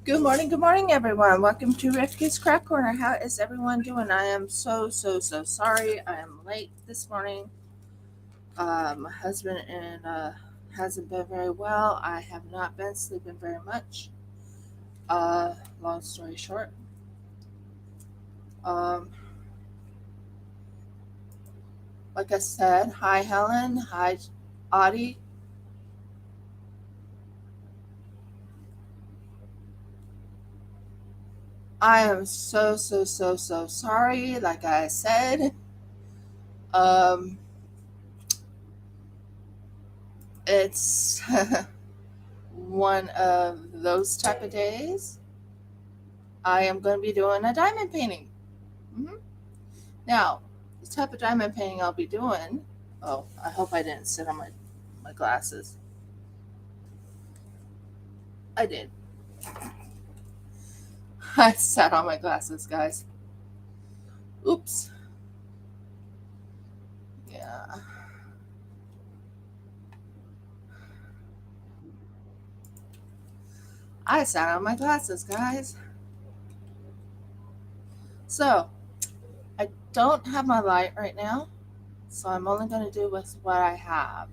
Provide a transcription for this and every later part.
Good morning, everyone. Welcome to Rifka's Crack Corner. How is everyone doing? I am so sorry. I am late this morning. My husband hasn't been very well. I have not been sleeping very much. Long story short. Um, like I said, hi Helen, hi Audie. I am so sorry. Like I said, um, it's one of those type of days. I am going to be doing a diamond painting. hmm Now, the type of diamond painting I'll be doing. Oh, I hope I didn't sit on my glasses. I did. I sat on my glasses, guys. Oops. Yeah. I sat on my glasses, guys. So, I don't have my light right now, so I'm only going to do with what I have.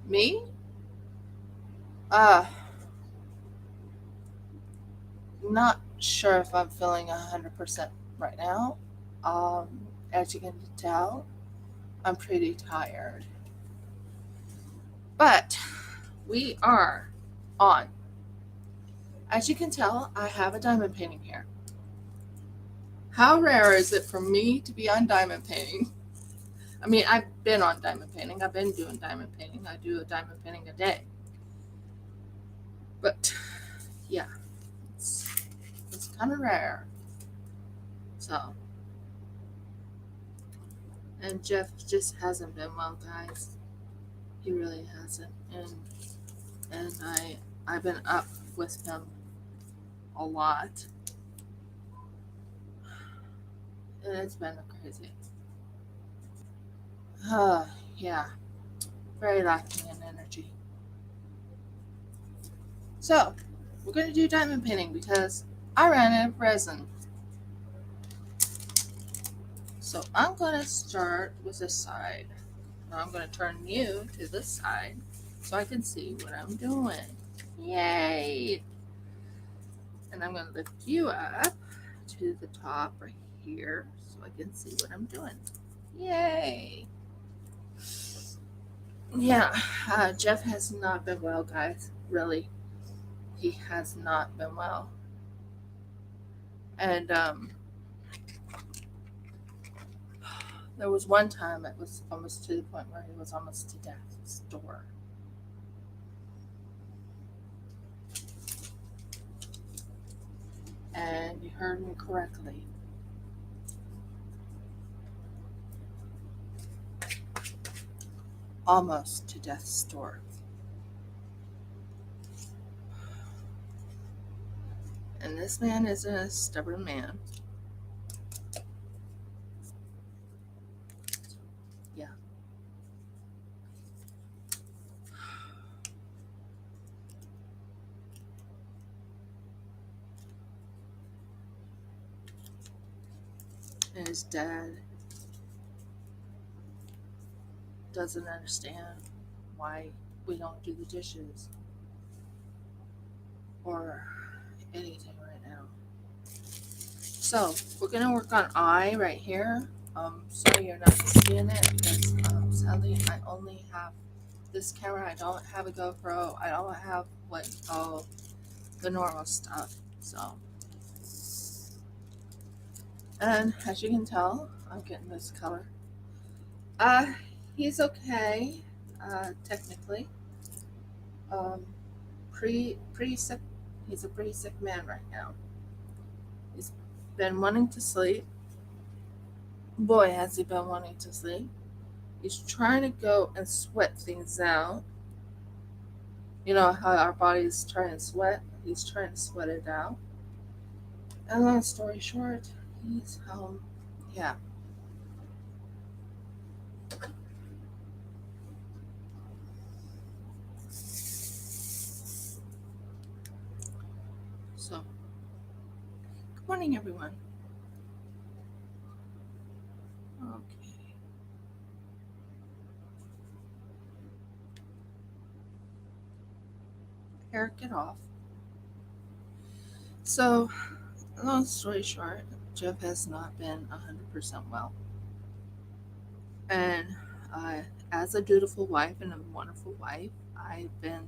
Me? Uh, not sure if I'm feeling 100% right now. As you can tell, I'm pretty tired. But we are on. As you can tell, I have a diamond painting here. How rare is it for me to be on diamond painting? I mean, I've been on diamond painting. I've been doing diamond painting. I do a diamond painting a day. But yeah, it's kind of rare. So, and Jeff just hasn't been well, guys. He really hasn't. And I've been up with him a lot. And it's been crazy. Yeah, very lacking in energy. So, we're going to do diamond painting because I ran out of resin. So, I'm going to start with this side. Now, I'm going to turn you to this side so I can see what I'm doing. Yay! And I'm going to lift you up to the top right here so I can see what I'm doing. Yay! Yeah, Jeff has not been well, guys. Really, he has not been well. And there was one time it was almost to the point where he was almost to death's door. And you heard me correctly. Almost to death's door. And this man is a stubborn man. Yeah. And his dad doesn't understand why we don't do the dishes or anything right now. So we're gonna work on eye right here. Sorry you're not seeing it because sadly I only have this camera. I don't have a GoPro. I don't have what you call the normal stuff. So, and as you can tell, I'm getting this color. Uh, he's okay, technically. Um, pretty sick. He's a pretty sick man right now. He's been wanting to sleep. Boy, has he been wanting to sleep. He's trying to go and sweat things out. You know how our bodies try and sweat? He's trying to sweat it out. And long story short, he's home. Yeah. So, good morning, everyone. Okay. Hair, get off. So, long story short, Jeff has not been 100% well. And as a dutiful wife and a wonderful wife, I've been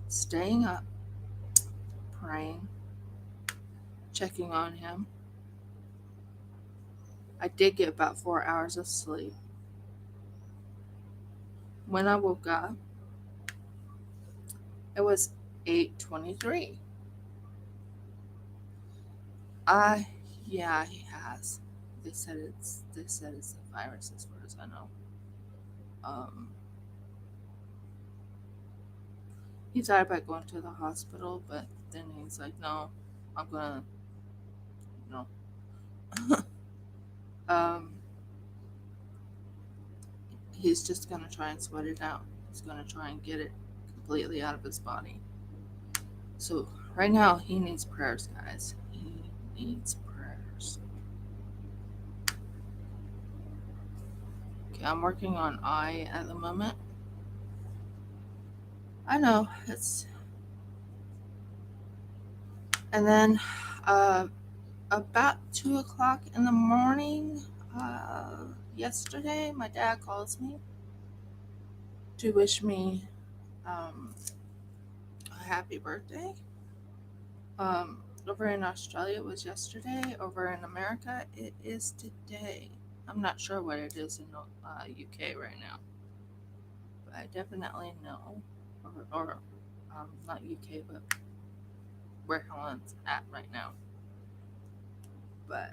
staying up, praying, checking on him. I did get about 4 hours of sleep. When I woke up, it was 8:23. I Yeah, he has. They said it's a virus as far as I know. Um, he thought about going to the hospital, but then he's like, no, I'm gonna no. um, he's just gonna try and sweat it out. He's gonna try and get it completely out of his body. So right now he needs prayers, guys. He needs prayers. Okay, I'm working on eye at the moment. I know it's, and then uh, about 2 o'clock in the morning, yesterday, my dad calls me to wish me a happy birthday. Over in Australia it was yesterday. Over in America it is today. I'm not sure what it is in UK right now, but I definitely know, or not UK, but where Helen's at right now. But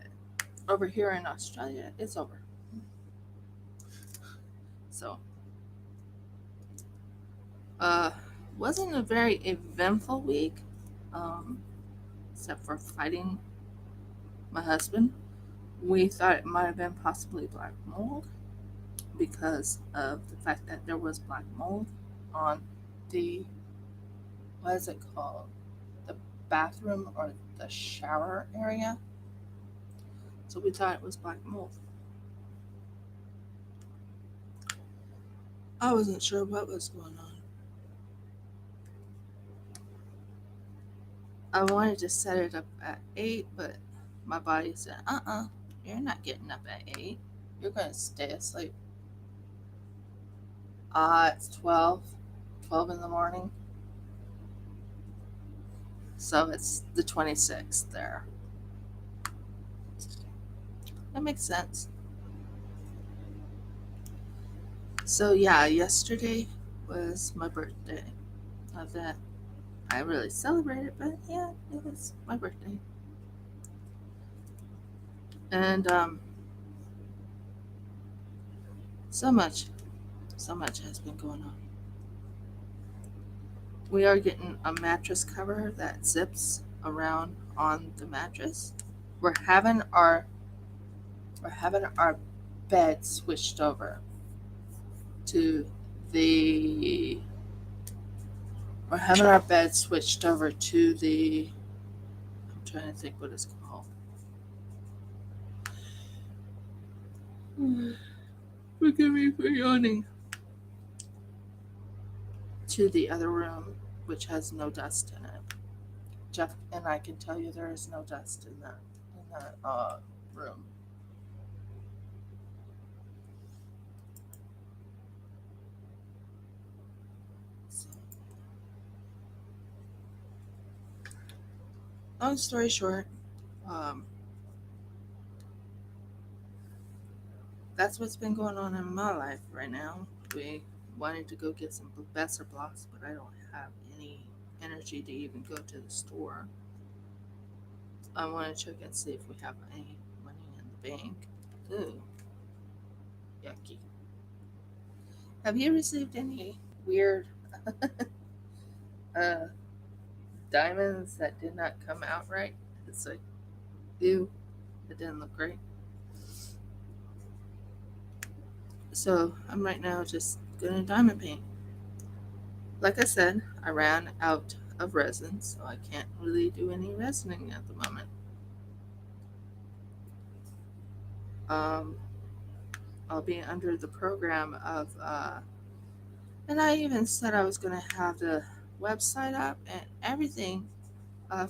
over here in Australia, it's over. So, uh, wasn't a very eventful week, um, except for fighting my husband. We thought it might have been possibly black mold because of the fact that there was black mold on the, what is it called? The bathroom or the shower area. So we thought it was black mold. I wasn't sure what was going on. I wanted to set it up at 8, but my body said, you're not getting up at 8. You're going to stay asleep. It's 12 in the morning. So it's the 26th there. That makes sense. So yeah, yesterday was my birthday. Not that I really celebrated, but yeah, it was my birthday. And so much, so much has been going on. We are getting a mattress cover that zips around on the mattress. We're having our we're having our bed switched over to the we're having our bed switched over to the, I'm trying to think what it's called. Forgive me for yawning. To the other room, which has no dust in it. Jeff and I can tell you there is no dust in that room. So, long story short, um, that's what's been going on in my life right now. We wanted to go get some Besser blocks, but I don't have any energy to even go to the store. I want to check and see if we have any money in the bank. Ooh, yucky. Have you received any weird uh, diamonds that did not come out right? It's like, ew, it didn't look great. So I'm right now just gonna diamond paint. Like I said, I ran out of resin, so I can't really do any resining at the moment. I'll be under the program of, and I even said I was going to have the website up and everything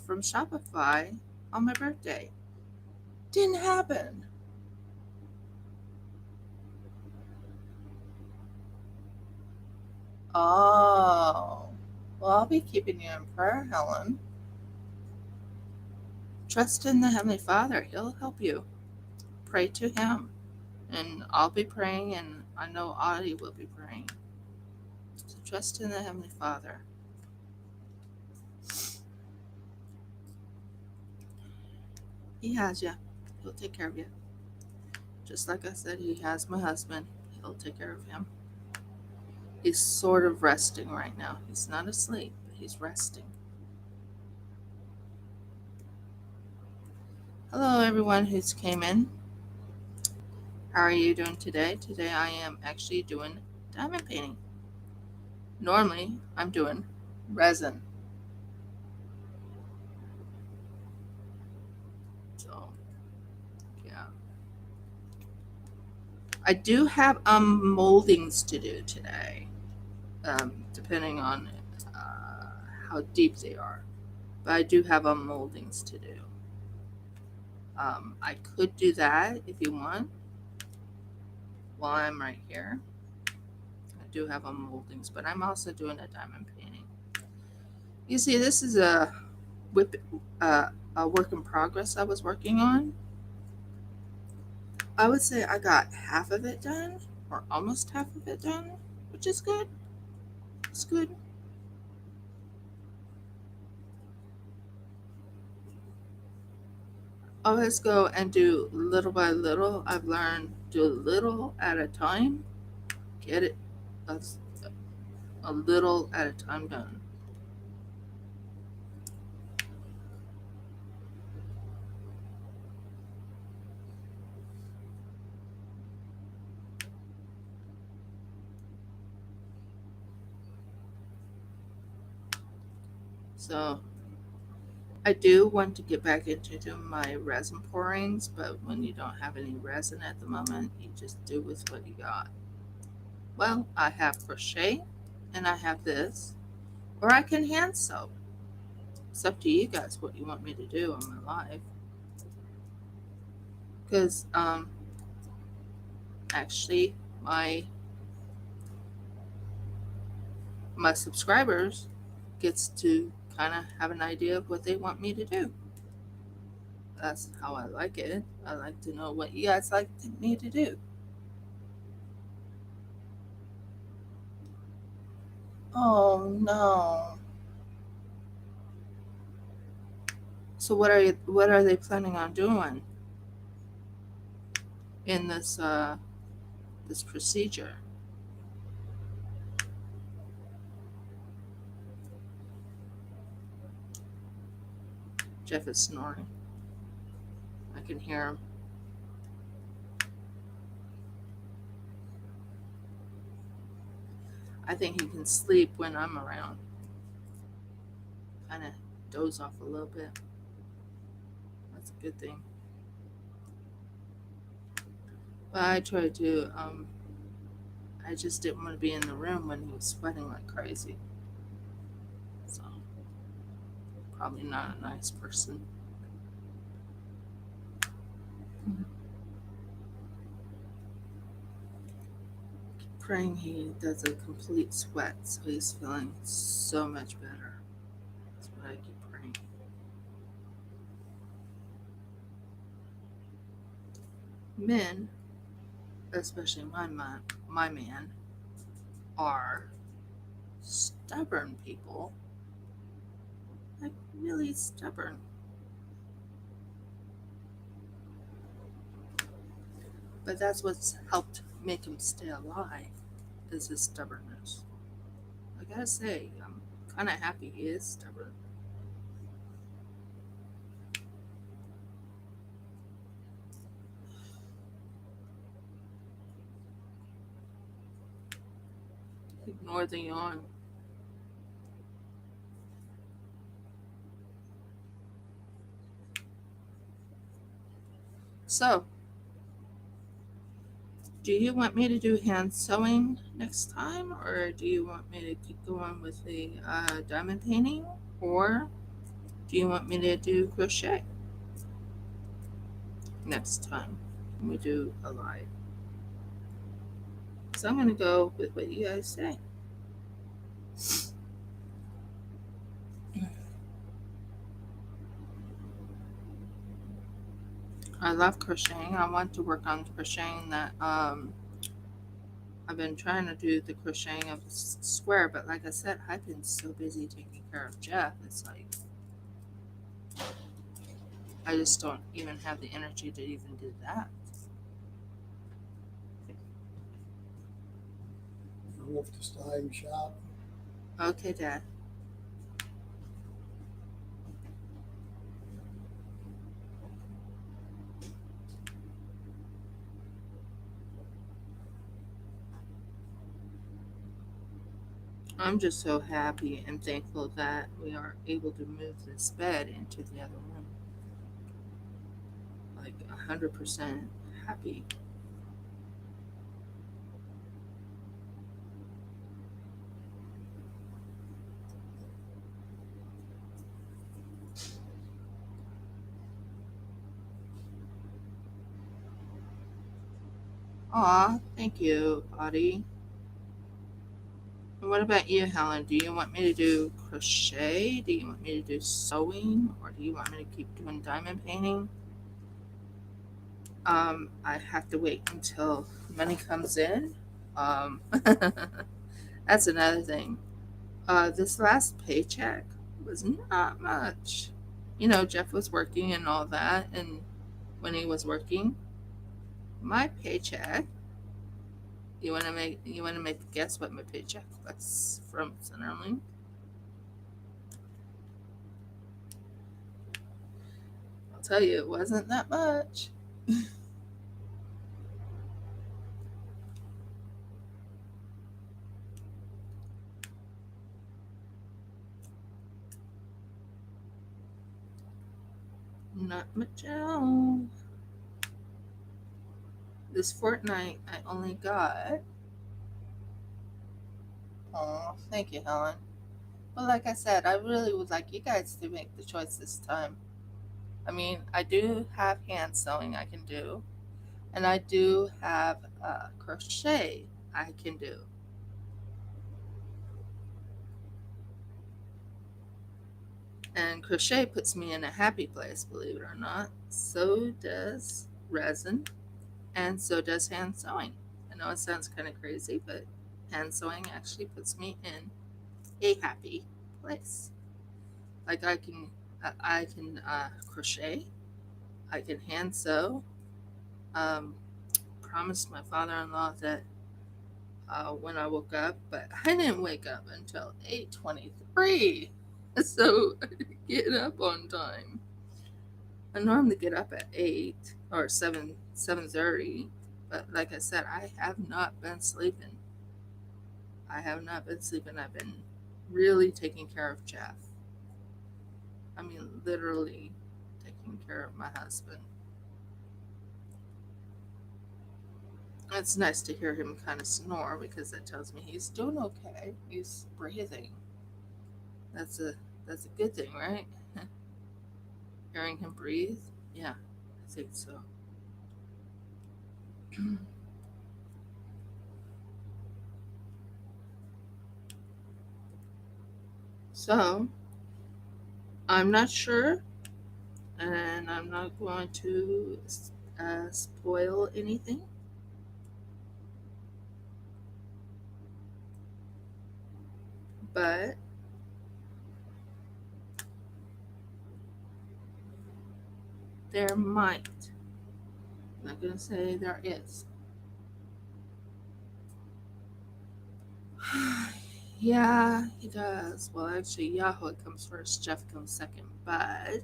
from Shopify on my birthday. Didn't happen. Oh, well, I'll be keeping you in prayer, Helen. Trust in the Heavenly Father. He'll help you. Pray to Him. And I'll be praying, and I know Audie will be praying. So trust in the Heavenly Father. He has you. He'll take care of you. Just like I said, He has my husband. He'll take care of him. He's sort of resting right now. He's not asleep, but he's resting. Hello, everyone who's came in. How are you doing today? Today I am actually doing diamond painting. Normally I'm doing resin. So, yeah. I do have moldings to do today, depending on how deep they are. But I do have moldings to do. I could do that if you want while I'm right here. I do have moldings, but I'm also doing a diamond painting. You see, this is a WIP, a work in progress I was working on. I would say I got half of it done, or almost half of it done, which is good. It's good. Always go and do little by little. I've learned do a little at a time, get it a, a little at a time done. So I do want to get back into doing my resin pourings, but when you don't have any resin at the moment, you just do with what you got. Well, I have crochet and I have this, or I can hand sew. It's up to you guys what you want me to do in my life. Because actually, my subscribers gets to kind of have an idea of what they want me to do. That's how I like it. I like to know what you guys like me to do. Oh no. So what are they planning on doing in this procedure? Jeff is snoring. I can hear him. I think he can sleep when I'm around. Kind of doze off a little bit. That's a good thing. But I tried to. I just didn't want to be in the room when he was sweating like crazy. So probably not a nice person. Praying he does a complete sweat so he's feeling so much better. That's what I keep praying. Men, especially my man, are stubborn people. Like really stubborn. But that's what's helped make him stay alive, is his stubbornness. I gotta say, I'm kind of happy he is stubborn. Ignore the yawn. So, do you want me to do hand sewing next time, or do you want me to keep going with the diamond painting, or do you want me to do crochet next time when we do a live? So I'm going to go with what you guys say. I love crocheting. I want to work on crocheting that. I've been trying to do the crocheting of the square, but like I said, I've been so busy taking care of Jeff. It's like I just don't even have the energy to even do that. Wolf to Stein shop. Okay, Dad. I'm just so happy and thankful that we are able to move this bed into the other room. Like 100% happy. Aw, thank you, Audie. And what about you, Helen? Do you want me to do crochet? Do you want me to do sewing? Or do you want me to keep doing diamond painting? I have to wait until money comes in. That's another thing. This last paycheck was not much. You know, Jeff was working and all that, and when he was working, my paycheck. You wanna make a guess what my paycheck was from Centerlink? I'll tell you, it wasn't that much. Not much at all. This fortnight, I only got. Oh, thank you, Helen. But like I said, I really would like you guys to make the choice this time. I mean, I do have hand sewing I can do, and I do have crochet I can do. And crochet puts me in a happy place, believe it or not. So does resin, and so does hand sewing. I know it sounds kind of crazy, but hand sewing actually puts me in a happy place. Like I can crochet, I can hand sew. Um, Promised my father-in-law that when I woke up, but I didn't wake up until 8:23, so I didn't get up on time. I normally get up at 8 or 7:30, but like I said, I have not been sleeping. I have not been sleeping. I've been really taking care of Jeff. I mean, literally taking care of my husband. It's nice to hear him kind of snore because that tells me he's doing okay. He's breathing. That's a that's a good thing, right? Hearing him breathe. Yeah, I think so. So I'm not sure, and I'm not going to spoil anything. But there might. I'm not gonna say there is. Yeah, he does. Well, actually, Yahweh comes first, Jeff comes second. But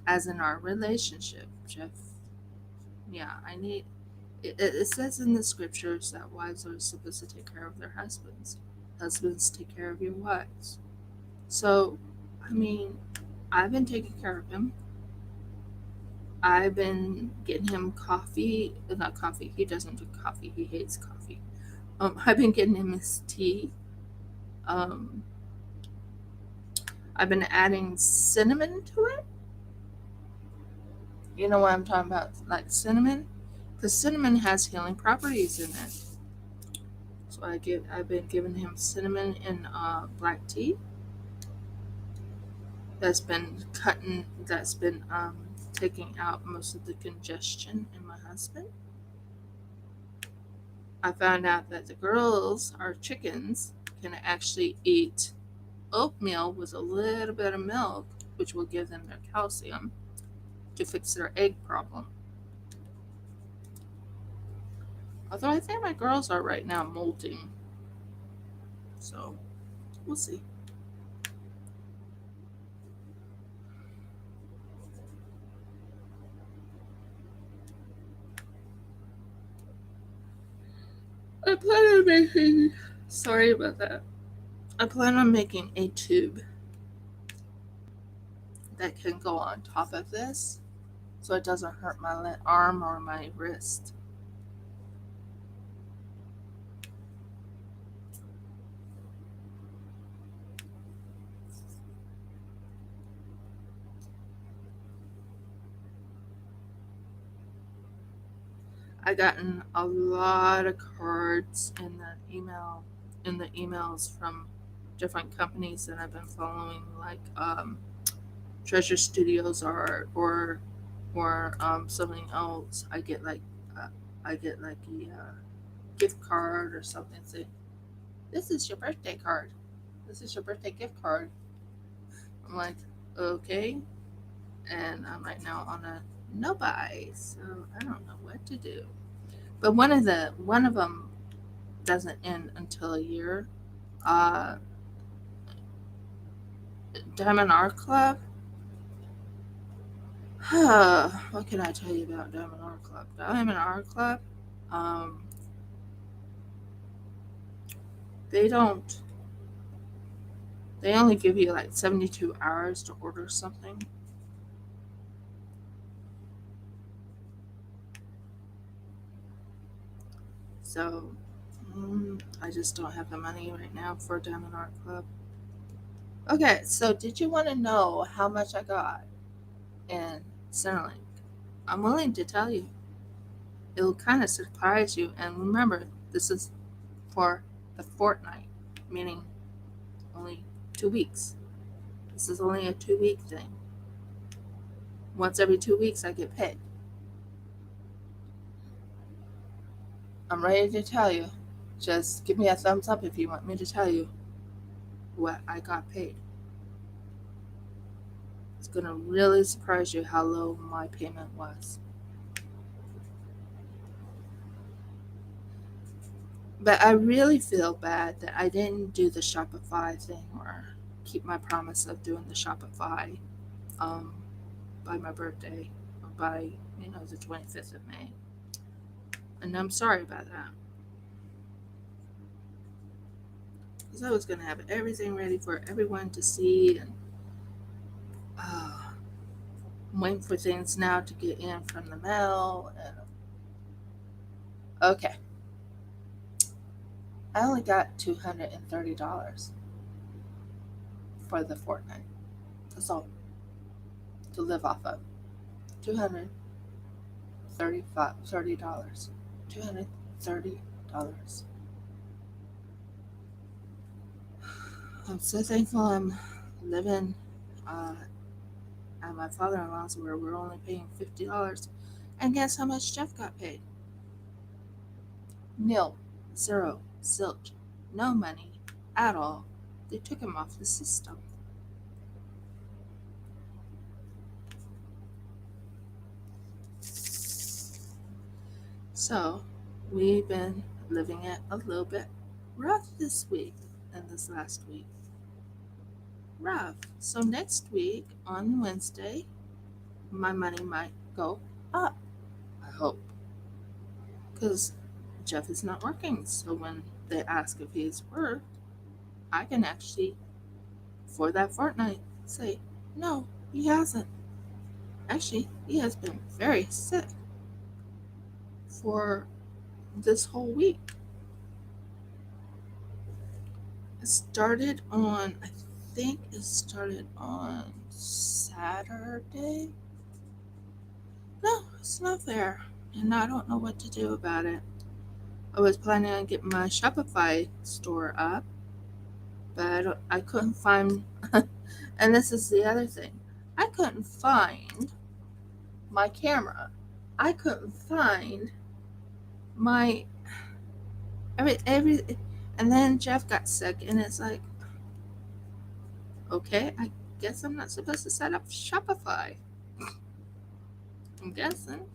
as in our relationship, Jeff, yeah, I need. It says in the scriptures that wives are supposed to take care of their husbands. Husbands take care of your wives. So, I mean, I've been taking care of him. I've been getting him coffee, not coffee. He doesn't drink coffee. He hates coffee. I've been getting him his tea. Um, I've been adding cinnamon to it. You know what I'm talking about, like cinnamon, because cinnamon has healing properties in it. So I've been giving him cinnamon in black tea. That's been taking out most of the congestion in my husband. I found out that the girls, our chickens, can actually eat oatmeal with a little bit of milk, which will give them their calcium to fix their egg problem. Although I think my girls are right now molting, so we'll see. I plan on making. Sorry about that. I plan on making a tube that can go on top of this so it doesn't hurt my arm or my wrist. I gotten a lot of cards in the emails from different companies that I've been following, like Treasure Studios or something else. Uh, I get like a gift card or something. Say, this is your birthday card. This is your birthday gift card. I'm like, okay, and I'm right now on a no buy, so I don't know what to do. But one of them doesn't end until a year. Uh, Diamond Art Club. What can I tell you about Diamond Art Club? Diamond Art Club. Um, they don't. They only give you like 72 hours to order something. So I just don't have the money right now for Diamond Art Club. Okay, so did you want to know how much I got in Centerlink? I'm willing to tell you. It'll kind of surprise you. And remember, this is for the fortnight, meaning only 2 weeks. This is only a 2 week thing. Once every 2 weeks, I get paid. I'm ready to tell you. Just give me a thumbs up if you want me to tell you what I got paid. It's going to really surprise you how low my payment was. But I really feel bad that I didn't do the Shopify thing or keep my promise of doing the Shopify um, by my birthday or by, the 25th of May. And I'm sorry about that. Because I was going to have everything ready for everyone to see, and I'm waiting for things now to get in from the mail. And okay, I only got $230 for the fortnight. That's all to live off of. $230. $230. I'm so thankful I'm living at my father-in-law's where we're only paying $50. And guess how much Jeff got paid? Nil. Zero. Zilch. No money at all. They took him off the system. So we've been living it a little bit rough this week and this last week. Rough. So next week on Wednesday, my money might go up. I hope. Because Jeff is not working. So when they ask if he's worked, I can actually, for that fortnight, say, no, he hasn't. Actually, he has been very sick for this whole week. It started on, I think it started on Saturday. No, it's not there. And I don't know what to do about it. I was planning on getting my Shopify store up, but I couldn't find, and this is the other thing, I couldn't find my camera. I couldn't find my every and then Jeff got sick and it's like, okay, I guess I'm not supposed to set up Shopify. I'm guessing.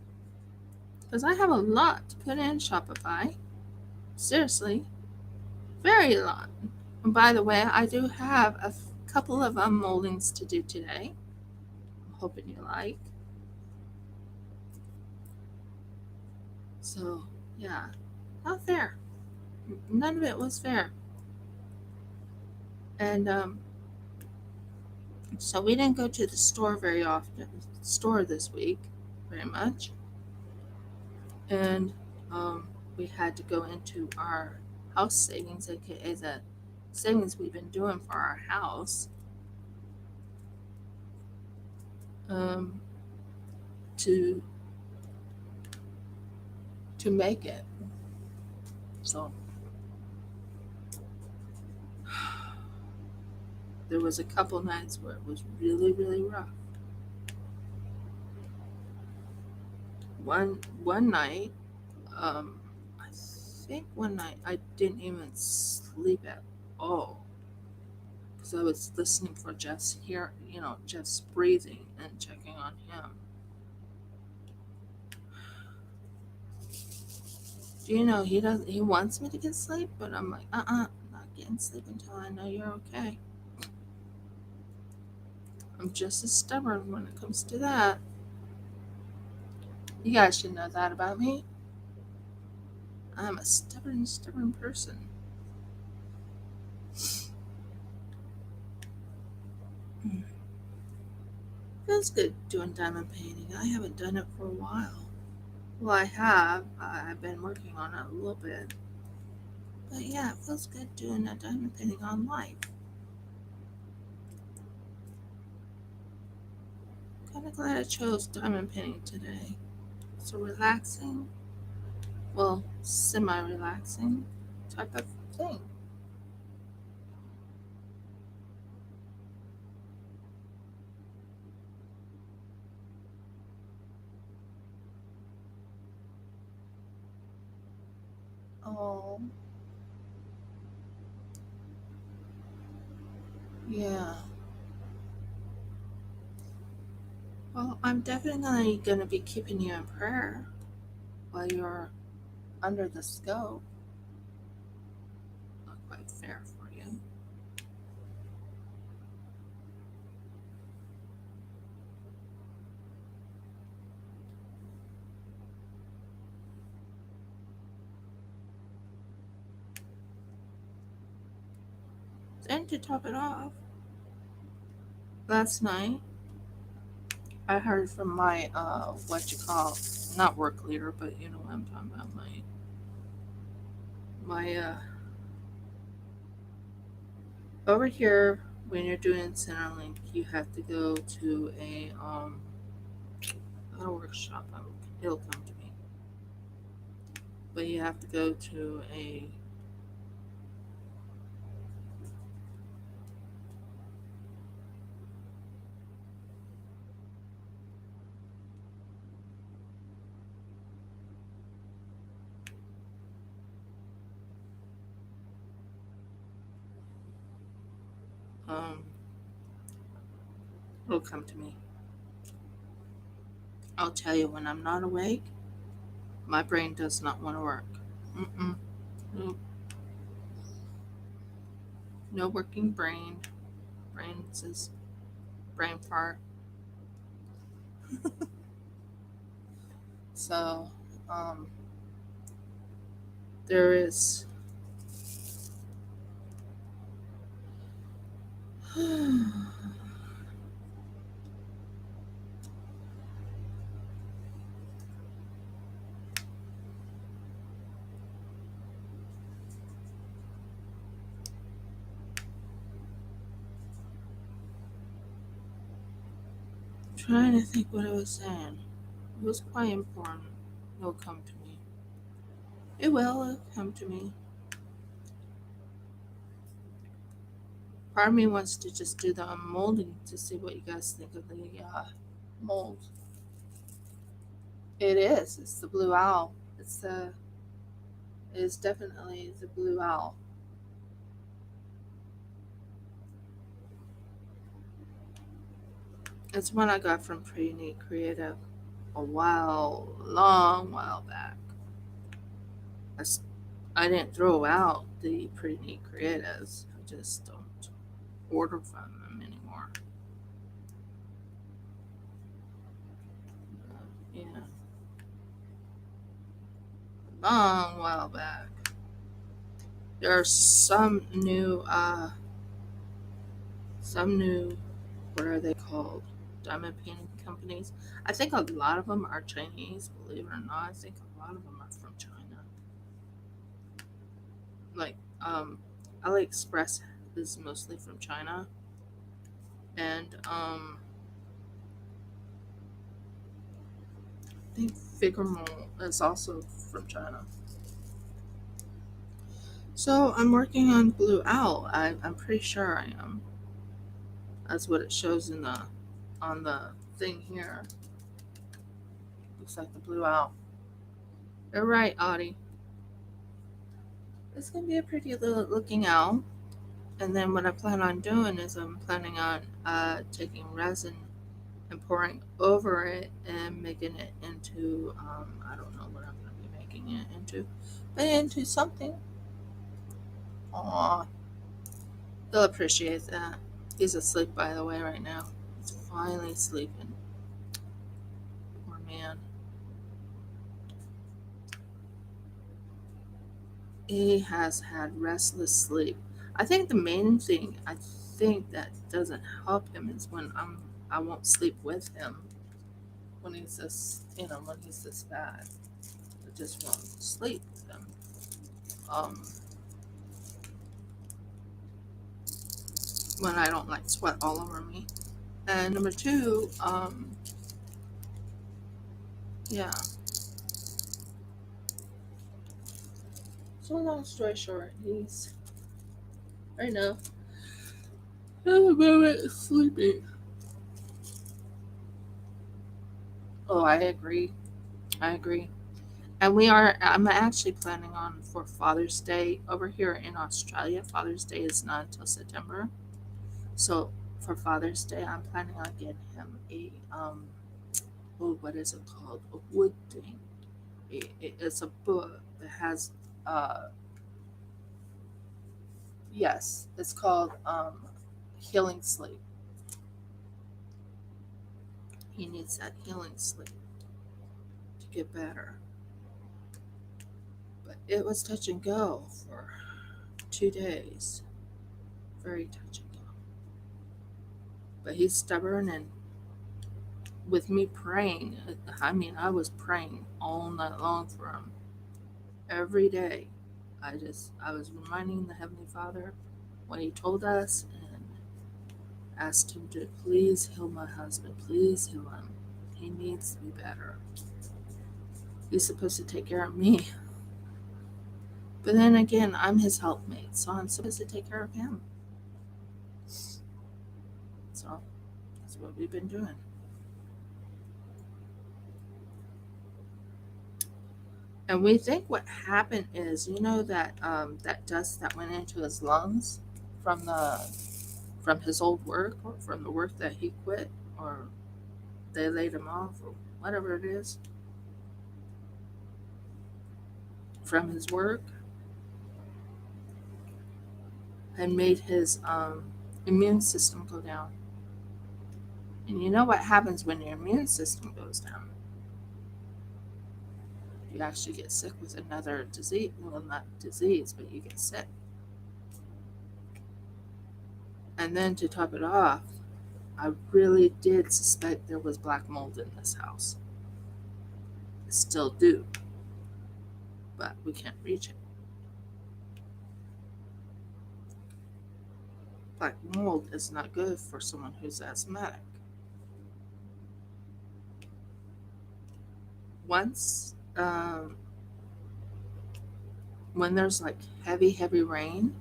Because I have a lot to put in Shopify. Seriously, very lot. And by the way, I do have a couple of unmoldings to do today. I'm hoping you like. So, yeah, not fair. None of it was fair. And so we didn't go to the store very often, store this week, very much. And we had to go into our house savings, aka the savings we've been doing for our house, um, to make it. So there was a couple nights where it was really, really rough. One night, I think one night I didn't even sleep at all because I was listening for Jeff's Jeff's breathing and checking on him. Do you know he wants me to get sleep, but I'm like, I'm not getting sleep until I know you're okay. I'm just as stubborn when it comes to that. You guys should know that about me. I'm a stubborn person. Feels good doing diamond painting. I haven't done it for a while. Well, I have. I've been working on it a little bit. But yeah, it feels good doing a diamond painting on life. Kind of glad I chose diamond painting today. It's a relaxing, well, semi-relaxing type of thing. Oh, yeah. Well, I'm definitely going to be keeping you in prayer while you're under the scope. Not quite fair for you. Then to top it off, last night I heard from my what you call, not work leader, but you know what I'm talking about, my over here when you're doing Centerlink, you have to go to a workshop. It'll come to me, but you have to go to a um. It'll come to me. I'll tell you when I'm not awake, my brain does not want to work. Mm-mm. Nope. No working brain. Brain says brain fart. So, um, there is. Trying to think what I was saying. It was quite important. It'll come to me. It'll come to me. Part of me wants to just do the unmolding to see what you guys think of the mold. It is. It's the blue owl. It is definitely the blue owl. It's one I got from Pretty Neat Creative long while back. I, I didn't throw out the Pretty Neat Creatives. I just don't order from them anymore. Yeah, long while back. There are some new, what are they called? Diamond painting companies. I think a lot of them are Chinese, believe it or not. I think a lot of them are from China. Like, AliExpress is mostly from China. And, I think Figuremont is also from China. So I'm working on Blue Owl. I'm pretty sure I am. That's what it shows on the thing here. Looks like the Blue Owl. You're right, Audie. It's gonna be a pretty little looking owl. And then what I plan on doing is I'm planning on taking resin and pouring over it and making it into I don't know what I'm gonna be making it into, but into something. Aw, they'll appreciate that. He's asleep, by the way, right now. He's finally sleeping. Poor man. He has had restless sleep. I think the main thing I think that doesn't help him is when I won't sleep with him when he's this when he's this bad. I just won't sleep with him. Um, when I don't like sweat all over me. And number two, yeah. So long story short, he's right now at the moment sleeping. Oh, I agree. I agree. And I'm actually planning on for Father's Day over here in Australia. Father's Day is not until September. So for Father's Day, I'm planning on getting him what is it called? A wood thing. It's a book that has, uh, yes, it's called Healing Sleep. He needs that healing sleep to get better. But it was touch and go for 2 days. Very touch and go. But he's stubborn, and with me praying, I mean, I was praying all night long for him every day. I was reminding the Heavenly Father what He told us and asked Him to please heal my husband, please heal him. He needs to be better. He's supposed to take care of me. But then again, I'm his helpmate, so I'm supposed to take care of him. So that's what we've been doing. And we think what happened is, that that dust that went into his lungs from the from his old work or from the work that he quit or they laid him off or whatever it is from his work and made his immune system go down. And you know what happens when your immune system goes down? You actually get sick with another disease. Well, not disease, but you get sick. And then to top it off, I really did suspect there was black mold in this house. I still do, but we can't reach it. Black mold is not good for someone who's asthmatic. once when there's like heavy rain,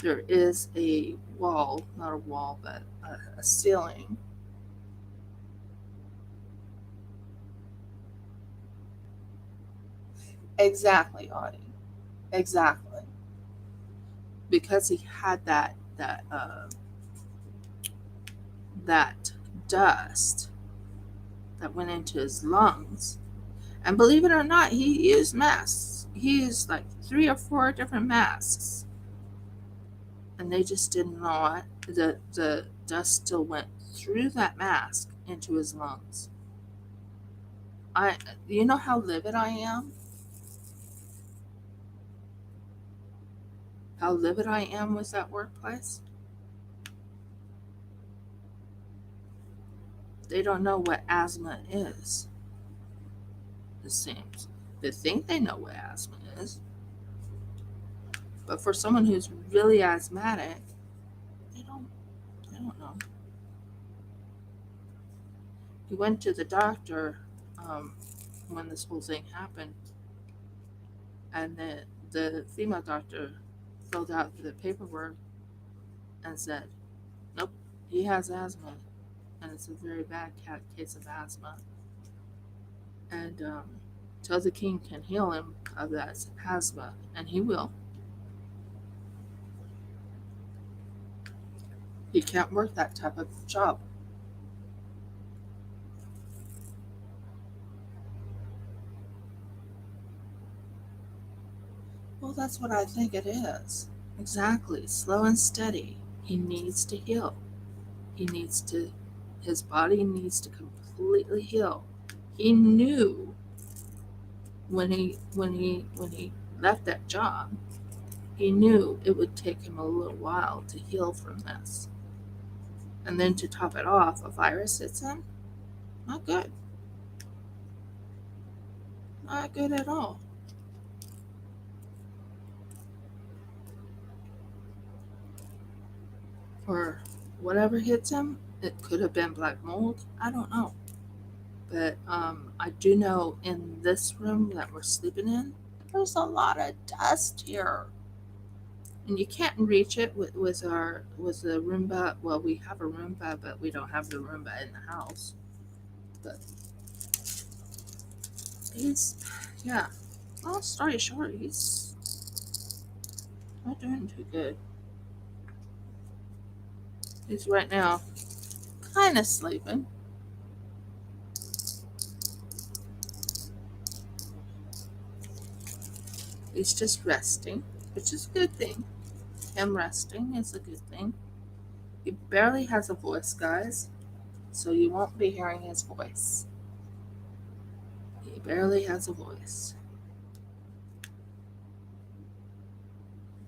there is a wall, not a wall, but a ceiling. Exactly, Audie. Exactly. Because he had that dust that went into his lungs. And believe it or not, he used masks. He used like 3 or 4 different masks. And they just didn't know it. The dust still went through that mask into his lungs. I you know how livid I am? How livid I am with that workplace? They don't know what asthma is, it seems. They think they know what asthma is. But for someone who's really asthmatic, they don't they don't know. He went to the doctor when this whole thing happened, and the female doctor filled out the paperwork and said, "Nope, he has asthma, and it's a very bad case of asthma." And till the king can heal him of that asthma, and he will. He can't work that type of job. Well, that's what I think it is. Exactly. Slow and steady. He needs to heal. He needs to, his body needs to completely heal. He knew when he left that job, he knew it would take him a little while to heal from this. And then to top it off, a virus hits him. Not good. Not good at all. Or whatever hits him, it could have been black mold. I don't know. But I do know in this room that we're sleeping in, there's a lot of dust here. And you can't reach it with the Roomba. Well, we have a Roomba, but we don't have the Roomba in the house. But he's, yeah. Long story short, he's not doing too good. He's right now kind of sleeping. He's just resting, which is a good thing. Him resting is a good thing. He barely has a voice, guys, so you won't be hearing his voice. He barely has a voice.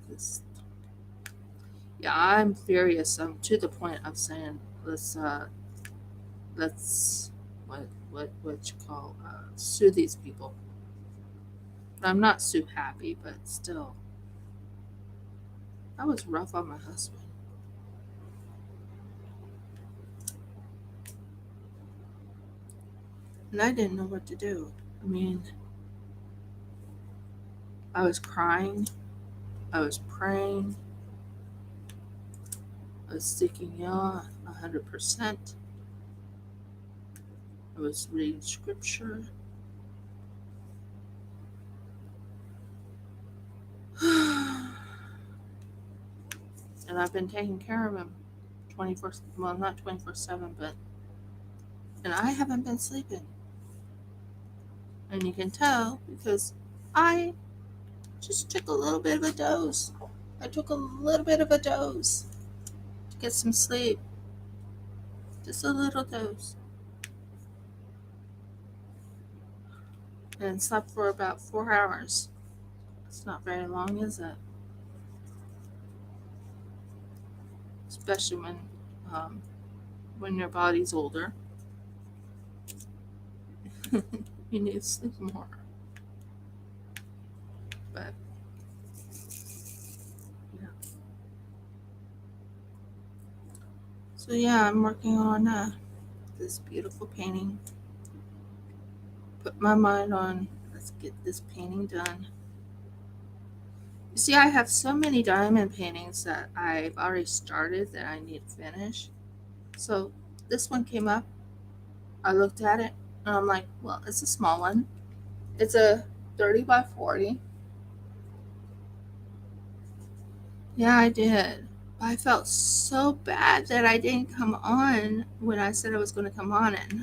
Just, yeah, I'm furious. I'm to the point of saying let's what you call sue these people. I'm not sue happy, but still, that was rough on my husband, and I didn't know what to do. I mean, I was crying, I was praying, I was seeking Yah 100%. I was reading scripture. And I've been taking care of him 24, well, not 24/7, but, and I haven't been sleeping. And you can tell because I just took a little bit of a doze. I took a little bit of a doze to get some sleep. Just a little doze. And slept for about 4 hours. It's not very long, is it? Especially when your body's older. You need to sleep more. But yeah. So yeah, I'm working on this beautiful painting. put my mind on, let's get this painting done. You see, I have so many diamond paintings that I've already started that I need to finish. So this one came up. I looked at it and I'm like, well, it's a small one. It's a 30 by 40. Yeah, I did. I felt so bad that I didn't come on when I said I was going to come on at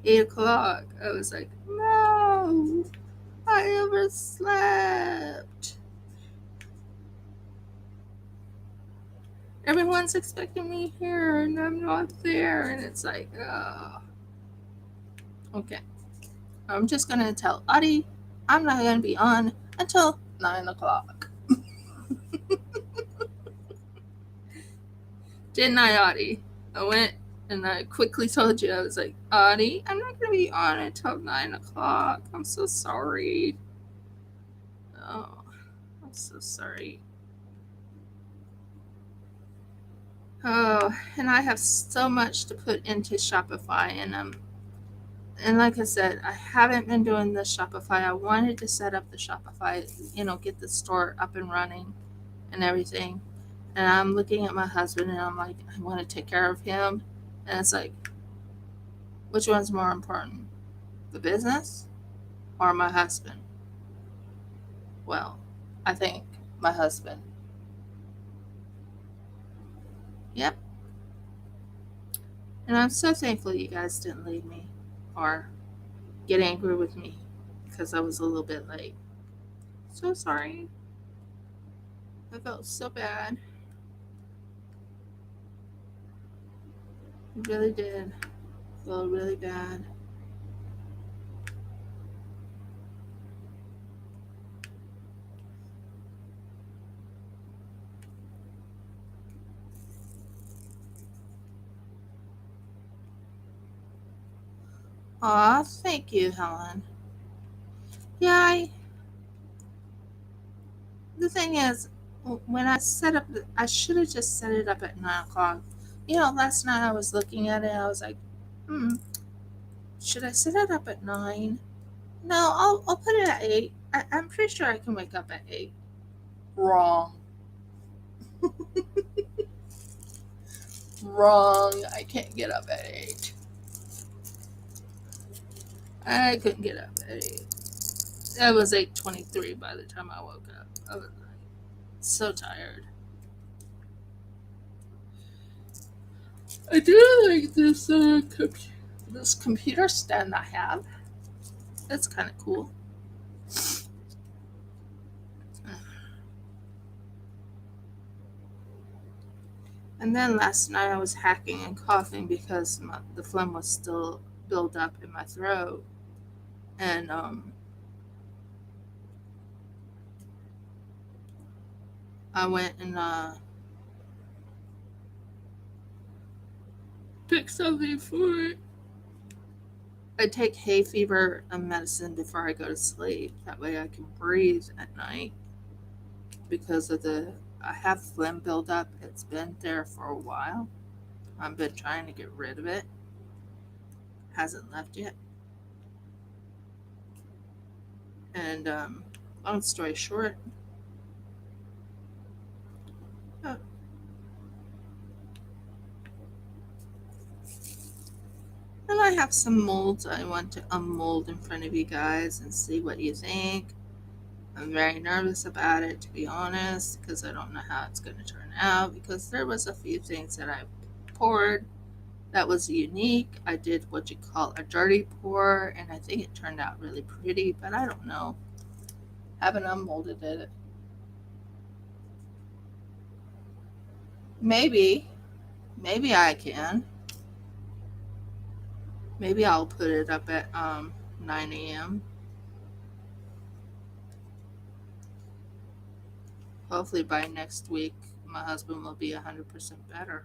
8 o'clock. I was like, no, I overslept. Everyone's expecting me here and I'm not there. And it's like, oh, okay. I'm just going to tell Audie I'm not going to be on until 9 o'clock. Didn't I, Audie? I went and I quickly told you, I was like, Audie, I'm not going to be on until 9 o'clock. I'm so sorry. Oh, I'm so sorry. Oh, and I have so much to put into Shopify, and like I said, I haven't been doing the Shopify. I wanted to set up the Shopify, get the store up and running and everything. And I'm looking at my husband and I'm like, I want to take care of him. And it's like, which one's more important? The business or my husband? Well, I think my husband. Yep. And I'm so thankful you guys didn't leave me or get angry with me because I was a little bit late. So sorry. I felt so bad. I really did. I felt really bad. Aw, thank you, Helen. Yeah, the thing is, when I set up, I should have just set it up at 9 o'clock. Last night I was looking at it, I was like, should I set it up at 9? No, I'll put it at 8. I'm pretty sure I can wake up at 8. Wrong. Wrong. I can't get up at 8. I couldn't get up at 8. It was 8:23 by the time I woke up. I was like, so tired. I do like this computer stand I have. That's kind of cool. And then last night I was hacking and coughing because the phlegm was still built up in my throat. And I went and picked something for it. I take hay fever medicine before I go to sleep. That way I can breathe at night because I have phlegm buildup. It's been there for a while. I've been trying to get rid of it. Hasn't left yet. And long story short, oh, and I have some molds I want to unmold in front of you guys and see what you think. I'm very nervous about it, to be honest, because I don't know how it's going to turn out. Because there was a few things that I poured that was unique. I did what you call a dirty pour, and I think it turned out really pretty, but I don't know. Haven't unmolded it. Maybe I can. Maybe I'll put it up at 9 a.m. Hopefully by next week, my husband will be 100% better.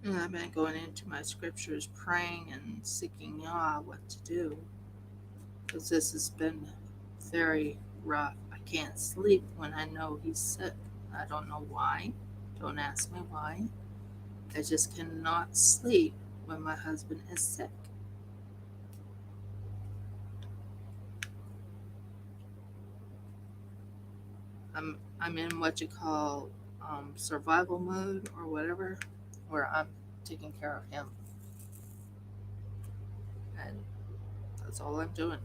And I've been going into my scriptures, praying and seeking Yah what to do, because this has been very rough. I can't sleep when I know he's sick. I don't know why. Don't ask me why. I just cannot sleep when my husband is sick. I'm in what you call survival mode or whatever, where I'm taking care of him, and that's all I'm doing.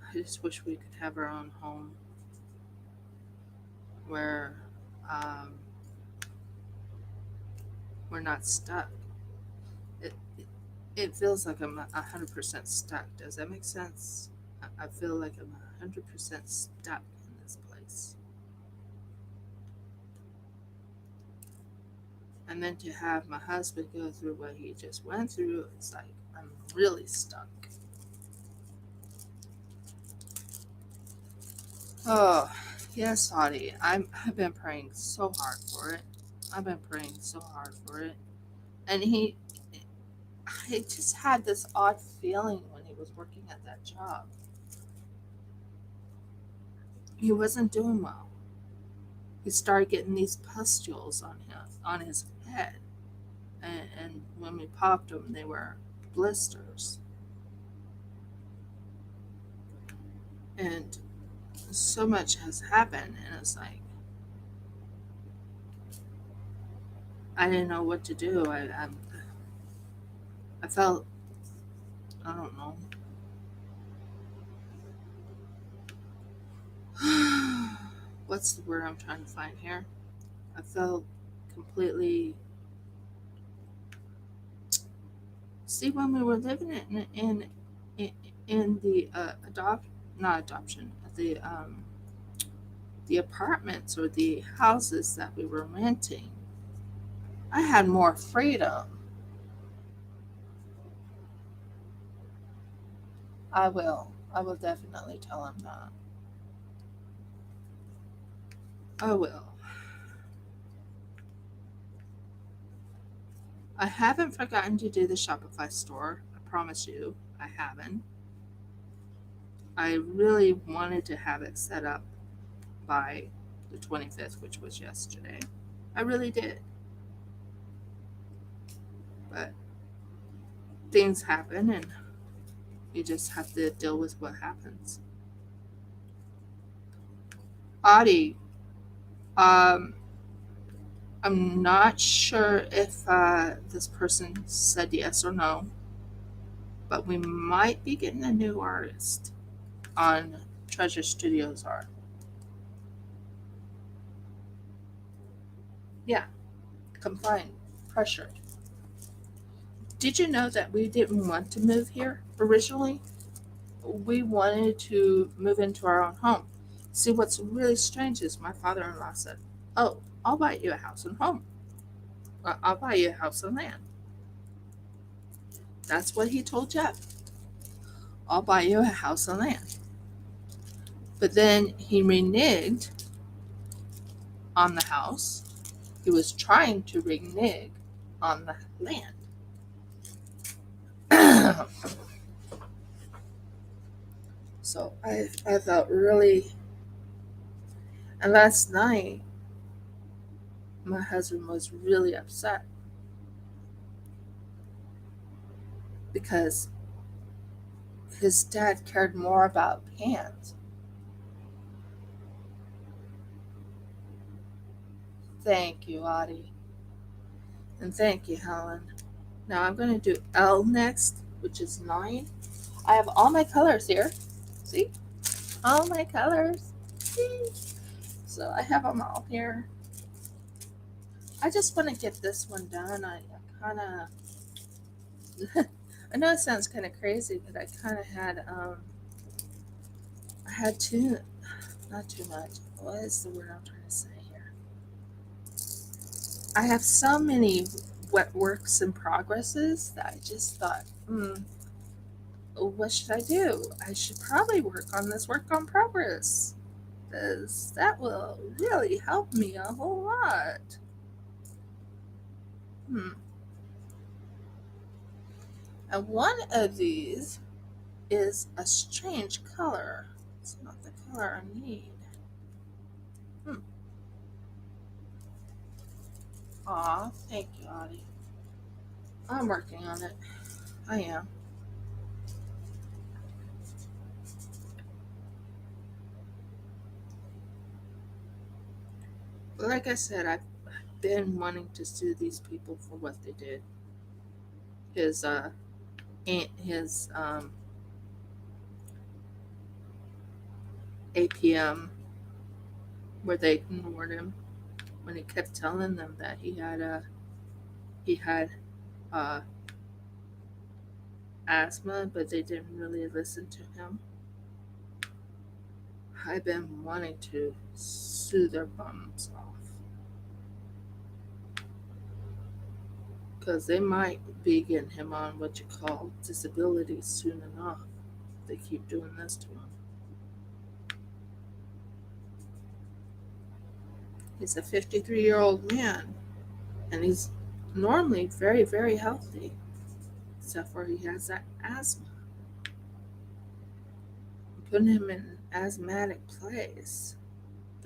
I just wish we could have our own home where um, we're not stuck. It feels like I'm 100% stuck. Does that make sense? I feel like I'm 100% stuck in this place. And then to have my husband go through what he just went through, it's like I'm really stuck. Oh, yes, Audie. I've been praying so hard for it. I've been praying so hard for it. And I just had this odd feeling when he was working at that job. He wasn't doing well. He started getting these pustules on his head, and when we popped them, they were blisters. And so much has happened, and it's like I didn't know what to do. I felt, I don't know. What's the word I'm trying to find here? I felt completely. See, when we were living in the not adoption, the apartments or the houses that we were renting, I had more freedom. I will. I will definitely tell him that. I will. I haven't forgotten to do the Shopify store. I promise you, I haven't. I really wanted to have it set up by the 25th, which was yesterday. I really did. But things happen and you just have to deal with what happens. Audie, um, I'm not sure if this person said yes or no, but we might be getting a new artist on Treasure Studios art. Yeah, confined, pressured. Did you know that we didn't want to move here originally? We wanted to move into our own home. See, what's really strange is my father in law said, "Oh, I'll buy you a house and home. I'll buy you a house and land." That's what he told Jeff. I'll buy you a house and land. But then he reneged on the house. He was trying to renege on the land. So I felt really. And last night, my husband was really upset because his dad cared more about pants. Thank you, Audie. And thank you, Helen. Now I'm going to do L next, which is 9. I have all my colors here. See? All my colors. See? So I have them all here. I just want to get this one done. I kind of, I know it sounds kind of crazy, but I kind of had, I had too, not too much. What is the word I'm trying to say here? I have so many wet works in progresses that I just thought, what should I do? I should probably work on this work on progress because that will really help me a whole lot. Hmm. And one of these is a strange color. It's not the color I need. Aw, thank you, Audie. I'm working on it. I am. But like I said, I've been wanting to sue these people for what they did. His his APM, where they ignored him when he kept telling them that he had uh, asthma, but they didn't really listen to him. I've been wanting to sue their bums off because they might be getting him on what you call disability soon enough. They keep doing this to him. He's a 53-year-old man, and he's normally very, very healthy, except for he has that asthma. Putting him in an asthmatic place,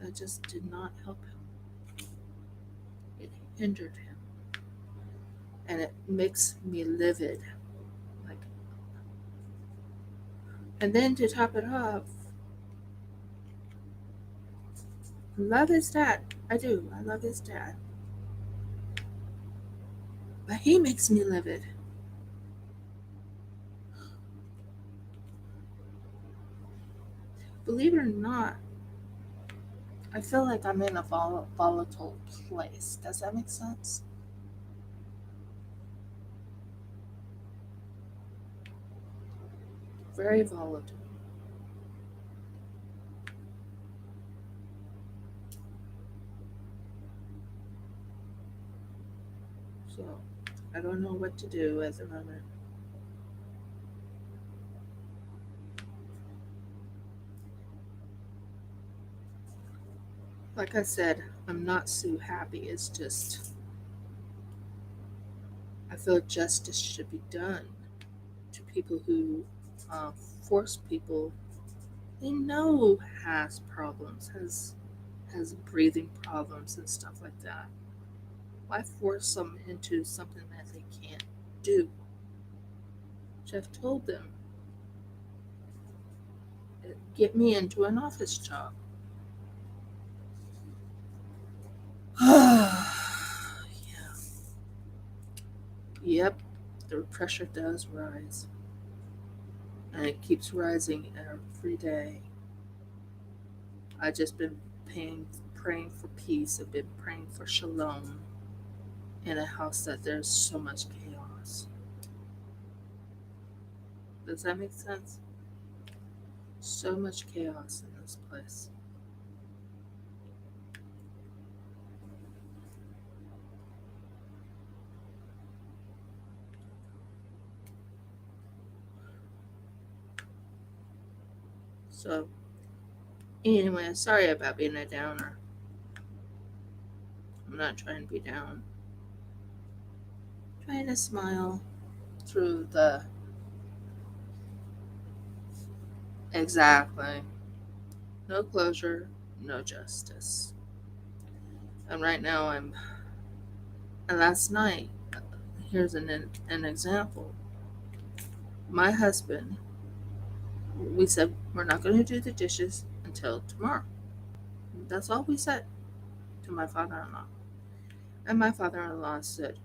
that just did not help him. It hindered him. And it makes me livid. Like, and then to top it off, love his dad. I do. I love his dad. But he makes me livid. Believe it or not, I feel like I'm in a volatile place. Does that make sense? Very volatile. So I don't know what to do at the moment. Like I said, I'm not so happy. It's just I feel justice should be done to people who uh, force people they know has problems, has breathing problems and stuff like that. Why force them into something that they can't do? Jeff told them, get me into an office job. Yeah. Yep, the pressure does rise. And it keeps rising every day. I've just been praying for peace. I've been praying for shalom in a house that there's so much chaos. Does that make sense? So much chaos in this place. So, anyway, sorry about being a downer. I'm not trying to be down. I'm trying to smile through the. Exactly. No closure, no justice. And right now I'm. And last night, here's an example. My husband, we said we're not going to do the dishes until tomorrow. That's all we said to my father in law. And my father in law said,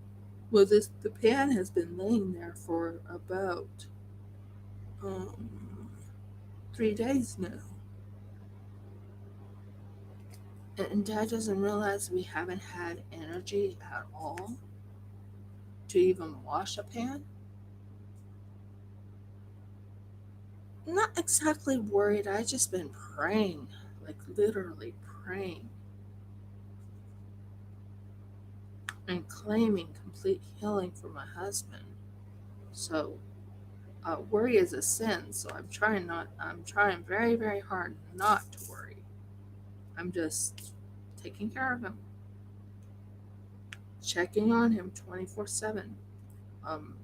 well, the pan has been laying there for about um, 3 days now. And dad doesn't realize we haven't had energy at all to even wash a pan. Not exactly worried. I just been praying, like literally praying and claiming complete healing for my husband. So worry is a sin. So I'm trying very, very hard not to worry. I'm just taking care of him, checking on him 24/7. Um,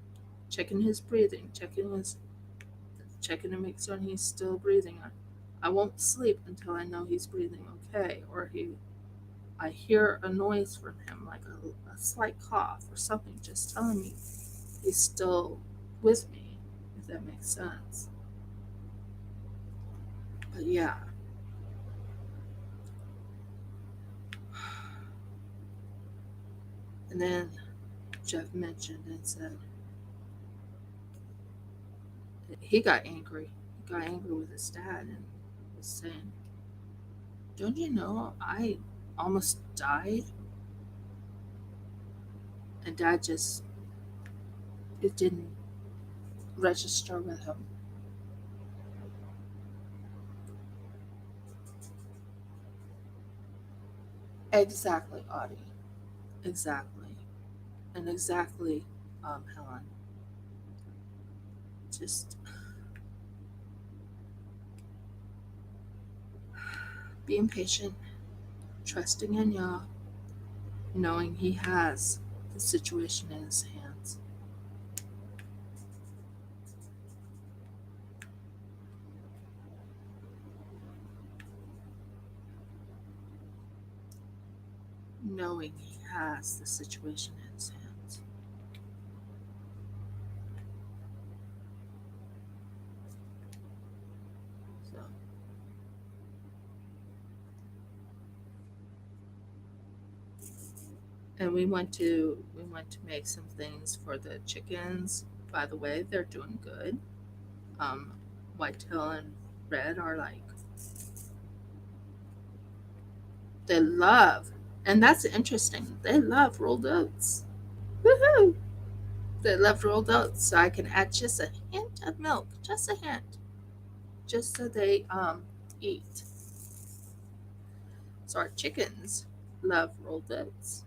checking his breathing, checking to make sure he's still breathing. I won't sleep until I know he's breathing okay, or I hear a noise from him, like a slight cough or something, just telling me he's still with me, if that makes sense. But yeah, and then Jeff mentioned and said he got angry. He got angry with his dad and was saying, "Don't you know I almost died?" And dad just, it didn't register with him. Exactly, Audie. Exactly. And exactly, Helen. Just being patient, trusting in Yah, knowing He has the situation in His hands. Knowing He has the situation in His hands. So, and we went to make some things for the chickens. By the way, they're doing good. Um, Whitetail and Red are like, they love, and that's interesting. They love rolled oats. Woohoo! They love rolled oats, so I can add just a hint of milk, just a hint, just so they eat. So our chickens love rolled oats.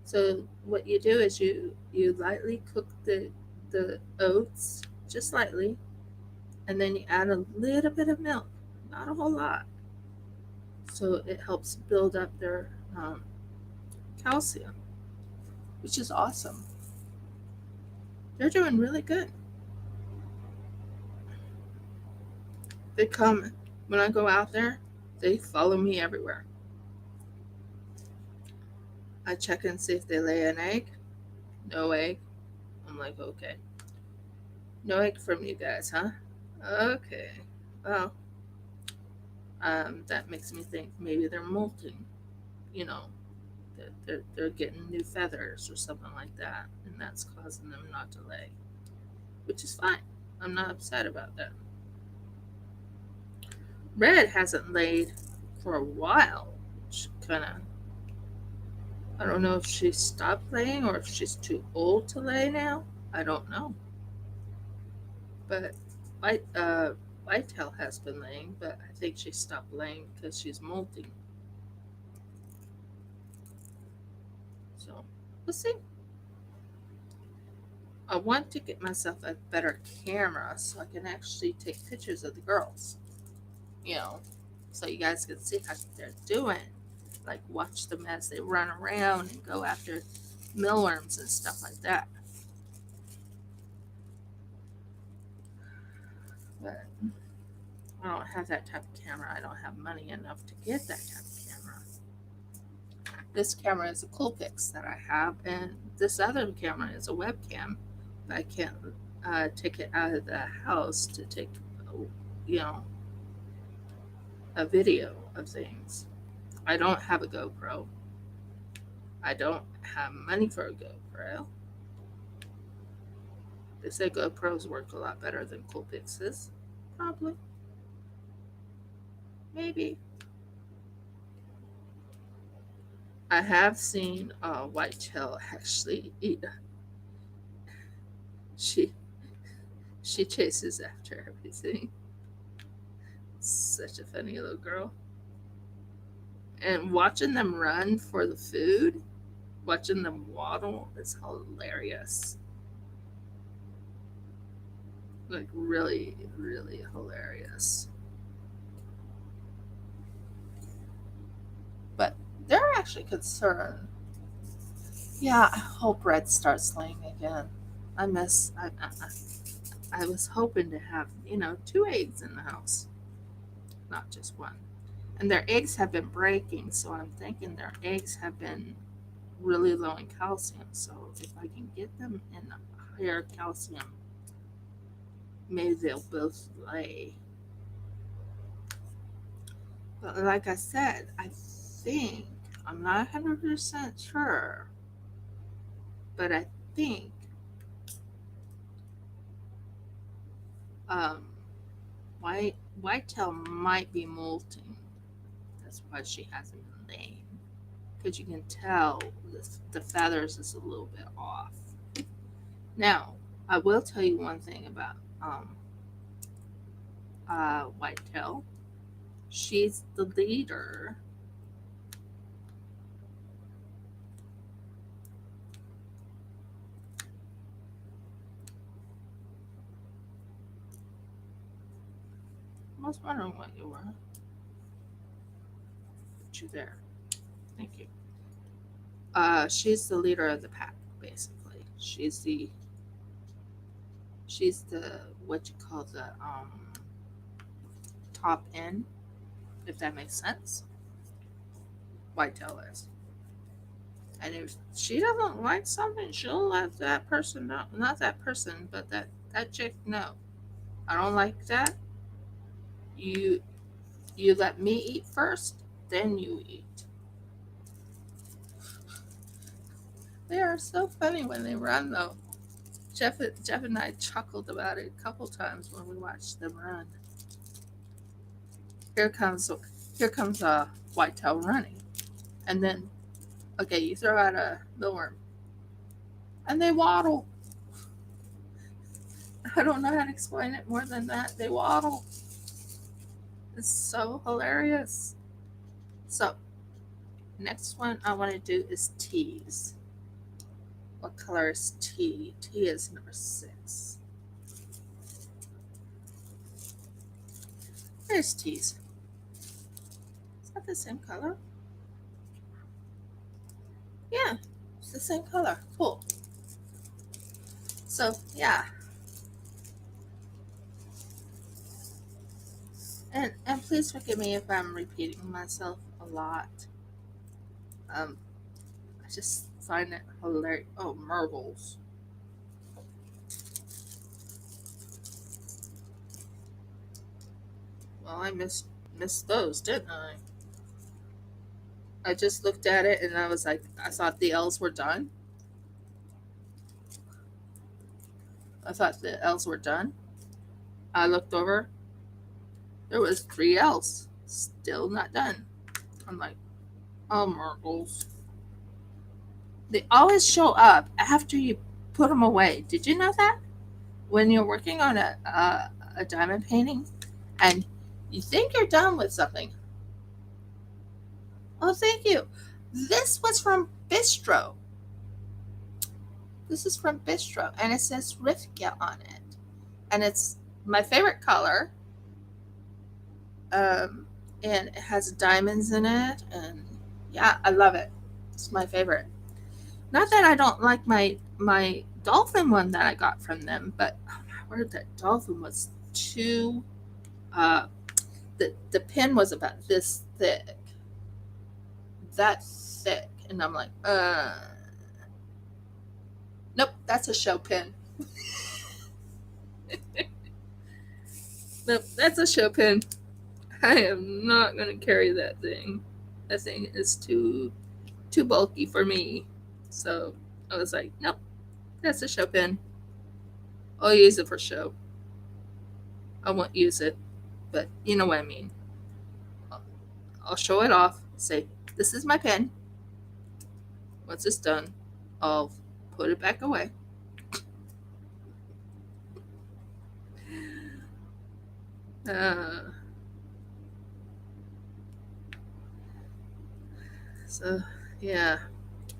So what you do is you lightly cook the oats, just lightly, and then you add a little bit of milk, not a whole lot. So it helps build up their calcium, which is awesome. They're doing really good. They come when I go out there. They follow me everywhere. I check and see if they lay an egg. No egg. I'm like, okay. No egg from you guys, huh? Okay. Well, that makes me think maybe they're molting. You know, they're getting new feathers or something like that, and that's causing them not to lay, which is fine. I'm not upset about that. Red hasn't laid for a while, which kind of, I don't know if she stopped laying or if she's too old to lay now. I don't know. But White Whitetail has been laying, but I think she stopped laying because she's molting. So we'll see. I want to get myself a better camera so I can actually take pictures of the girls. You know, so you guys can see how they're doing. Like watch them as they run around and go after millworms and stuff like that. But I don't have that type of camera. I don't have money enough to get that type of camera. This camera is a Coolpix that I have, and this other camera is a webcam. But I can't take it out of the house to take, you know, a video of things. I don't have a GoPro. I don't have money for a GoPro. They say GoPros work a lot better than Coolpixes. Probably. Maybe. I have seen Whitetail actually eat. She she chases after everything. Such a funny little girl. And watching them run for the food, watching them waddle is hilarious. Like really, really hilarious. But they're actually concerned. Yeah, I hope Red starts laying again. I miss. I was hoping to have 2 eggs in the house, not just one. And their eggs have been breaking, so I'm thinking their eggs have been really low in calcium. So if I can get them in higher calcium, maybe they'll both lay. But like I said, I think I'm not 100% sure, but I think um, Whitetail might be molting. That's why she hasn't been laying. Because you can tell the feathers is a little bit off. Now, I will tell you one thing about Whitetail. She's the leader. I was wondering what you were. Put you there. Thank you. She's the leader of the pack, basically. She's the what you call the top end, if that makes sense. Whitetail is. And if she doesn't like something, she'll let that person know. Not that person, but that chick know. I don't like that. You you let me eat first, then you eat. They are so funny when they run though. Jeff and I chuckled about it a couple times when we watched them run. Here comes here comes a whitetail running, and then okay, you throw out a millworm, and they waddle. I don't know how to explain it more than that. They waddle. It's so hilarious. So next one I want to do is teas. What color is tea? Tea is number 6. There's teas. Is that the same color? Yeah, it's the same color. Cool. So yeah, and please forgive me if I'm repeating myself a lot. Um, I just find it hilarious. Oh, marbles. Well, I missed those, didn't I? I just looked at it and I was like, I thought the L's were done. I thought the L's were done. I looked over. There was 3 L's still not done. I'm like, oh, marbles. They always show up after you put them away. Did you know that? When you're working on a diamond painting and you think you're done with something. Oh, thank you. This was from Bistro. This is from Bistro, and it says Rivka on it. And it's my favorite color. And it has diamonds in it. And yeah, I love it. It's my favorite. Not that I don't like my dolphin one that I got from them, but oh my word, that dolphin was too. Uh, the pin was about this thick, that thick, and I'm like, nope, that's a show pin. Nope, that's a show pin. I am not gonna carry that thing. That thing is too bulky for me. So I was like, nope, that's a show pin. I'll use it for show. I won't use it, but you know what I mean. I'll show it off. Say, this is my pen. Once it's done, I'll put it back away. Uh, so yeah,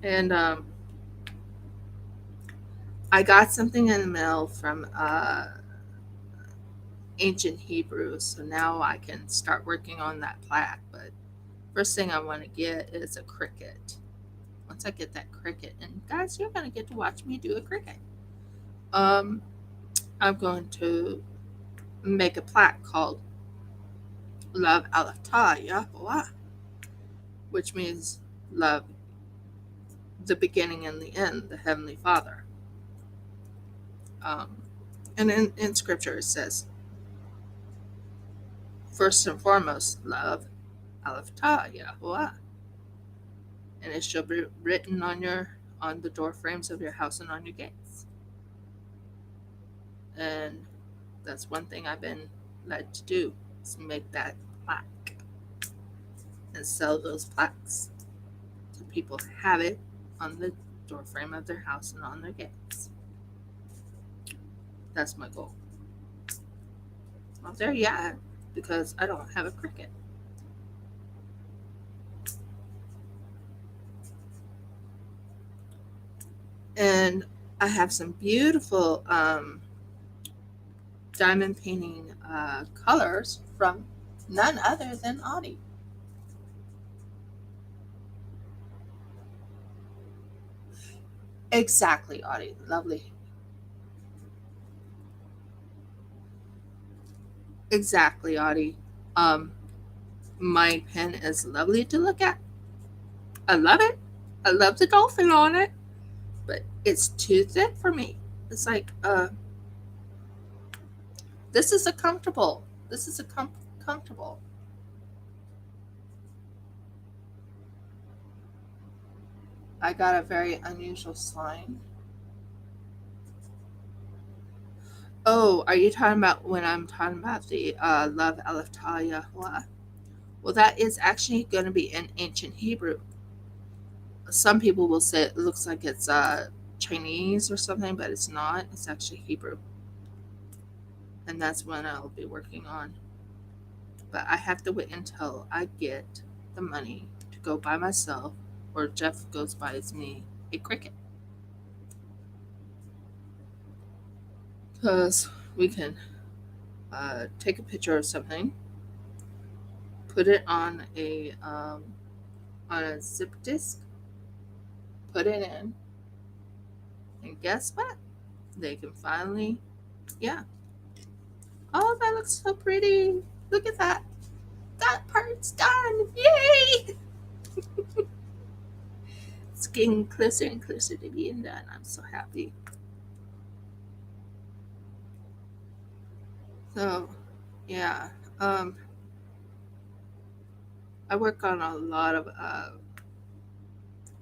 and I got something in the mail from ancient Hebrew, so now I can start working on that plaque. But first thing I want to get is a cricket. Once I get that cricket, and guys, you're gonna get to watch me do a cricket. Um, I'm going to make a plaque called Love Alata Yahweh, which means love the beginning and the end, the Heavenly Father. Um, and in Scripture it says, first and foremost, love Alata Yahweh, and it shall be written on the door frames of your house and on your gates. And that's one thing I've been led to do, is make that plaque and sell those plaques so people have it on the door frame of their house and on their gates. That's my goal. Not there yet because I don't have a cricket. And I have some beautiful diamond painting colors from none other than Audie. Exactly, Audie. Lovely. Exactly, Audie. Um, my pen is lovely to look at. I love it. I love the dolphin on it, but it's too thick for me. It's like, this is a comfortable. This is a comfortable. I got a very unusual sign. Oh, are you talking about when I'm talking about the Love Aleph Talia? Well, that is actually going to be in ancient Hebrew. Some people will say it looks like it's Chinese or something, but it's not. It's actually Hebrew. And that's what I'll be working on. But I have to wait until I get the money to go by myself, or Jeff goes buys me a cricket. Because we can take a picture of something, put it on a zip disk, put it in, and guess what? They can finally, yeah. Oh, that looks so pretty. Look at that. That part's done. Yay! It's getting closer and closer to being done. I'm so happy. So, yeah. Um, I work on a lot of.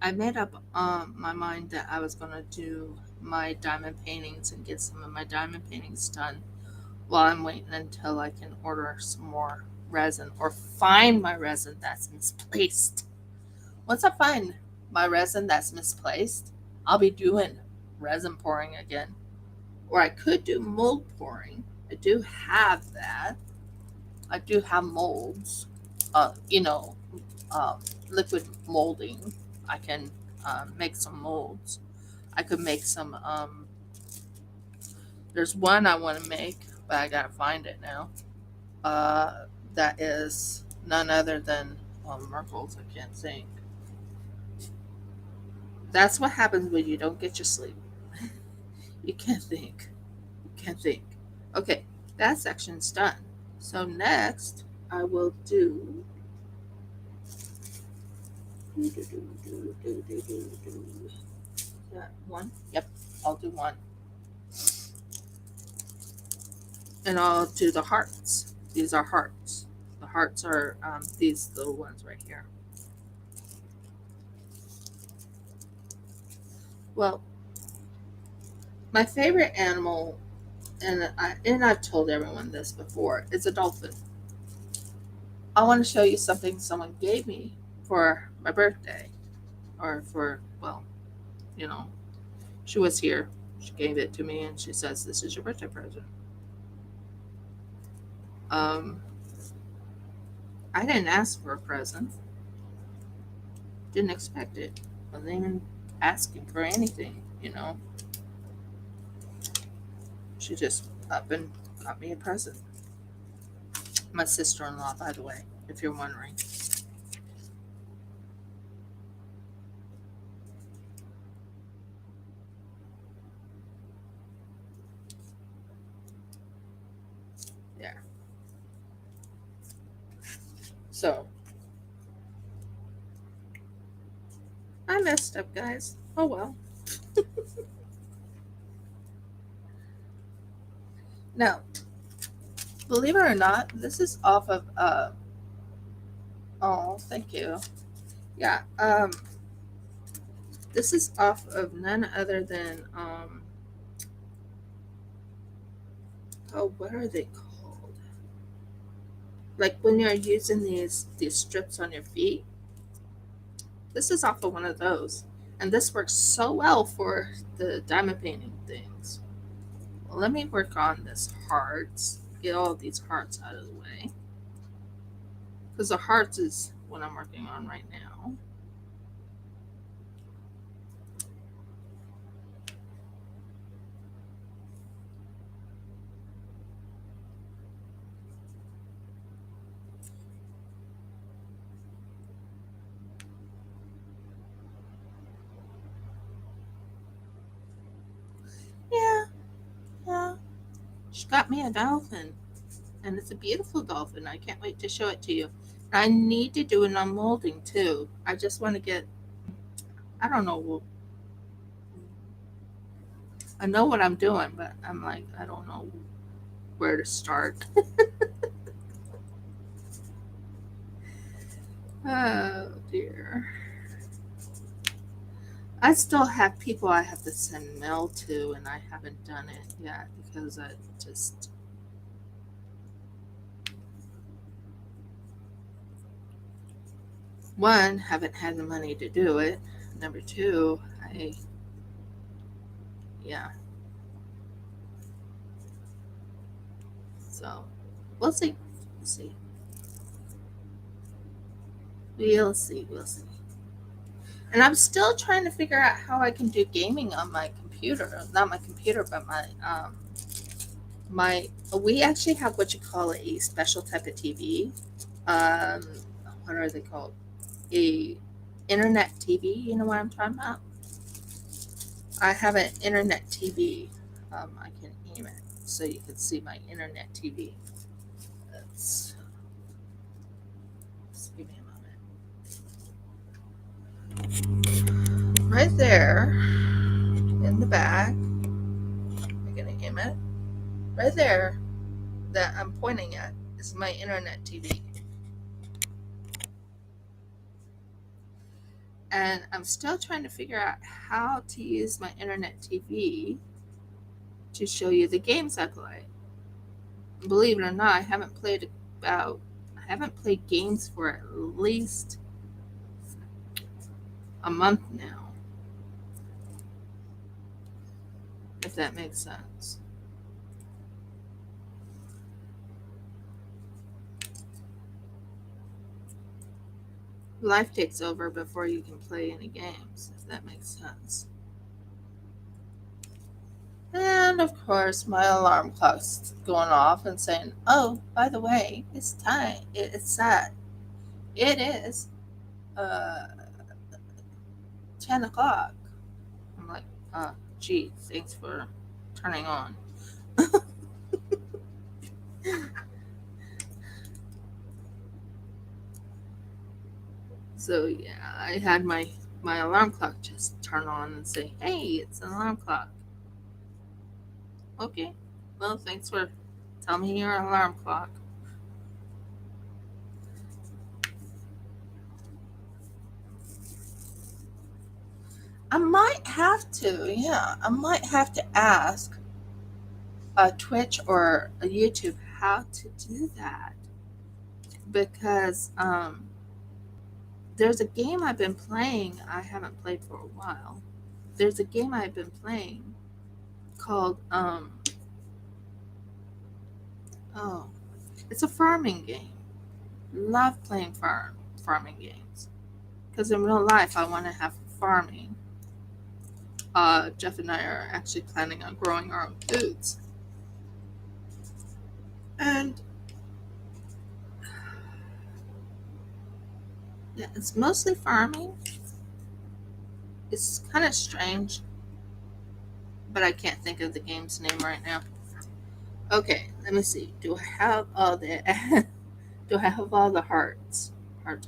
I made up my mind that I was gonna do my diamond paintings and get some of my diamond paintings done while I'm waiting until I can order some more resin or find my resin that's misplaced. Once I find my resin that's misplaced, I'll be doing resin pouring again. Or I could do mold pouring. I do have that. I do have molds. Uh, you know, uh, liquid molding. I can make some molds. I could make some. There's one I want to make, but I gotta find it now. Uh, that is none other than Merkel's. I can't think. That's what happens when you don't get your sleep. You can't think. You can't think. Okay, that section's done. So next, I will do. That one. Yep, I'll do one, and I'll do the hearts. These are hearts. The hearts are these little ones right here. Well, my favorite animal, and I've told everyone this before, is a dolphin. I want to show you something someone gave me for my birthday, or for, well, you know, she was here. She gave it to me, and she says, "This is your birthday present." Um, I didn't ask for a present. Didn't expect it. Wasn't even asking for anything. She just up and got me a present. My sister-in-law, by the way, if you're wondering. So I messed up, guys. Oh well. Now, believe it or not, this is off of oh, thank you. Yeah, this is off of none other than oh, what are they called? Like when you're using these strips on your feet. This is off of one of those. And this works so well for the diamond painting things. Well, let me work on this hearts. Get all these hearts out of the way. Because the hearts is what I'm working on right now. Yeah, yeah. She got me a dolphin. And it's a beautiful dolphin. I can't wait to show it to you. I need to do an unmolding too. I just want to get, I don't know, I know what I'm doing, but I'm like, I don't know where to start. Oh dear. I still have people I have to send mail to, and I haven't done it yet because I just, one, haven't had the money to do it. Number two, yeah. So we'll see. We'll see. We'll see. We'll see. And I'm still trying to figure out how I can do gaming on my computer. Not my computer, but my we actually have what you call a special type of TV. Um, what are they called? A internet TV. You know what I'm talking about? I have an internet TV. I can aim it so you can see my internet TV. Let's, just give me a moment. Right there in the back, I'm gonna aim it. Right there that I'm pointing at is my internet TV. And I'm still trying to figure out how to use my internet TV to show you the games I play. Believe it or not, about I haven't played games for at least a month now, if that makes sense. Life takes over before you can play any games, if that makes sense. And of course, my alarm clock's going off and saying, "Oh, by the way, it's time. It's that. It is 10 o'clock." I'm like, gee, thanks for turning on." So yeah, I had my alarm clock just turn on and say, "Hey, it's an alarm clock." Okay, well, thanks for telling me your alarm clock. I might have to, yeah, I might have to ask a Twitch or a YouTube how to do that because there's a game I've been playing I haven't played for a while. There's a game I've been playing called oh, it's a farming game. Love playing farming games because in real life I want to have farming. Jeff and I are actually planning on growing our own foods, and yeah, it's mostly farming. It's kind of strange, but I can't think of the game's name right now. Okay, let me see. Do I have all that? Do I have all the hearts? Heart.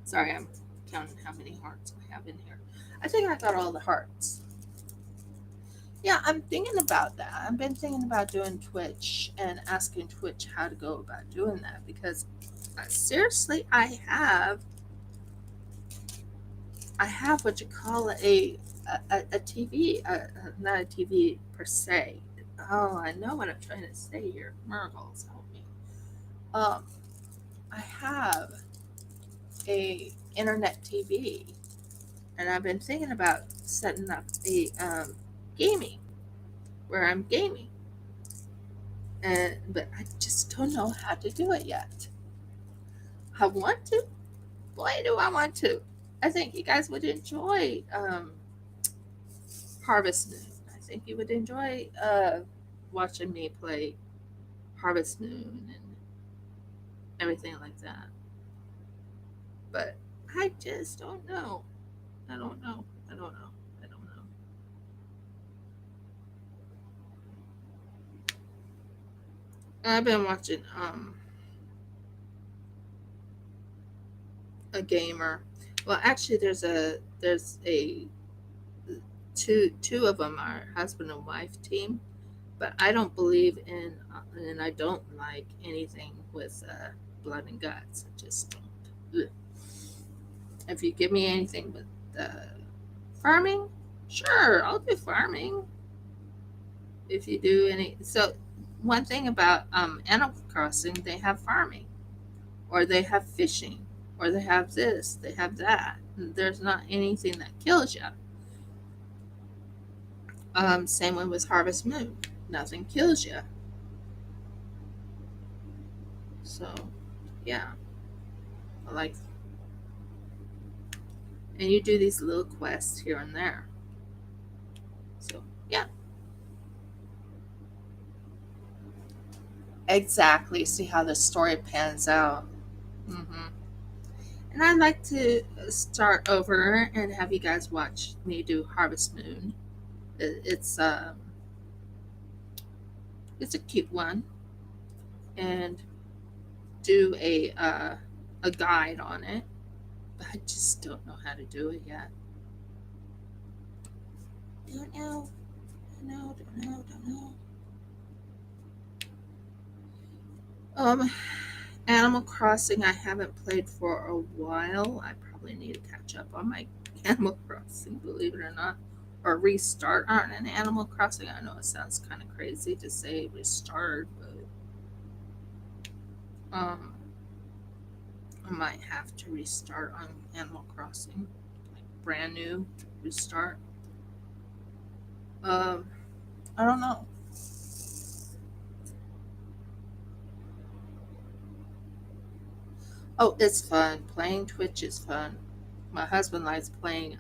Sorry, I'm counting how many hearts I have in here. I think I got all the hearts. Yeah, I'm thinking about that. I've been thinking about doing Twitch and asking Twitch how to go about doing that because seriously, I have what you call a TV, not a TV per se. Oh, I know what I'm trying to say here. Miracles, help me. Um, I have a internet TV, and I've been thinking about setting up a gaming where I'm gaming, and but I just don't know how to do it yet. I want to. Boy, do I want to. I think you guys would enjoy Harvest Moon. I think you would enjoy watching me play Harvest Moon and everything like that. But I just don't know. I don't know. I don't know. I don't know. I've been watching a gamer. Well, actually, there's a two of them are husband and wife team, but I don't believe in and I don't like anything with blood and guts. I just don't. Ugh. If you give me anything with farming, sure, I'll do farming. If you do any, so one thing about Animal Crossing, they have farming, or they have fishing, or they have this, they have that. There's not anything that kills you. Same one with Harvest Moon. Nothing kills you. So, yeah, I like, and you do these little quests here and there. So, yeah, exactly. See how the story pans out. hmm And I'd like to start over and have you guys watch me do Harvest Moon. It's a cute one, and do a guide on it. But I just don't know how to do it yet. Don't know. Don't know. Don't know. Don't know. Um, Animal Crossing I haven't played for a while. I probably need to catch up on my Animal Crossing, believe it or not, or restart on an Animal Crossing. I know it sounds kind of crazy to say restart, but um, I might have to restart on Animal Crossing, like brand new restart. Um, I don't know. Oh, it's fun. Playing Twitch is fun. My husband likes playing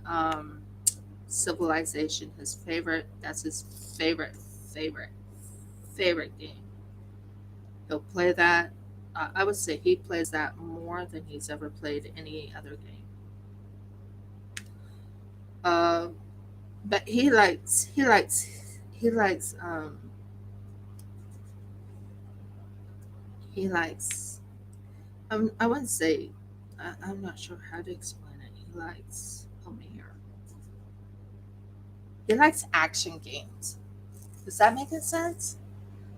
Civilization. His favorite. That's his favorite, favorite, favorite game. He'll play that. I would say he plays that more than he's ever played any other game. Uh, but he likes. I wouldn't say. I'm not sure how to explain it. He likes. Help me here. He likes action games. Does that make sense?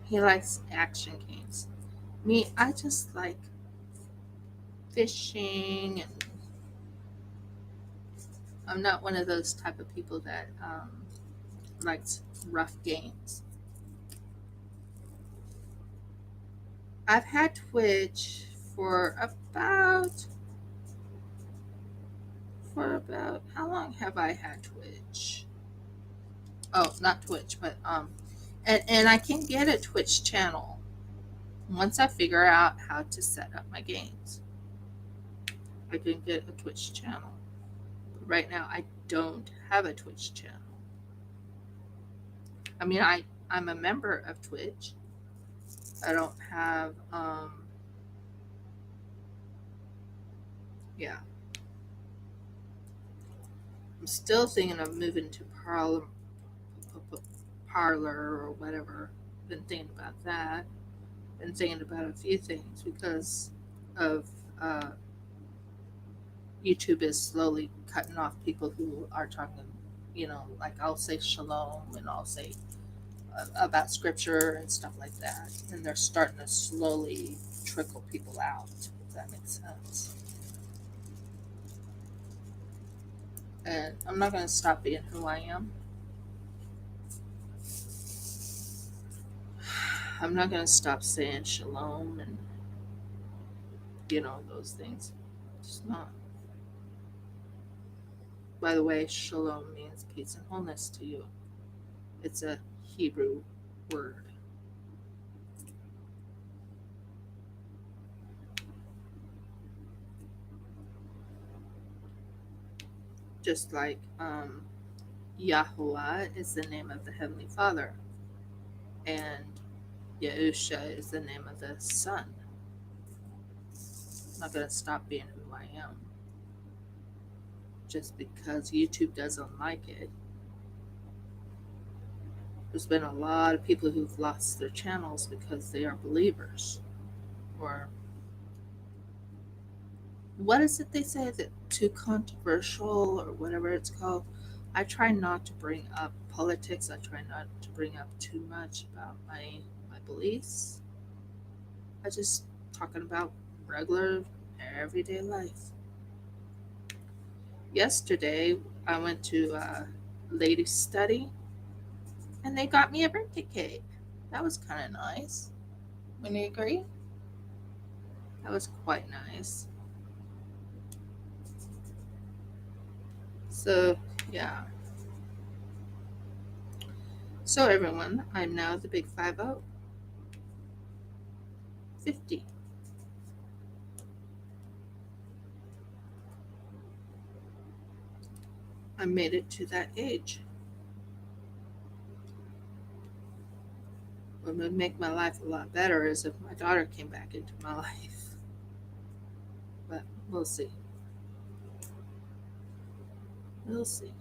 He likes action games. Me, I just like fishing, and I'm not one of those type of people that likes rough games. I've had Twitch for about how long have I had Twitch? Oh, not Twitch, but and I can get a Twitch channel once I figure out how to set up my games. I can get a Twitch channel. But right now, I don't have a Twitch channel. I mean, I'm a member of Twitch. I don't have yeah. I'm still thinking of moving to Parlor or whatever. been thinking about that. Been thinking about a few things because of uh, YouTube is slowly cutting off people who are talking, like I'll say shalom and I'll say about scripture and stuff like that. And they're starting to slowly trickle people out, if that makes sense. And I'm not going to stop being who I am. I'm not going to stop saying shalom and, those things. It's not. By the way, shalom means peace and wholeness to you. It's a Hebrew word. Just like Yahuwah is the name of the Heavenly Father, and Yahusha is the name of the Son. I'm not going to stop being who I am just because YouTube doesn't like it. There's been a lot of people who've lost their channels because they are believers. Or what is it they say that too controversial or whatever it's called? I try not to bring up politics. I try not to bring up too much about my beliefs. I just talking about regular everyday life. Yesterday I went to ladies study and they got me a birthday cake. That was kind of nice. Wouldn't you agree? That was quite nice. So yeah. So everyone, I'm now the big 50, 50. I made it to that age. What would make my life a lot better is if my daughter came back into my life. But we'll see. We'll see.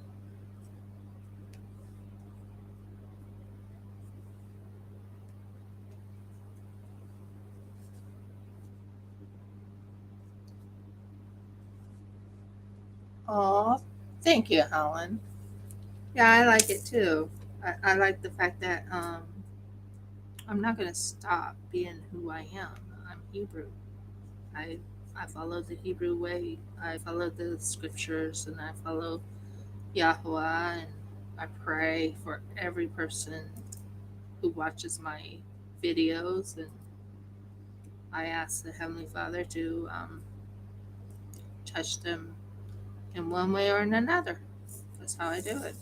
Oh, thank you, Helen. Yeah, I like it too. I like the fact that I'm not going to stop being who I am. I'm Hebrew. I I follow the Hebrew way. I follow the scriptures and I follow Yahweh and I pray for every person who watches my videos and I ask the Heavenly Father to touch them in one way or in another. That's how I do it.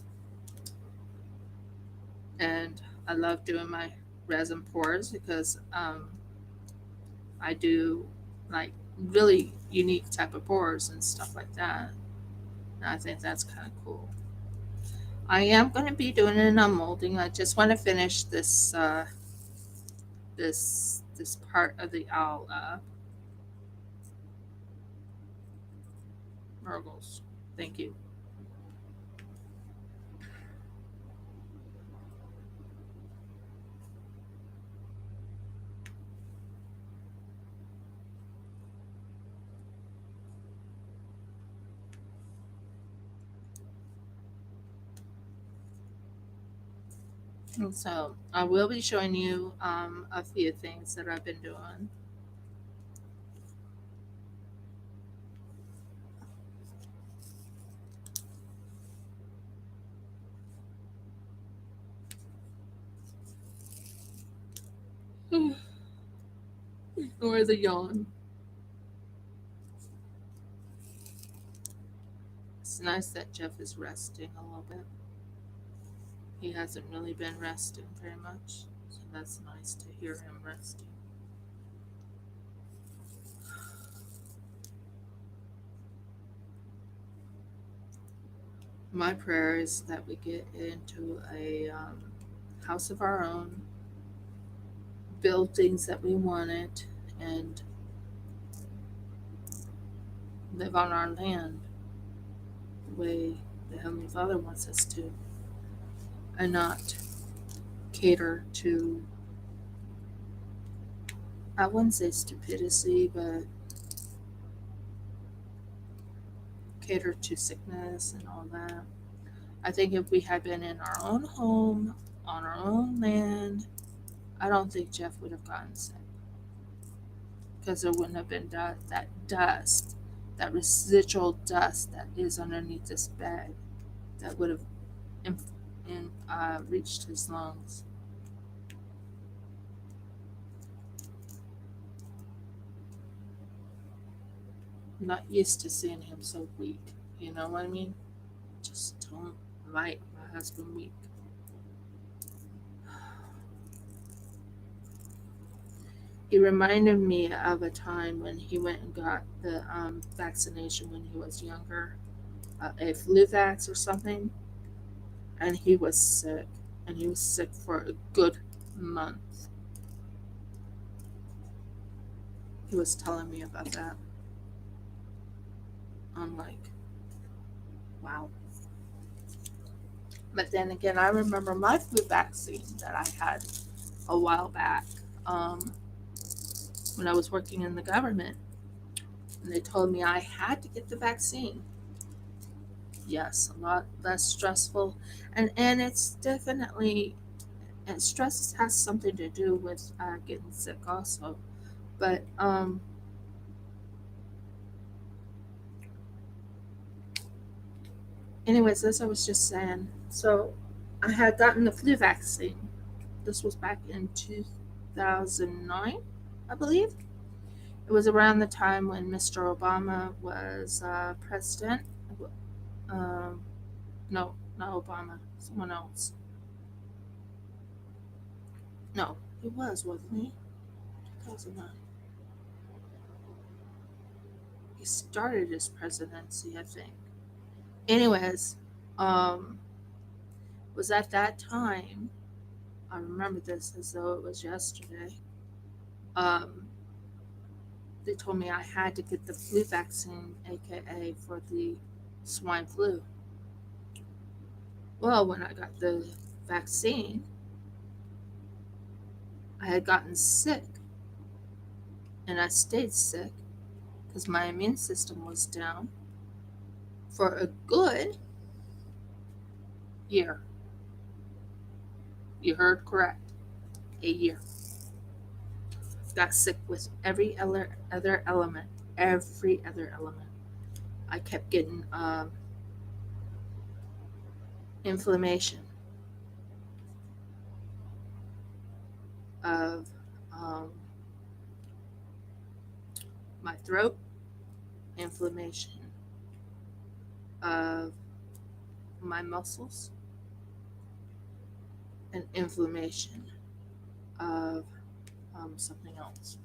And I love doing my resin pours because I do like really unique type of pours and stuff like that. And I think that's kind of cool. I am going to be doing an unmolding. I just want to finish this part of the owl Murgles. Thank you. And so I will be showing you a few things that I've been doing. Or the yawn. It's nice that Jeff is resting a little bit. He hasn't really been resting very much, so that's nice to hear him resting. My prayer is that we get into a house of our own, build things that we wanted, and live on our land the way the Heavenly Father wants us to, and not cater to I wouldn't say stupidity, but cater to sickness and all that. I think if we had been in our own home, on our own land, I don't think Jeff would have gotten sick because there wouldn't have been that dust, that residual dust that is underneath this bed that would have reached his lungs. I'm not used to seeing him so weak. You know what I mean? Just don't like my husband weak. He reminded me of a time when he went and got the vaccination when he was younger, a flu vax or something, and he was sick. And he was sick for a good month. He was telling me about that. I'm like, wow. But then again, I remember my flu vaccine that I had a while back when I was working in the government. And they told me I had to get the vaccine. Yes, a lot less stressful. And it's definitely, and stress has something to do with getting sick also. But anyways, as I was just saying, so I had gotten the flu vaccine. This was back in 2009, I believe. It was around the time when Mr. Obama was president. Um, no, not Obama, someone else. No, he wasn't he? 2009. He started his presidency, I think. Anyways, um, was at that time. I remember this as though it was yesterday. Um, they told me I had to get the flu vaccine, aka for the swine flu. Well, when I got the vaccine, I had gotten sick, and I stayed sick because my immune system was down for a good year. You heard correct, a year. Got sick with every other element, every other element. I kept getting inflammation of um, my throat, inflammation of my muscles, and inflammation of something else.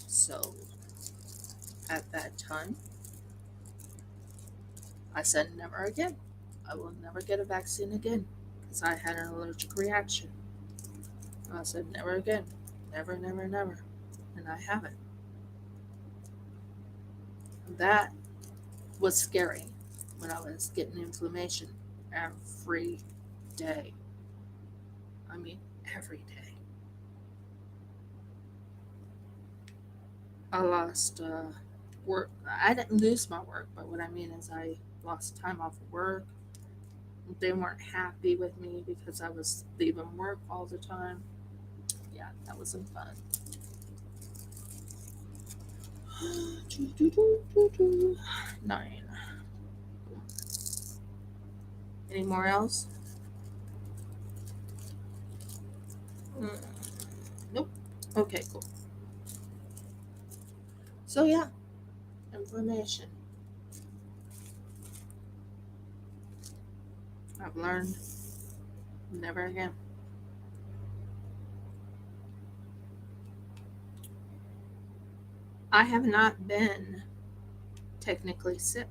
So at that time, I said, never again. I will never get a vaccine again because I had an allergic reaction. I said, never again. Never, never, never. And I haven't. That was scary when I was getting inflammation every day. I mean, every day. I lost work. I didn't lose my work, but what I mean is I lost time off of work. They weren't happy with me because I was leaving work all the time. Yeah, that wasn't fun. 9. Any more else? Mm, nope. Okay, cool. So yeah, inflammation. I've learned never again. I have not been technically sick.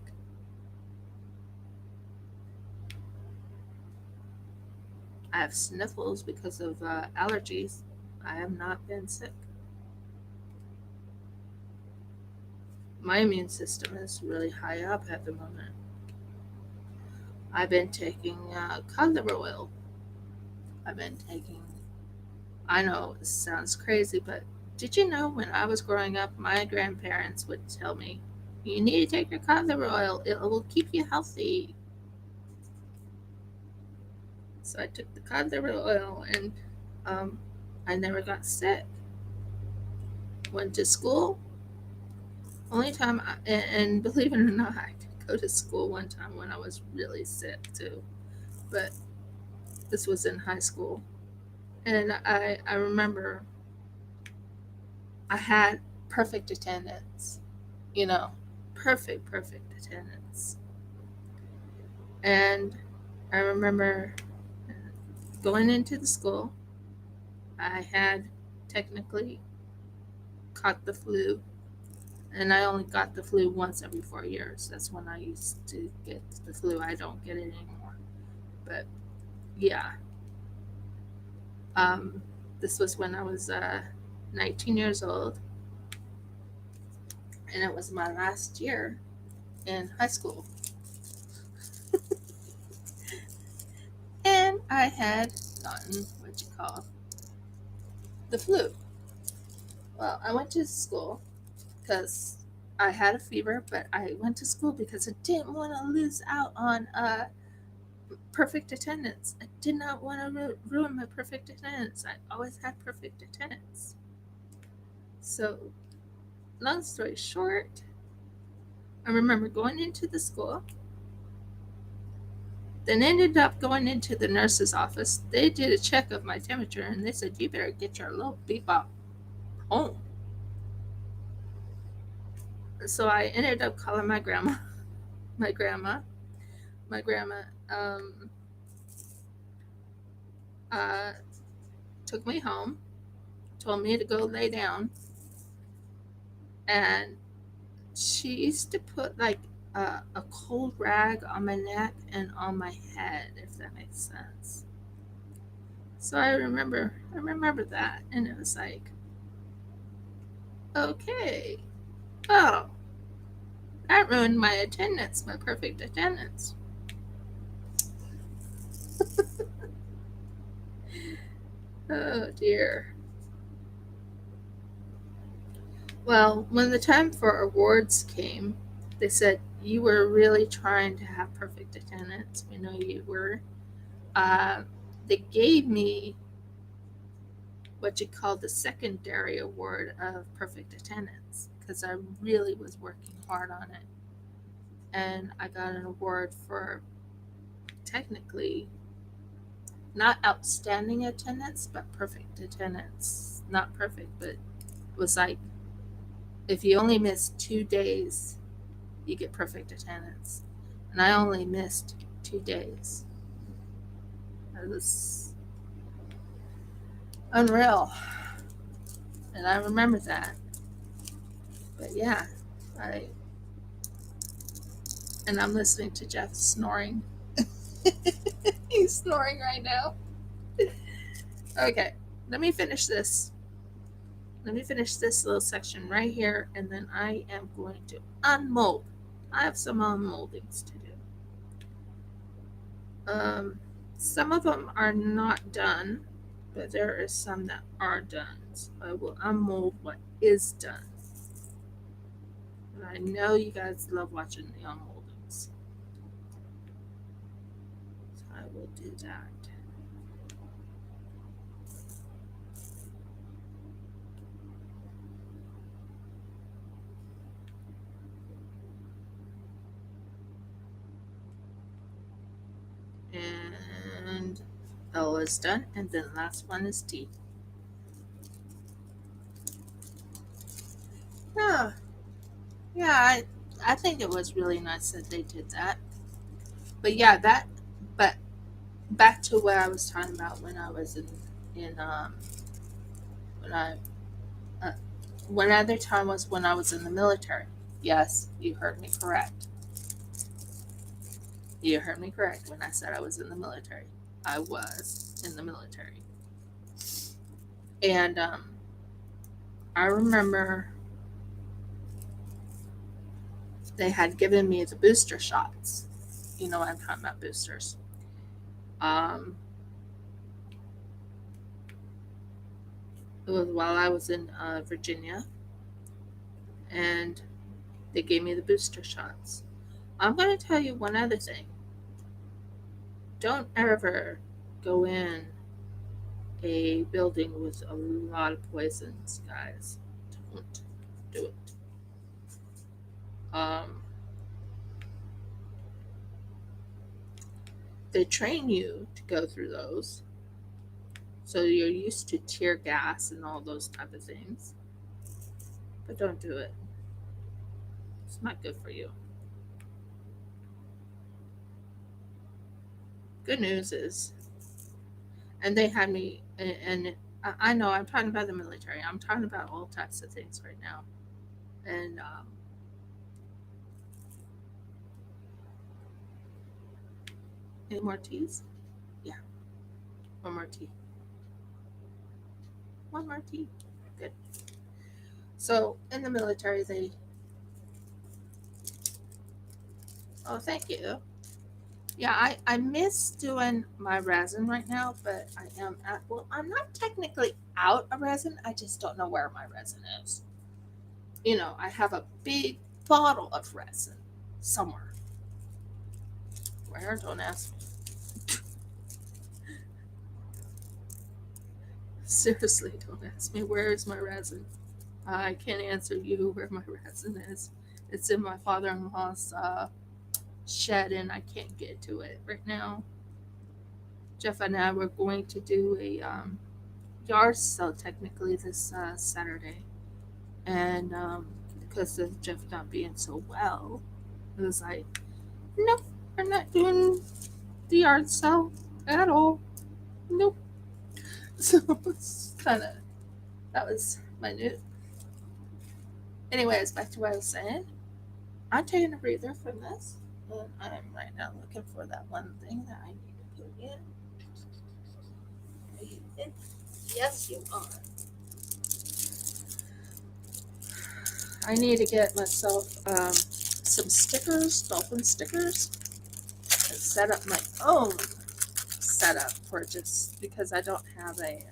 I have sniffles because of allergies. I have not been sick. My immune system is really high up at the moment. I've been taking cod liver oil. I've been taking I know it sounds crazy, but did you know when I was growing up, my grandparents would tell me, you need to take your cod liver oil, it will keep you healthy. So I took the cod liver oil and um, I never got sick. Went to school. Only time, and believe it or not, I did go to school one time when I was really sick too. But this was in high school. And I remember I had perfect attendance, you know, perfect attendance. And I remember going into the school, I had technically caught the flu, and I only got the flu once every 4 years. That's when I used to get the flu. I don't get it anymore. But yeah, um, this was when I was 19 years old, and it was my last year in high school. And I had gotten what you call the flu. Well, I went to school because I had a fever, but I went to school because I didn't want to lose out on perfect attendance. I did not want to ruin my perfect attendance. I always had perfect attendance. So, long story short, I remember going into the school, then ended up going into the nurse's office. They did a check of my temperature and they said, you better get your little bebop home. So I ended up calling my grandma. My grandma. My grandma uh, took me home, told me to go lay down, and she used to put like a cold rag on my neck and on my head, if that makes sense. So I remember that, and it was like, okay, oh, that ruined my attendance, my perfect attendance. Oh dear. Well, when the time for awards came, they said you were really trying to have perfect attendance. We know you were. Uh, they gave me what you call the secondary award of perfect attendance because I really was working hard on it. And I got an award for technically not outstanding attendance, but perfect attendance. Not perfect, but it was like if you only miss 2 days, you get perfect attendance. And I only missed 2 days. It was unreal. And I remember that. But yeah, I and I'm listening to Jeff snoring. He's snoring right now. Okay, let me finish this. Let me finish this little section right here, and then I am going to unmold. I have some unmoldings to do. Some of them are not done, but there are some that are done. So I will unmold what is done. And I know you guys love watching the unmoldings. So I will do that. And L is done, and then last one is T. Yeah, yeah, I think it was really nice that they did that. But yeah, but back to what I was talking about when I was in when I uh, one other time was when I was in the military. Yes, you heard me correct. You heard me correct when I said I was in the military. I was in the military. And I remember they had given me the booster shots. You know what I'm talking about, boosters. Um, It was while I was in Virginia, and they gave me the booster shots. I'm going to tell you one other thing. Don't ever go in a building with a lot of poisons, guys. Don't do it. Um, they train you to go through those, so you're used to tear gas and all those type of things. But don't do it. It's not good for you. Good news is, and they had me, and I know I'm talking about the military. I'm talking about all types of things right now. And any more teas? Yeah, one more tea. One more tea. Good. So in the military, they. Oh, thank you. Yeah, I miss doing my resin right now, but I am at. Well, I'm not technically out of resin. I just don't know where my resin is. I have a big bottle of resin somewhere. Where? Don't ask me. Seriously, don't ask me where is my resin. I can't answer you where my resin is. It's in my father-in-law's shed, and I can't get to it right now. Jeff and I were going to do a yard sale technically this Saturday, and because of Jeff not being so well, it was like, nope, we're not doing the yard sale at all. Nope. So it's kind of that was my new. Anyways, back to what I was saying. I'm taking a breather from this, and I'm right now looking for that one thing that I need to put in. Are you in? Yes, you are. I need to get myself some stickers, dolphin stickers, and set up my own setup for just because I don't have a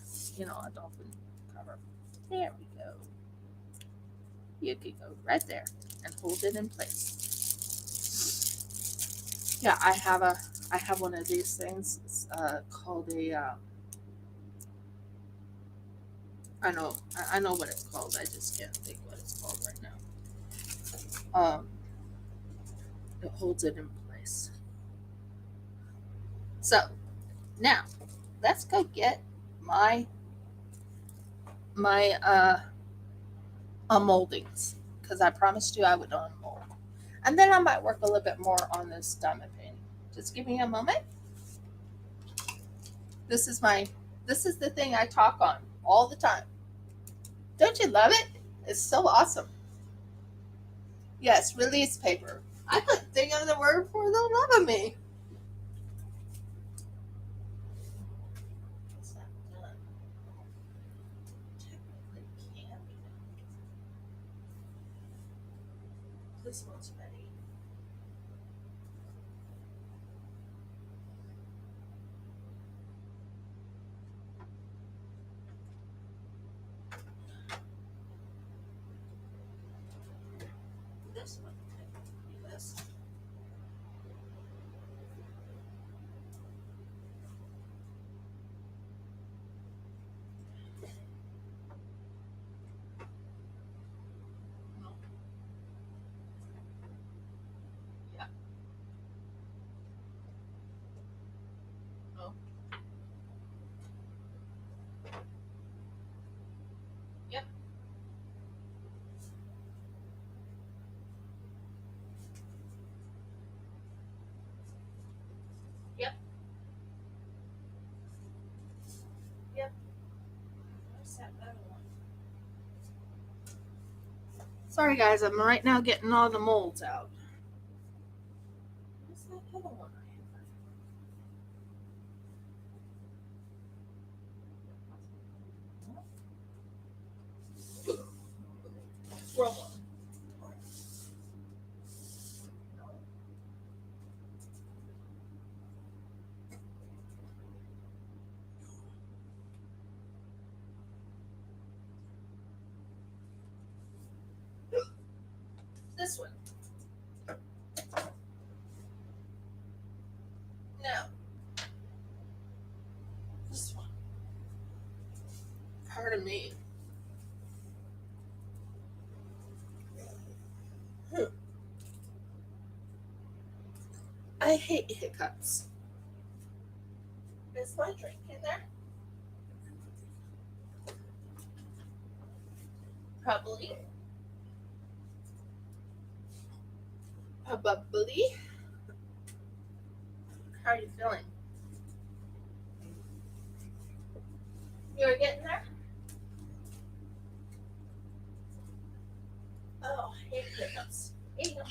dolphin cover. There we go. You can go right there and hold it in place. Yeah, I have one of these things. It's called a I know what it's called. I just can't think what it's called right now. It holds it in place. So now let's go get my unmoldings because I promised you I would unmold, and then I might work a little bit more on this diamond painting. Just give me a moment. This is my this is the thing I talk on all the time. Don't you love it? It's so awesome. Yes, release paper. I couldn't think of the word for the love of me. It's not done. Technically can be done. This one's ready. This one technically this. No. Yeah. No. Yep. Yep. Yep. Where's that other one? Sorry guys, I'm right now getting all the molds out. Where's that other one I have? Roll on. this one. No. This one. Pardon me. I hate hiccups. Is my drink in there? Probably. Probably. How are you feeling? You're getting there? Oh, I hate hiccups. Here you go.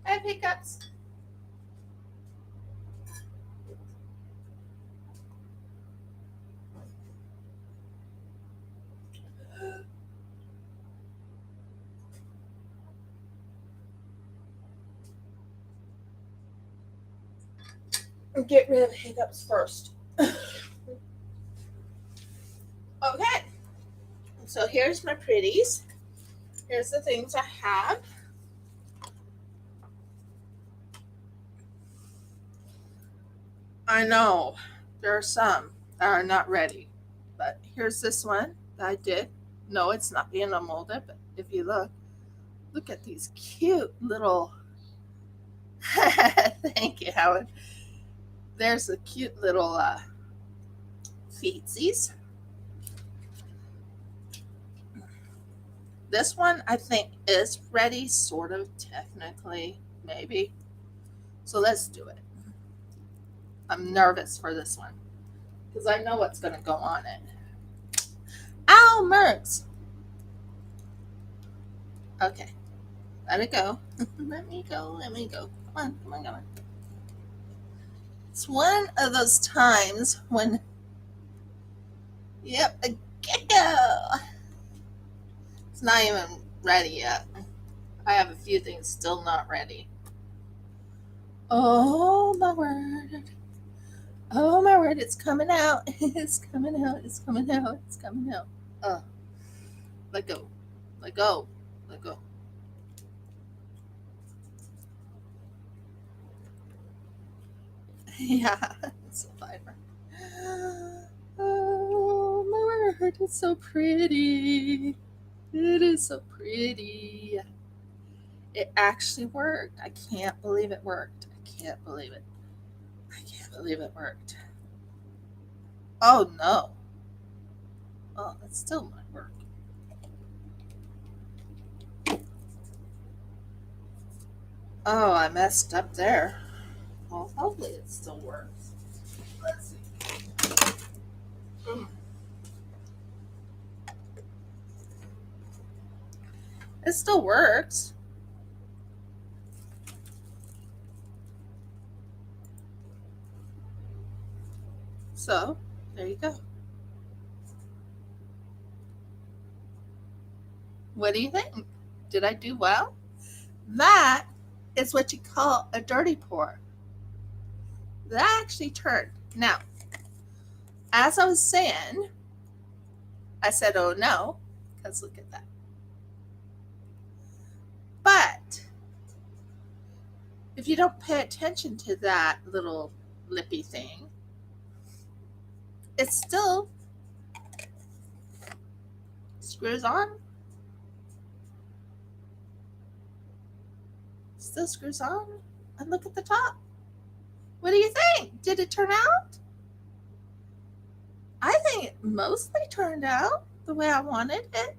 I have hiccups. Get rid of hiccups first. Okay. So here's my pretties. Here's the things I have. I know there are some that are not ready, but here's this one that I did. No, it's not being unmolded, but if you look at these cute little. Thank you, Howard. There's a cute little feetsies. This one I think is ready, sort of, technically, maybe. So let's do it. I'm nervous for this one because I know what's going to go on it. Ow, Mercs! Okay, let it go. Let me go. Come on. It's one of those times when, yep, a gecko. It's not even ready yet. I have a few things still not ready. Oh my word. Oh my word, it's coming out. It's coming out. Oh, let go. Let go. Yeah, it's a fiber. Oh my word, it's so pretty. It is so pretty. It actually worked. I can't believe it worked. I can't believe it worked. Oh no. Oh, that still might work. Oh, I messed up there. Well, hopefully it still works. Let's see. Mm. It still works. So, there you go. What do you think? Did I do well? That is what you call a dirty pour. That actually turned. Now, as I was saying, I said, oh no, because look at that. But if you don't pay attention to that little lippy thing, it still screws on. Still screws on. And look at the top. What do you think? Did it turn out? I think it mostly turned out the way I wanted it.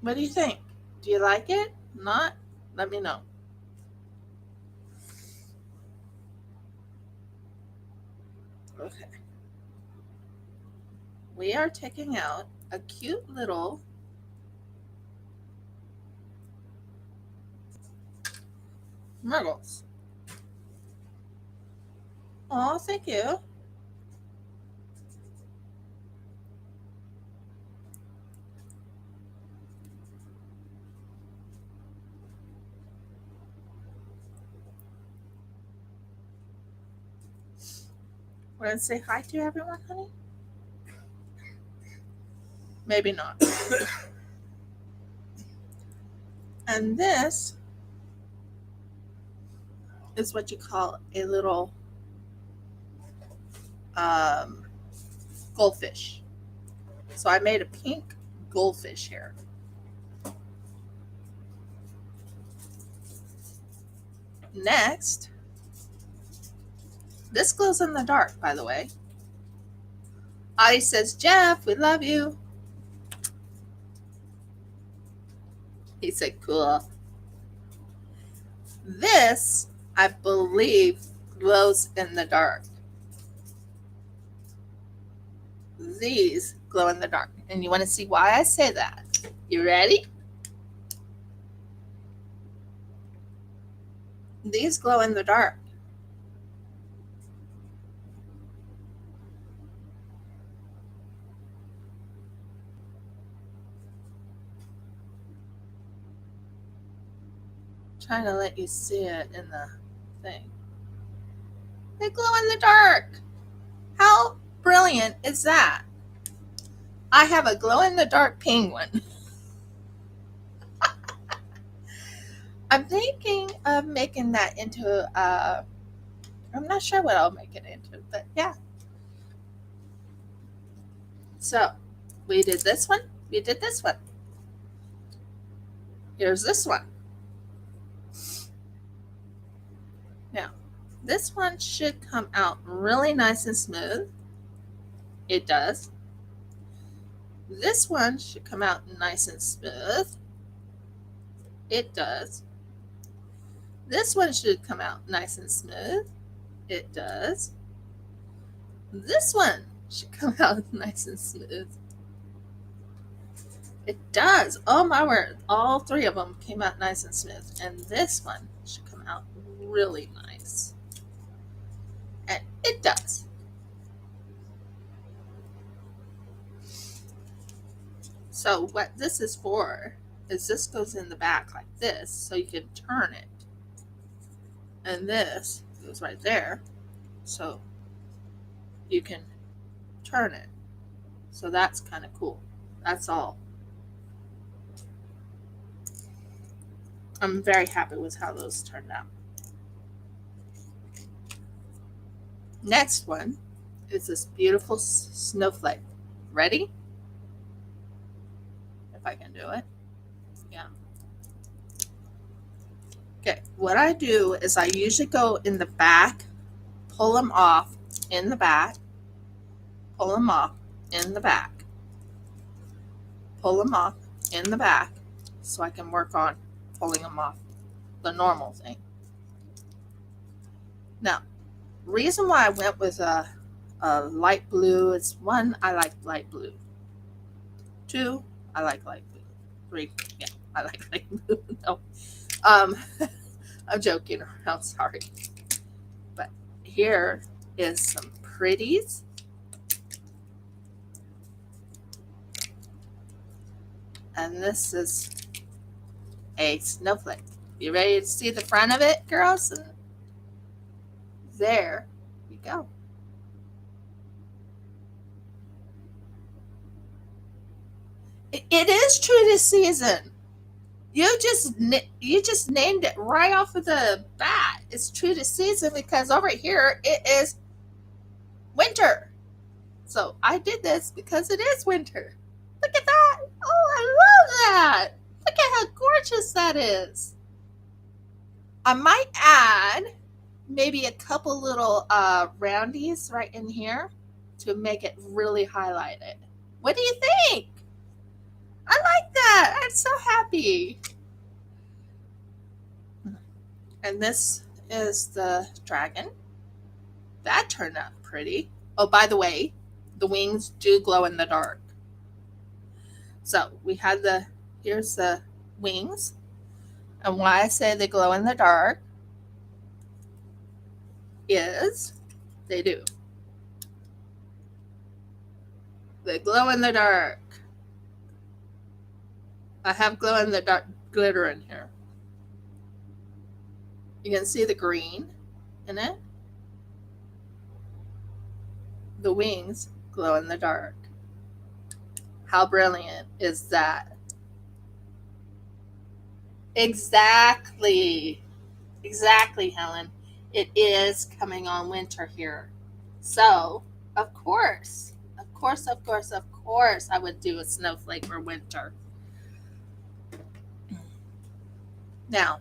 What do you think? Do you like it? Not? Let me know. Okay. We are taking out a cute little Muggles. Oh, thank you. Want to say hi to everyone, honey? Maybe not. And this is what you call a little goldfish. So I made a pink goldfish here. Next, this glows in the dark, by the way. Audie says, Jeff, we love you. He said, cool. This, I believe, glows in the dark. These glow in the dark. And you want to see why I say that? You ready? These glow in the dark. Trying to let you see it in the thing. They glow in the dark. How brilliant is that? I have a glow in the dark penguin. I'm thinking of making that into I'm not sure what I'll make it into, but yeah. So we did this one. We did this one. Here's this one. Now, this one should come out really nice and smooth. It does. This one should come out nice and smooth. It does. This one should come out nice and smooth. It does. This one should come out nice and smooth. It does. Oh my word. All three of them came out nice and smooth. And this one should come out really nice. And it does. So what this is for is this goes in the back like this, so you can turn it. And this goes right there, so you can turn it. So that's kind of cool. That's all. I'm very happy with how those turned out. Next one is this beautiful snowflake. Ready? If I can do it. Yeah. Okay, what I do is I usually go in the back, pull them off in the back, pull them off in the back, pull them off in the back, so I can work on pulling them off the normal thing. Now, reason why I went with a light blue is one, I like light blue. Two, I like light blue. Three, yeah, I like light blue. No, I'm joking around. Sorry, but here is some pretties. And this is a snowflake. You ready to see the front of it, girls? And there you go. It is true to season. You just named it right off of the bat. It's true to season because over here it is winter. So I did this because it is winter. Look at that. Oh, I love that. Look at how gorgeous that is. I might add maybe a couple little roundies right in here to make it really highlighted. What do you think? I like that. I'm so happy. And this is the dragon. That turned out pretty. Oh, by the way, the wings do glow in the dark. So we had here's the wings. And why I say they glow in the dark is they do. They glow in the dark. I have glow in the dark glitter in here. You can see the green in it. The wings glow in the dark. How brilliant is that? Exactly. Exactly, Helen. It is coming on winter here. So, of course, I would do a snowflake for winter. Now,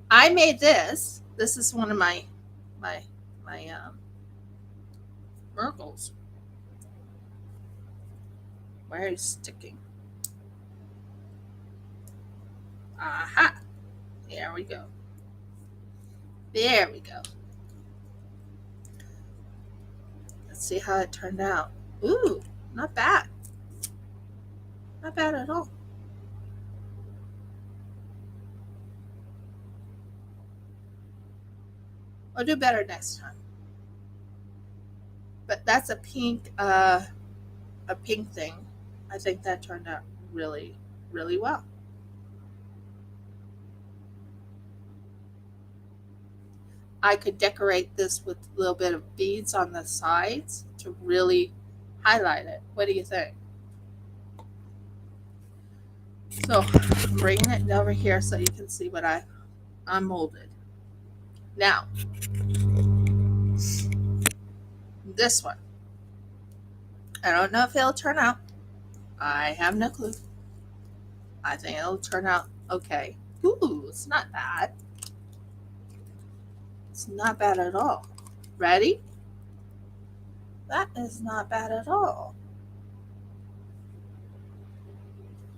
I made this. This is one of my my Merkles. Where is sticking? Aha! There we go. There we go. Let's see how it turned out. Ooh, not bad. Not bad at all. I'll do better next time. But that's a pink thing. I think that turned out really, really well. I could decorate this with a little bit of beads on the sides to really highlight it. What do you think? So I'm bringing it over here so you can see what I unmolded. Now, this one. I don't know if it'll turn out. I have no clue. I think it'll turn out okay. Ooh, it's not bad. It's not bad at all. Ready? That is not bad at all.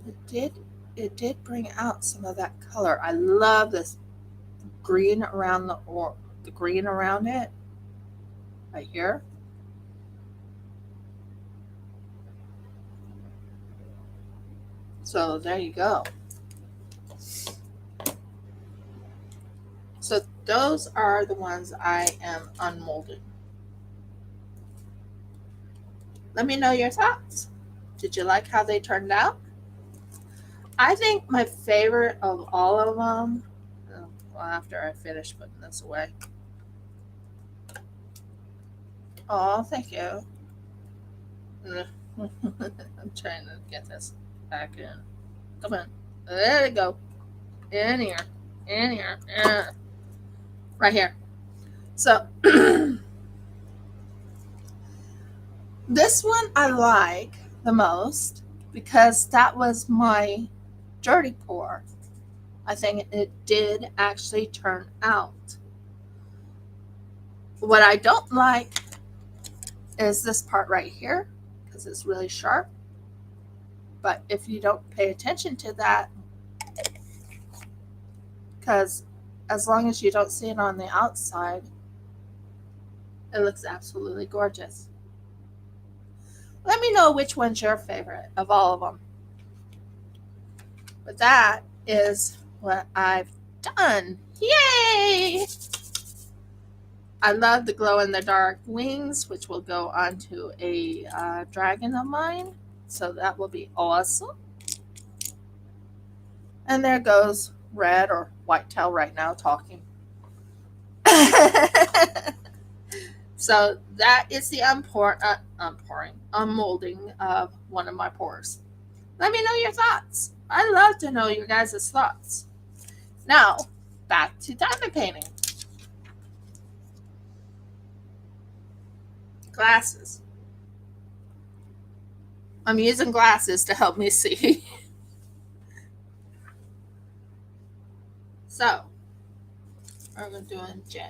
It did bring out some of that color. I love this green around the green around it right here. So there you go. So those are the ones I am unmolding. Let me know your thoughts. Did you like how they turned out? I think my favorite of all of them, well, after I finish putting this away. Oh, thank you. I'm trying to get this back in. Come on. There we go. In here. In here. Right here. So this one I like the most because that was my dirty pour. I think it did actually turn out. What I don't like is this part right here because it's really sharp. But if you don't pay attention to that, because as long as you don't see it on the outside, it looks absolutely gorgeous. Let me know which one's your favorite of all of them. But that is what I've done. Yay! I love the glow in the dark wings, which will go onto a dragon of mine. So that will be awesome. And there goes red or white tail right now talking. So that is the unmolding of one of my pours. Let me know your thoughts. I love to know your guys' thoughts. Now, back to diamond painting. Glasses. I'm using glasses to help me see. So, we're doing J.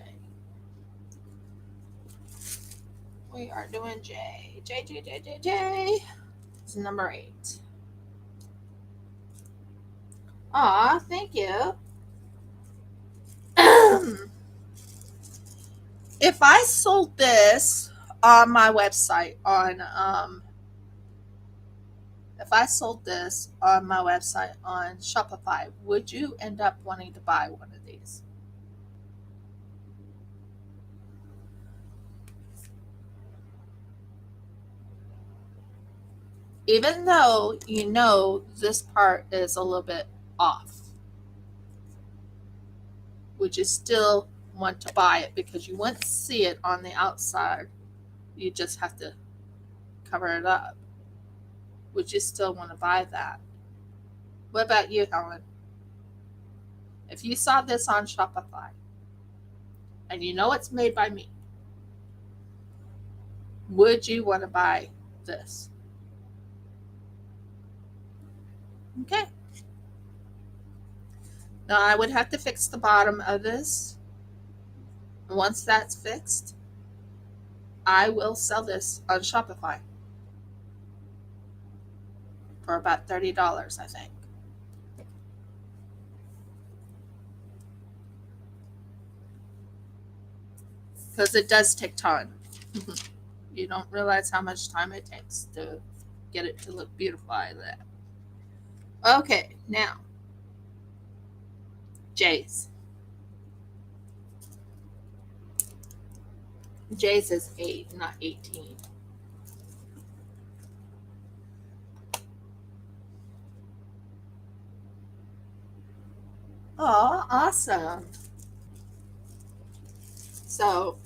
We are doing J. J. It's number 8. Aw, thank you. If I sold this on my website on Shopify, would you end up wanting to buy one of these? Even though you know this part is a little bit off, would you still want to buy it because you wouldn't see it on the outside? You just have to cover it up. would you still want to buy that? What about you, Helen? If you saw this on Shopify and you know it's made by me, would you want to buy this? Okay. Now I would have to fix the bottom of this. Once that's fixed, I will sell this on Shopify for about $30, I think. Because it does take time. You don't realize how much time it takes to get it to look beautiful like that. Okay, now, Jay's. Jay's is 8, not 18. Oh, awesome. So,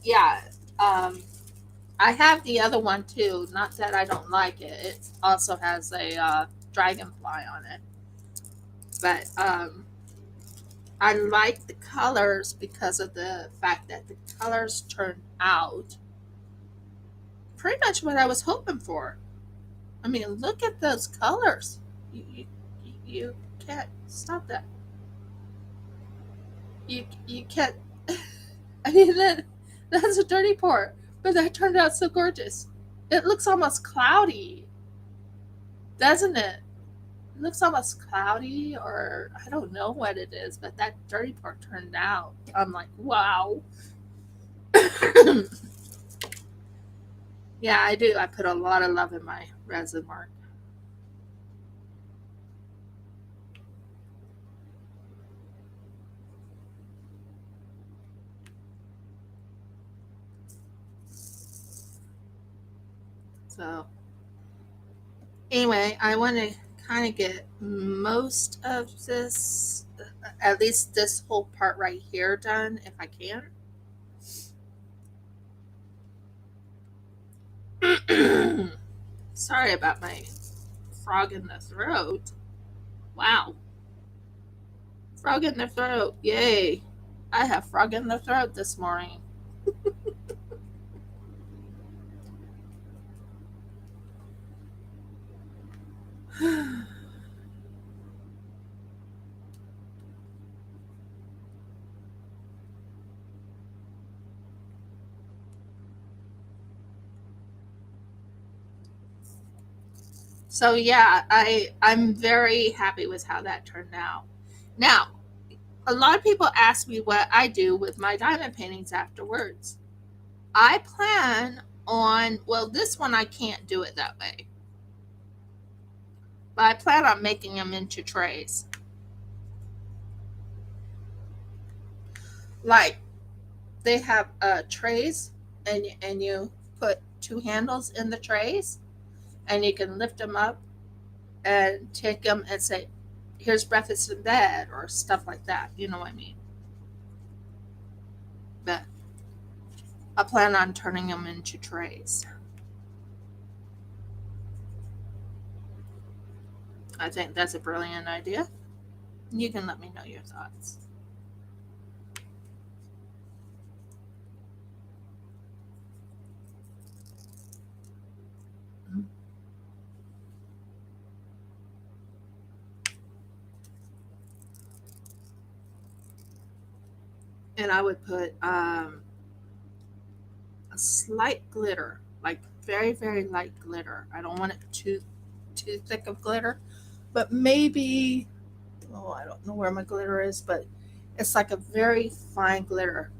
yeah, I have the other one too. Not that I don't like it. It also has a dragonfly on it. But I like the colors because of the fact that the colors turn out pretty much what I was hoping for. I mean, look at those colors. You can't stop that. You can't. I mean, that's a dirty part, but that turned out so gorgeous. It looks almost cloudy, doesn't it? It looks almost cloudy, or I don't know what it is, but that dirty part turned out. I'm like, wow. Yeah, I do. I put a lot of love in my resin mark. So, anyway, I want to kind of get most of this, at least this whole part right here, done if I can. Sorry about my frog in the throat. Wow. Frog in the throat. Yay. I have frog in the throat this morning. So yeah, I'm very happy with how that turned out. Now, a lot of people ask me what I do with my diamond paintings afterwards. I plan on, well, this one I can't do it that way, but I plan on making them into trays. Like they have trays, and you put two handles in the trays, and you can lift them up and take them and say, "Here's breakfast in bed," or stuff like that. You know what I mean? But I plan on turning them into trays. I think that's a brilliant idea. You can let me know your thoughts. And I would put a slight glitter, like very very light glitter. I don't want it too thick of glitter, but maybe, oh, I don't know where my glitter is, but it's like a very fine glitter.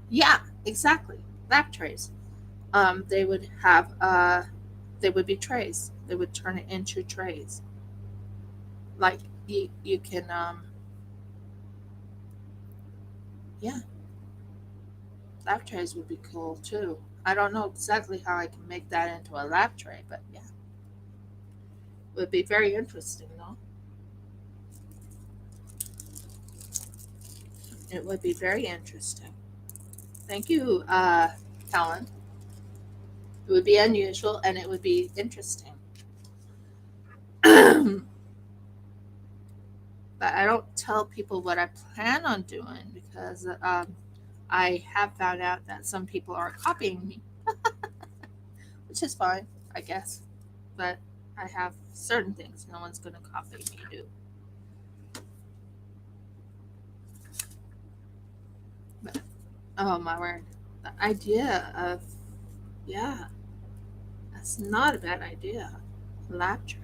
Yeah, exactly. Lap trays. They would have they would be trays. They would turn it into trays. Like you can yeah, lap trays would be cool too. I don't know exactly how I can make that into a lap tray, but yeah, it would be very interesting though. It would be very interesting. Thank you, Helen. It would be unusual and it would be interesting. But I don't tell people what I plan on doing because I have found out that some people are copying me, which is fine, I guess. But I have certain things no one's going to copy me do. But, oh my word. The idea of, yeah, that's not a bad idea. Lab tray.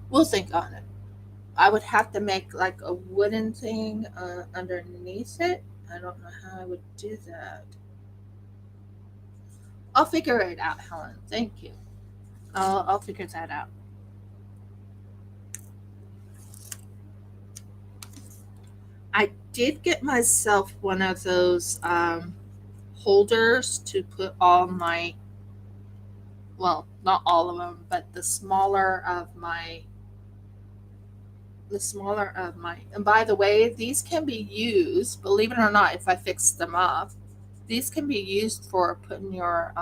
We'll think on it. I would have to make like a wooden thing underneath it. I don't know how I would do that. I'll figure it out, Helen. Thank you. I'll figure that out. I did get myself one of those holders to put all my, well, not all of them, but the smaller of my, and by the way, these can be used, believe it or not, if I fix them up, these can be used for putting your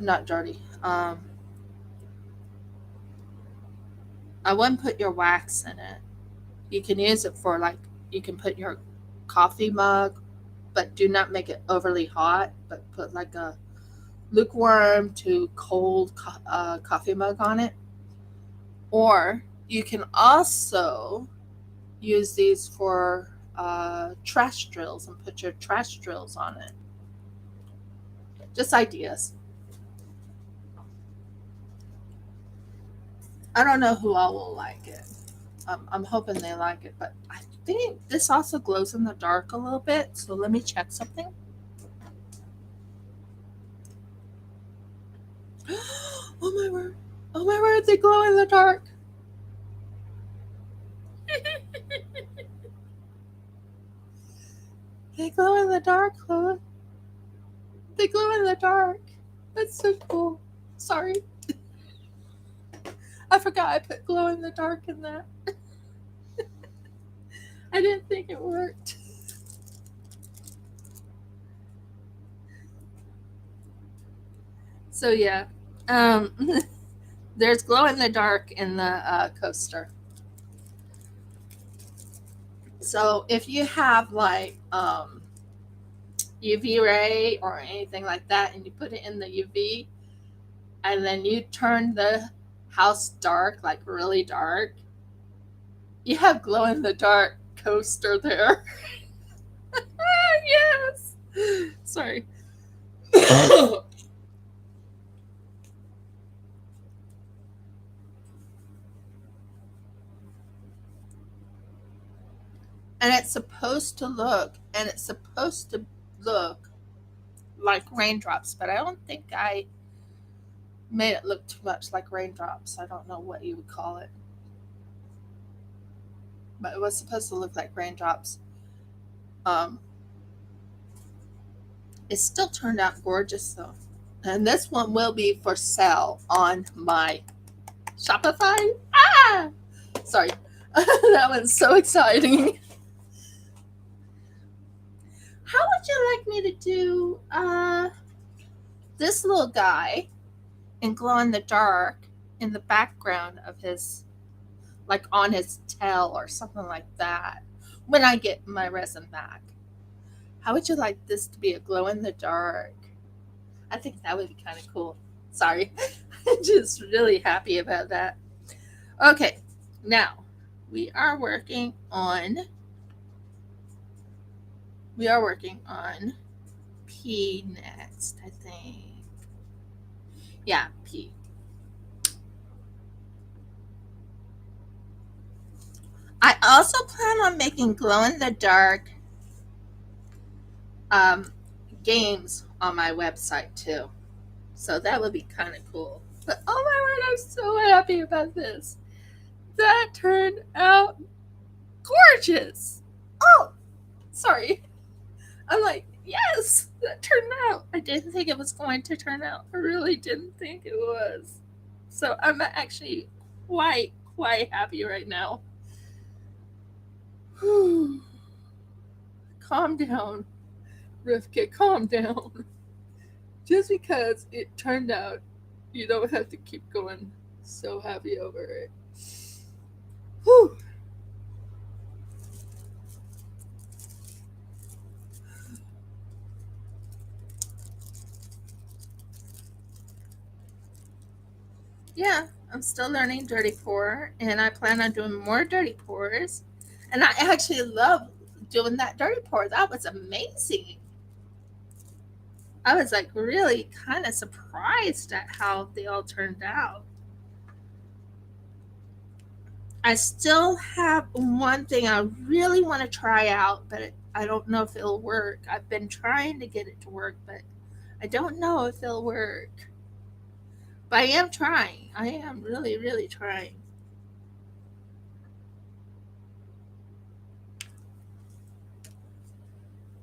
not dirty. I wouldn't put your wax in it. You can use it for like, you can put your coffee mug, but do not make it overly hot, but put like a lukewarm to cold coffee mug on it. Or you can also use these for trash drills and put your trash drills on it. Just ideas. I don't know who all will like it. I'm hoping they like it, but I think this also glows in the dark a little bit. So let me check something. Oh my word! Oh my word! They glow in the dark. They glow in the dark, Chloe. They glow in the dark. That's so cool. Sorry, I forgot I put glow in the dark in that. I didn't think it worked. So yeah, um, there's glow in the dark in the coaster. So if you have like UV ray or anything like that, and you put it in the UV, and then you turn the house dark, like really dark, you have glow in the dark coaster there. Yes. Sorry. And it's supposed to look like raindrops, but I don't think I made it look too much like raindrops. I don't know what you would call it, but it was supposed to look like raindrops. Um, it still turned out gorgeous though. And this one will be for sale on my Shopify. Ah! Sorry. That one's so exciting. How would you like me to do this little guy in glow in the dark in the background of his, like on his tail or something like that when I get my resin back? How would you like this to be a glow in the dark? I think that would be kind of cool. Sorry. I'm just really happy about that. Okay, now we are working on P next, I think. Yeah, P. I also plan on making glow in the dark um, games on my website too. So that would be kind of cool. But oh my word, I'm so happy about this. That turned out gorgeous. Oh, sorry. I'm like, yes, that turned out. I didn't think it was going to turn out. I really didn't think it was. So I'm actually quite happy right now. Whew. Calm down. Rivka, calm down. Just because it turned out, you don't have to keep going so happy over it. Whew. Yeah, I'm still learning dirty pour, and I plan on doing more dirty pours. And I actually love doing that dirty pour. That was amazing. I was like really kind of surprised at how they all turned out. I still have one thing I really want to try out, but I don't know if it'll work. I've been trying to get it to work, but I don't know if it'll work. But I am trying. I am really, really trying.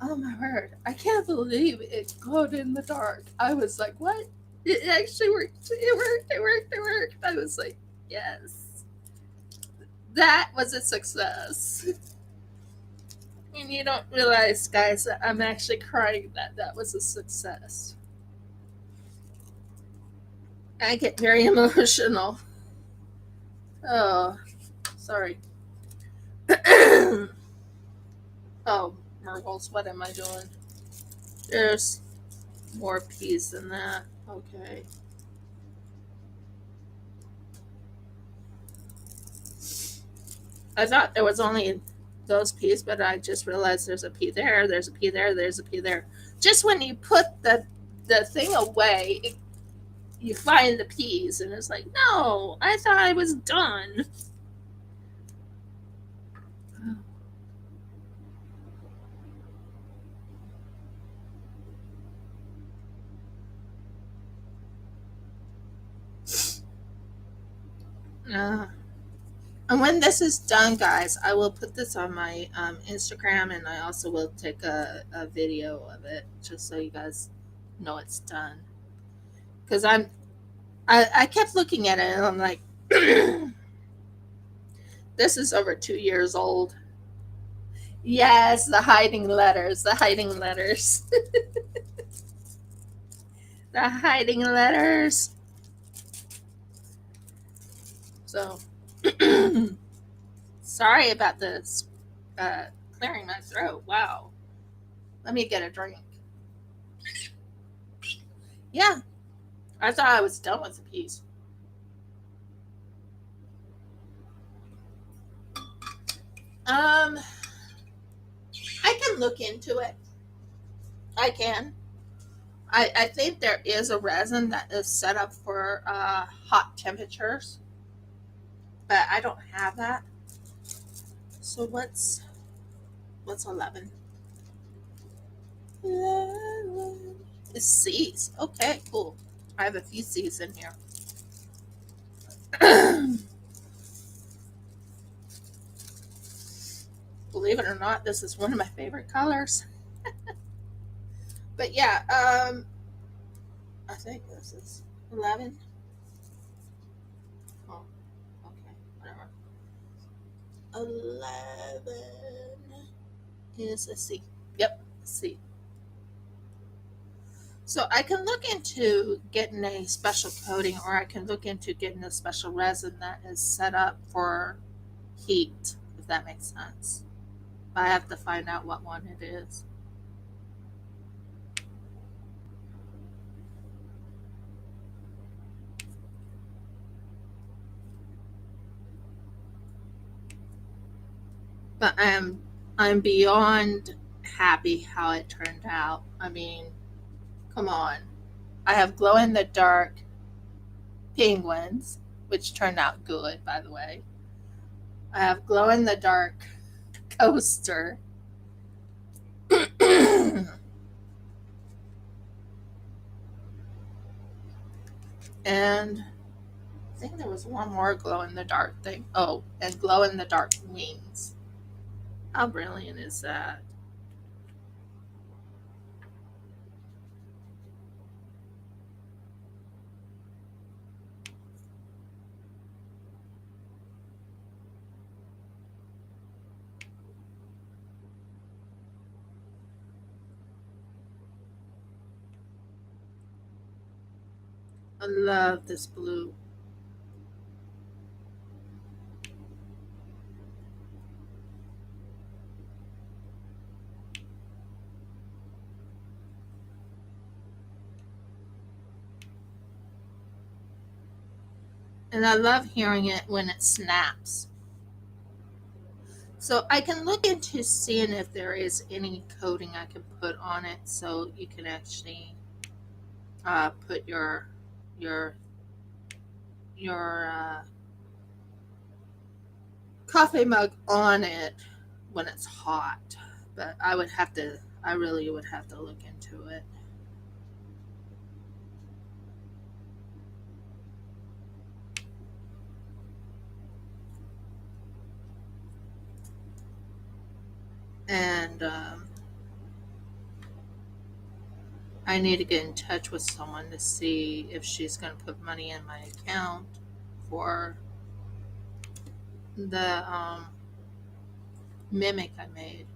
Oh my word. I can't believe it glowed in the dark. I was like, what? It actually worked. It worked. It worked. It worked. I was like, yes. That was a success. And you don't realize, guys, that I'm actually crying that that was a success. I get very emotional. Oh, sorry. Oh, Mergles, what am I doing? There's more peas than that. Okay. I thought there was only those peas, but I just realized there's a pea there, there's a pea there, there's a pea there. Just when you put the thing away, you find the peas, and it's like, no, I thought I was done. Uh, and when this is done, guys, I will put this on my Instagram, and I also will take a video of it just so you guys know it's done. Because I kept looking at it, and I'm like, this is over 2 years old. Yes, the hiding letters, the hiding letters, the hiding letters. So, sorry about this clearing my throat. Wow. Let me get a drink. Yeah, I thought I was done with the piece. Um, I can look into it. I can. I think there is a resin that is set up for hot temperatures, but I don't have that. So what's 11? 11. It's C's. Okay, cool. I have a few C's in here. Believe it or not, this is one of my favorite colors. But yeah, I think this is 11. Oh, okay, whatever. 11 is a C. Yep, C. So I can look into getting a special coating, or I can look into getting a special resin that is set up for heat, if that makes sense. I have to find out what one it is. But I'm beyond happy how it turned out. I mean, come on. I have glow in the dark penguins, which turned out good, by the way. I have glow in the dark coaster. And I think there was one more glow in the dark thing. Oh, and glow in the dark wings. How brilliant is that? I love this blue. And I love hearing it when it snaps. So I can look into seeing if there is any coating I can put on it so you can actually put your your coffee mug on it when it's hot. But I really would have to look into it. And I need to get in touch with someone to see if she's going to put money in my account for the mimic I made.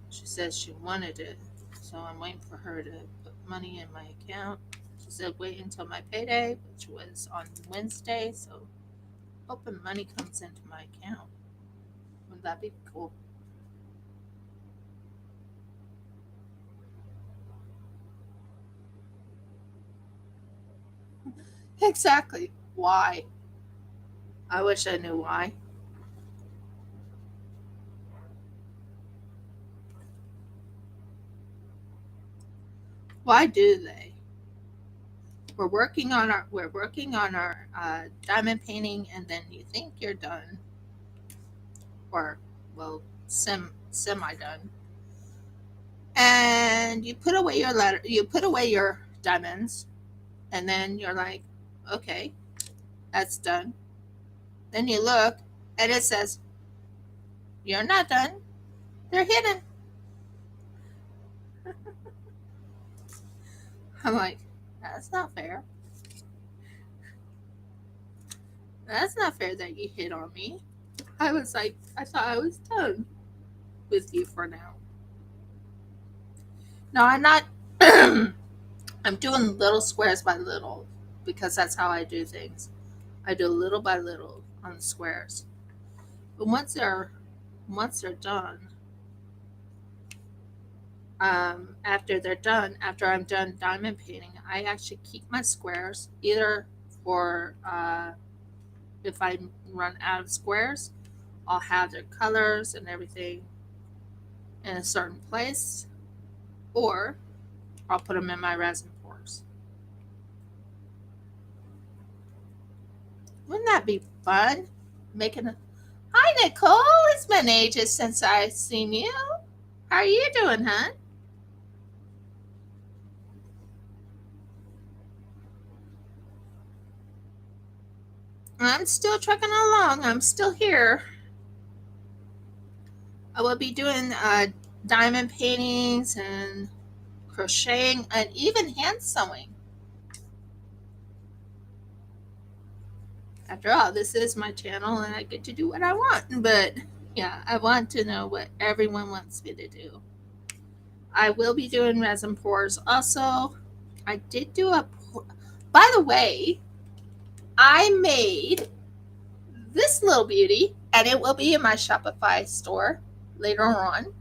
She says she wanted it, so I'm waiting for her to put money in my account. She said wait until my payday, which was on Wednesday, so hoping money comes into my account. Would that be cool? Exactly. Why? I wish I knew why. Why do they? We're working on our diamond painting, and then you think you're done, or well, semi done, and you put away your diamonds, and then you're like, okay, that's done. Then you look, and it says you're not done. They're hidden. I'm like, that's not fair. That's not fair that you hit on me. I was like, I thought I was done with you for now. No, I'm not. I'm doing little squares by little because that's how I do things. I do little by little on the squares. But once they're done, after I'm done diamond painting, I actually keep my squares either for if I run out of squares, I'll have their colors and everything in a certain place, or I'll put them in my resin pours. Wouldn't that be fun? Making a Hi Nicole, it's been ages since I've seen you. How are you doing, hon? I'm still trucking along. I'm still here. I will be doing diamond paintings and crocheting and even hand sewing. After all, this is my channel and I get to do what I want. But yeah, I want to know what everyone wants me to do. I will be doing resin pours also. I did do a pour. By the way, I made this little beauty and it will be in my Shopify store later on.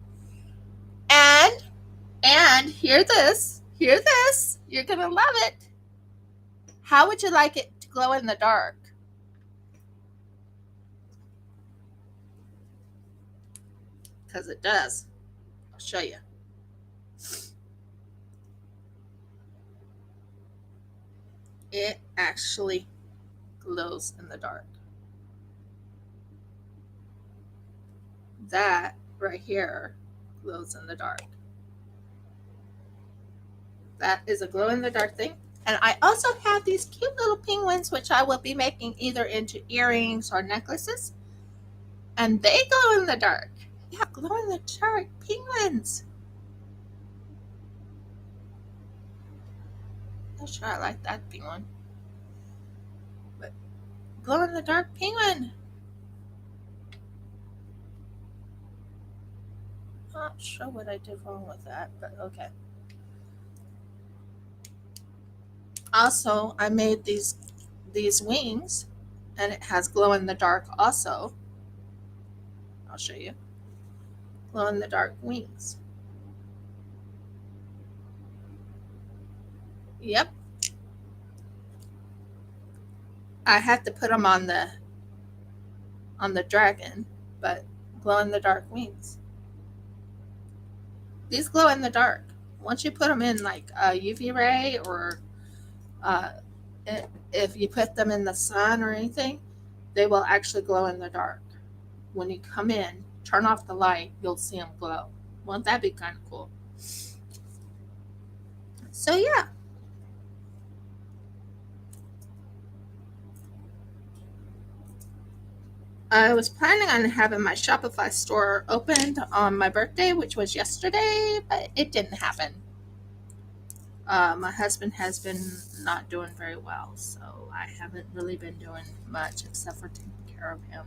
And hear this, you're gonna love it. How would you like it to glow in the dark? Because it does. I'll show you. It actually glows in the dark. That right here glows in the dark. That is a glow in the dark thing. And I also have these cute little penguins, which I will be making either into earrings or necklaces. And they glow in the dark. Yeah, glow in the dark penguins. Not sure I like that penguin. But glow in the dark penguin. Not sure what I did wrong with that, but okay. Also, I made these wings, and it has glow in the dark also. I'll show you. Glow in the dark wings. Yep. I had to put them on the dragon, but glow in the dark wings. These glow in the dark. Once you put them in like a UV ray, or uh, if you put them in the sun or anything, they will actually glow in the dark. When you come in, turn off the light, you'll see them glow. Won't that be kind of cool? So yeah, I was planning on having my Shopify store opened on my birthday, which was yesterday, but it didn't happen. My husband has been not doing very well, so I haven't really been doing much except for taking care of him.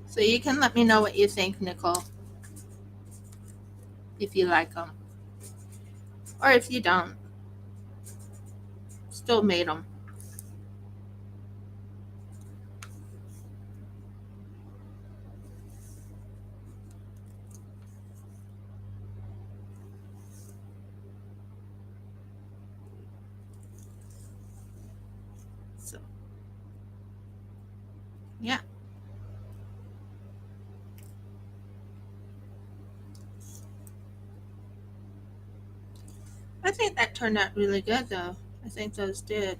So you can let me know what you think, Nicole, if you like them. Or if you don't, still made them. So, yeah. I think that turned out really good, though. I think those did.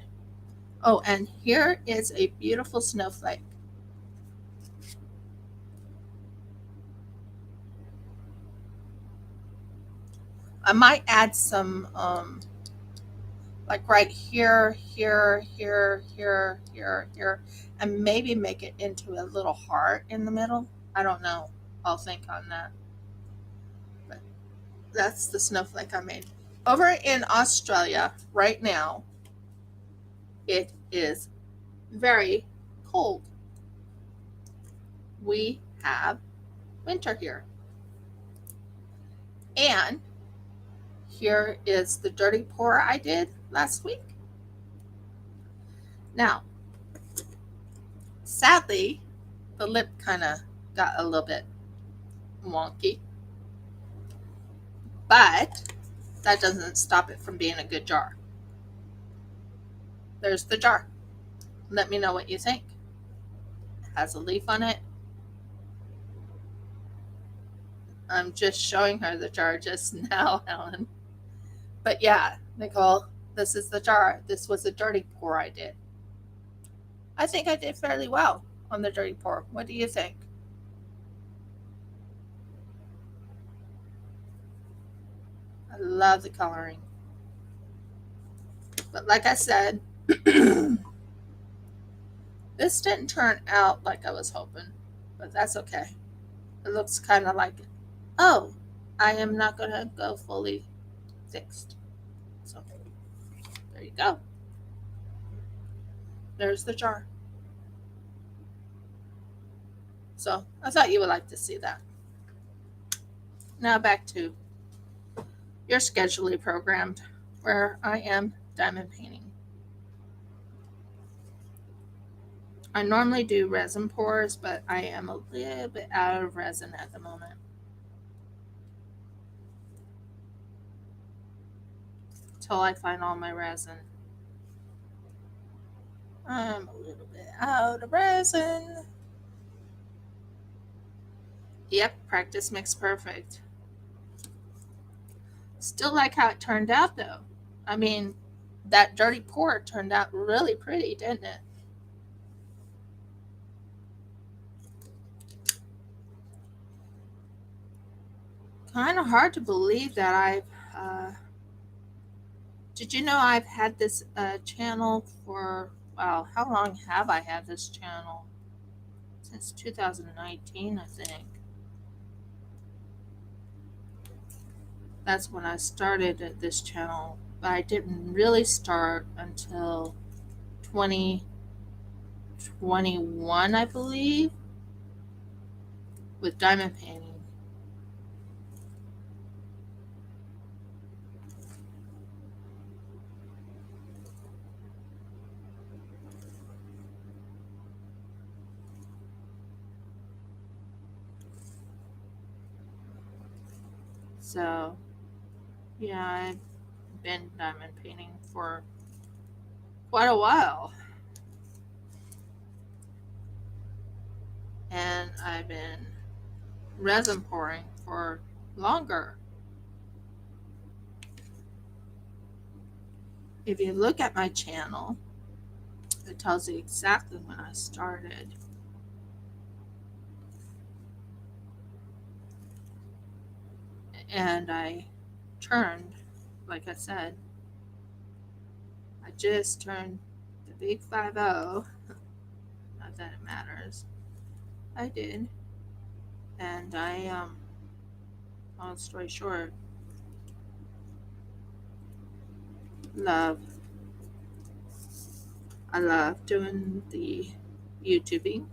Oh, and here is a beautiful snowflake. I might add some, like right here, here, here, here, here, here, and maybe make it into a little heart in the middle. I don't know. I'll think on that. But that's the snowflake I made. Over in Australia right now, it is very cold. We have winter here. And here is the dirty pour I did last week. Now, sadly, the lip kind of got a little bit wonky, but that doesn't stop it from being a good jar. There's the jar. Let me know what you think. It has a leaf on it. I'm just showing her the jar just now, Helen. But yeah, Nicole, this is the jar. This was a dirty pour I did. I think I did fairly well on the dirty pour. What do you think? I love the coloring. But like I said, this didn't turn out like I was hoping, but that's okay. It looks kind of like, oh, I am not going to go fully fixed. So there you go. There's the jar. So I thought you would like to see that. Now back to your schedulely programmed, where I am diamond painting. I normally do resin pours, but I am a little bit out of resin at the moment. Till I find all my resin. I'm a little bit out of resin. Yep, practice makes perfect. Still like how it turned out though. I mean, that dirty pour turned out really pretty, didn't it? Kind of hard to believe that did you know I've had this channel for, wow, how long have I had this channel? Since 2019, I think. That's when I started at this channel, but I didn't really start until 2021, I believe, with diamond painting. So, yeah, I've been diamond painting for quite a while. And I've been resin pouring for longer. If you look at my channel, it tells you exactly when I started. And I turned, like I said, I just turned the big 50. Not that it matters. I did. And long story short, love. I love doing the YouTubing.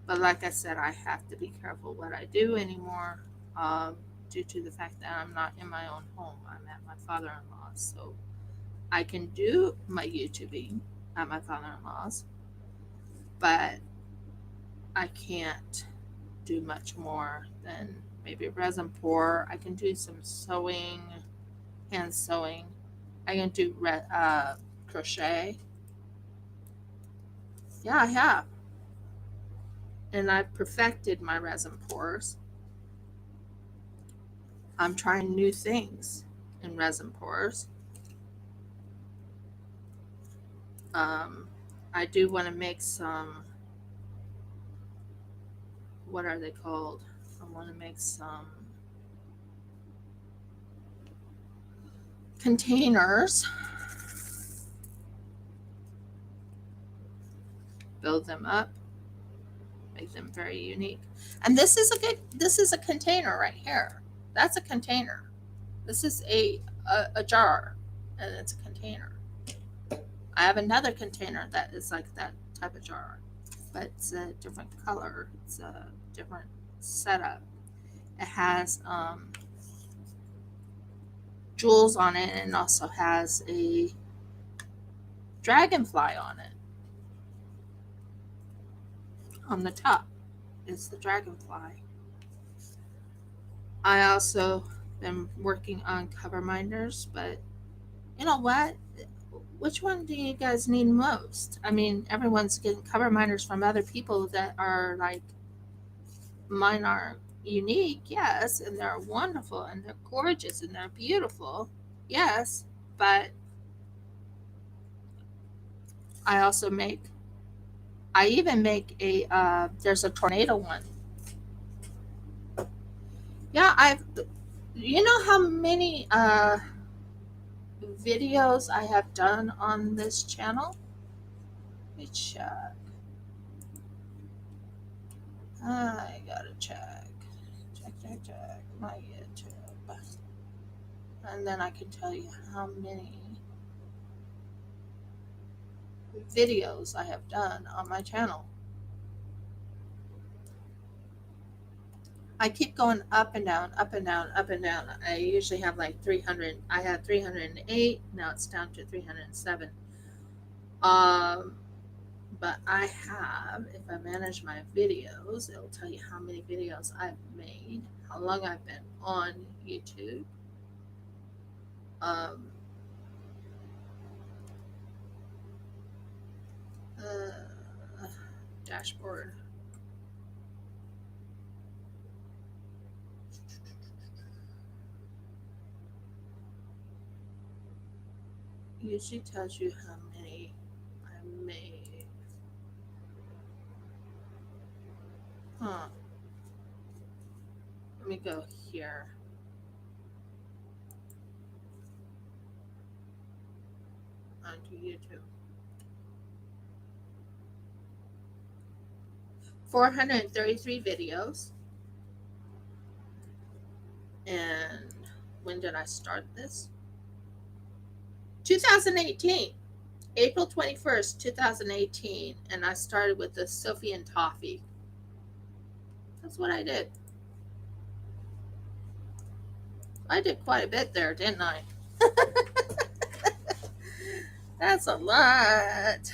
But like I said, I have to be careful what I do anymore, um, due to the fact that I'm not in my own home. I'm at my father-in-law's. So I can do my YouTubing at my father-in-law's, but I can't do much more than maybe resin pour. I can do some sewing, hand sewing. I can do crochet. Yeah, I have. And I've perfected my resin pours. I'm trying new things in resin pours. Um, I do want to make some, what are they called? I want to make some containers, build them up, make them very unique. And this is a container right here. That's a container. This is a jar, and it's a container. I have another container that is like that type of jar, but it's a different color. It's a different setup. It has jewels on it, and it also has a dragonfly on it. On the top is the dragonfly. I also been working on cover minders, but you know what? Which one do you guys need most? I mean, everyone's getting cover minders from other people that are like, mine are unique, yes, and they're wonderful and they're gorgeous and they're beautiful, yes, but I also make, I even make there's a tornado one. Yeah, you know how many videos I have done on this channel? Let me check. I gotta check. Check. My YouTube. And then I can tell you how many videos I have done on my channel. I keep going up and down, up and down, up and down. I usually have like 300. I had 308. Now it's down to 307. Um, but I have, if I manage my videos, it'll tell you how many videos I've made, how long I've been on YouTube. Um, Dashboard. Usually tells you how many I made. Huh. Let me go here. Onto YouTube. 433 videos. And when did I start this? 2018. April 21st, 2018, and I started with the Sophie and Toffee. That's what I did. I did quite a bit there, didn't I? That's a lot.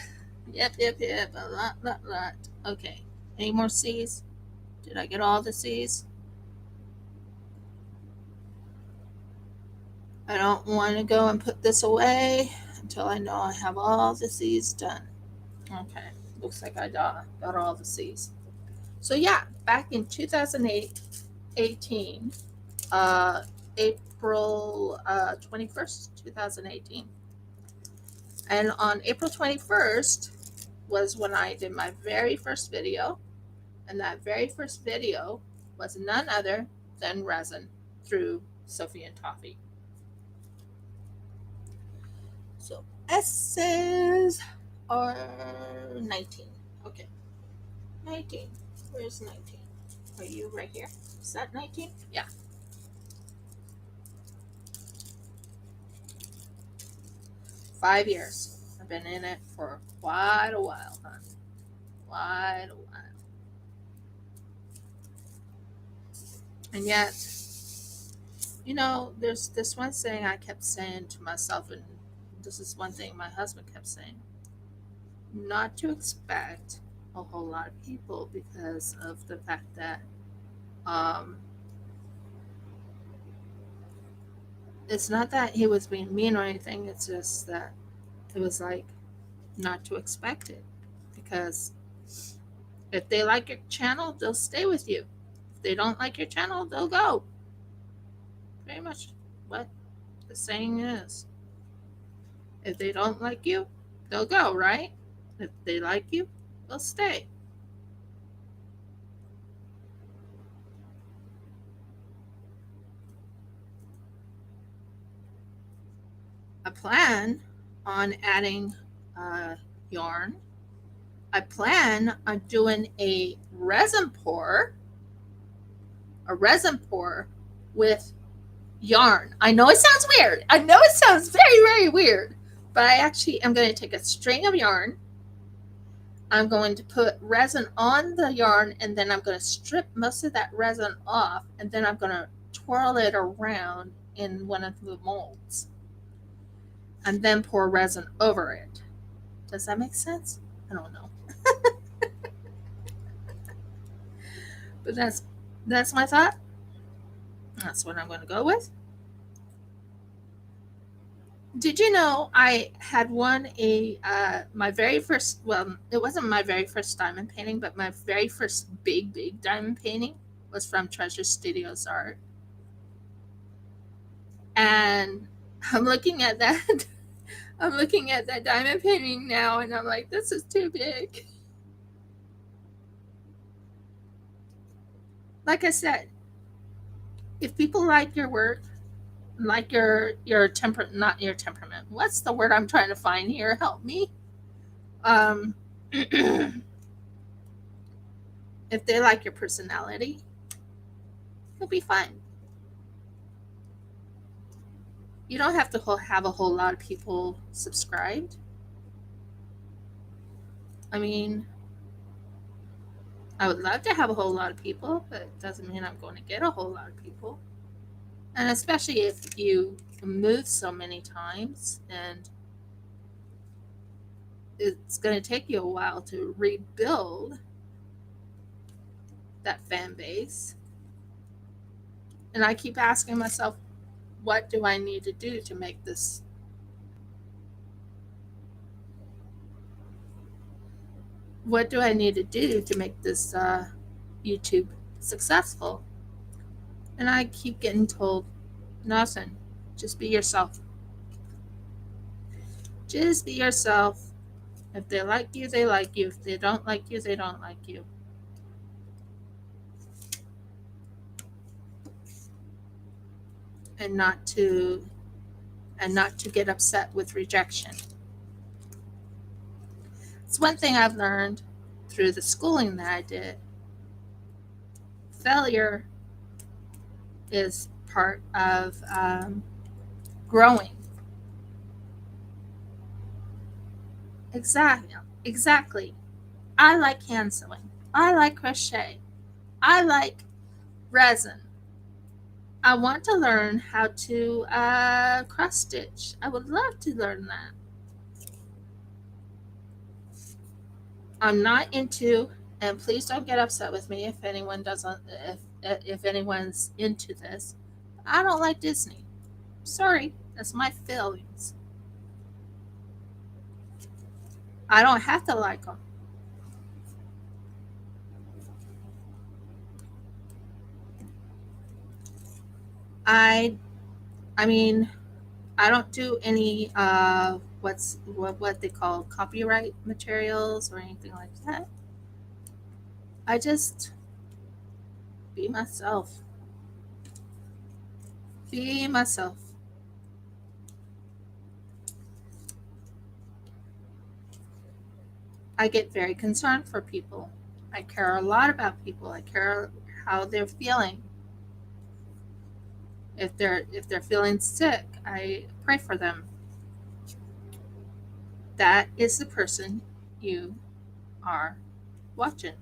Yep, a lot. Okay, any more C's? Did I get all the C's? I don't want to go and put this away until I know I have all the C's done. Okay, looks like I got all the C's. So yeah, back in 2018, April 21st, 2018. And on April 21st was when I did my very first video. And that very first video was none other than resin through Sophie and Toffee. So S's are 19. Okay. 19. Where's 19? Are you right here? Is that 19? Yeah. Five years. I've been in it for quite a while, huh? Quite a while. And yet, there's this one thing I kept saying to myself, and this is one thing my husband kept saying, not to expect a whole lot of people because of the fact that it's not that he was being mean or anything, it's just that it was like not to expect it, because if they like your channel, they'll stay with you. If they don't like your channel, they'll go. Pretty much what the saying is. If they don't like you, they'll go, right? If they like you, they'll stay. I plan on adding yarn. I plan on doing a resin pour with yarn. I know it sounds weird. I know it sounds very, very weird. But I actually am going to take a string of yarn. I'm going to put resin on the yarn, and then I'm going to strip most of that resin off, and then I'm going to twirl it around in one of the molds, and then pour resin over it. Does that make sense? I don't know. But that's my thought. That's what I'm going to go with. Did you know I had won my very first, well, it wasn't my very first diamond painting, but my very first big diamond painting was from Treasure Studios Art. And I'm looking at that I'm looking at that diamond painting now, and I'm like, this is too big. Like I said, if people like your work, like your temper, not your temperament. What's the word I'm trying to find here? Help me. If they like your personality, you'll be fine. You don't have to have a whole lot of people subscribed. I mean, I would love to have a whole lot of people, but it doesn't mean I'm going to get a whole lot of people. And especially if you move so many times, and it's going to take you a while to rebuild that fan base. And I keep asking myself, what do I need to do to make this? What do I need to do to make this YouTube successful? And I keep getting told, nothing. Just be yourself. Just be yourself. If they like you, they like you. If they don't like you, they don't like you. And not to get upset with rejection. It's one thing I've learned through the schooling that I did. Failure is part of growing. Exactly. I like hand sewing. I like crochet. I like resin. I want to learn how to cross stitch. I would love to learn that. I'm not into, and please don't get upset with me if anyone doesn't, if anyone's into this. I don't like Disney. Sorry, that's my feelings. I don't have to like them. I, I mean, I don't do any what they call copyright materials or anything like that. I just be myself. Be myself. I get very concerned for people. I care a lot about people. I care how they're feeling. If they're feeling sick, I pray for them. That is the person you are watching.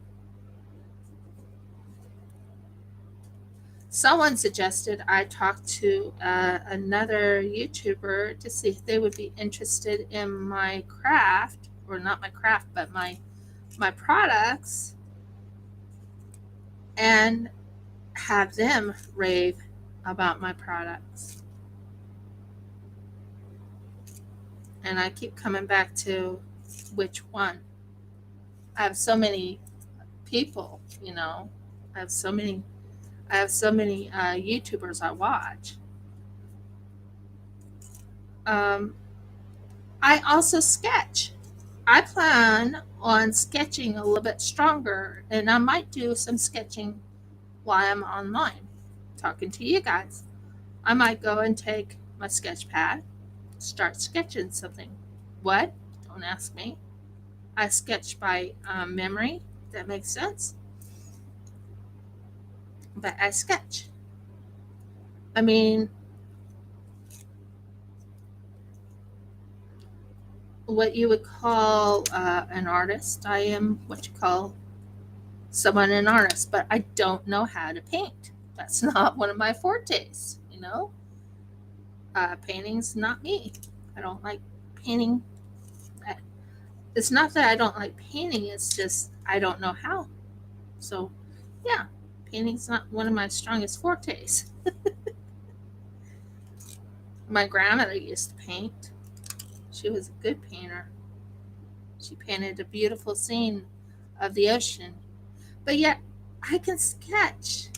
Someone suggested I talk to another YouTuber to see if they would be interested in my craft, or not my craft, but my products, and have them rave about my products. And I keep coming back to which one. I have so many people, you know. I have so many. I have so many YouTubers I watch. Um, I also sketch. I plan on sketching a little bit stronger, and I might do some sketching while I'm online talking to you guys. I might go and take my sketch pad, start sketching something. What? Don't ask me. I sketch by memory. That makes sense. But I sketch. I mean, what you would call an artist. I am what you call someone an artist, but I don't know how to paint. That's not one of my fortes, you know? Painting's not me. I don't like painting. It's not that I don't like painting, it's just I don't know how. So, yeah, painting's not one of my strongest fortes. My grandmother used to paint. She was a good painter. She painted a beautiful scene of the ocean. But yet, I can sketch,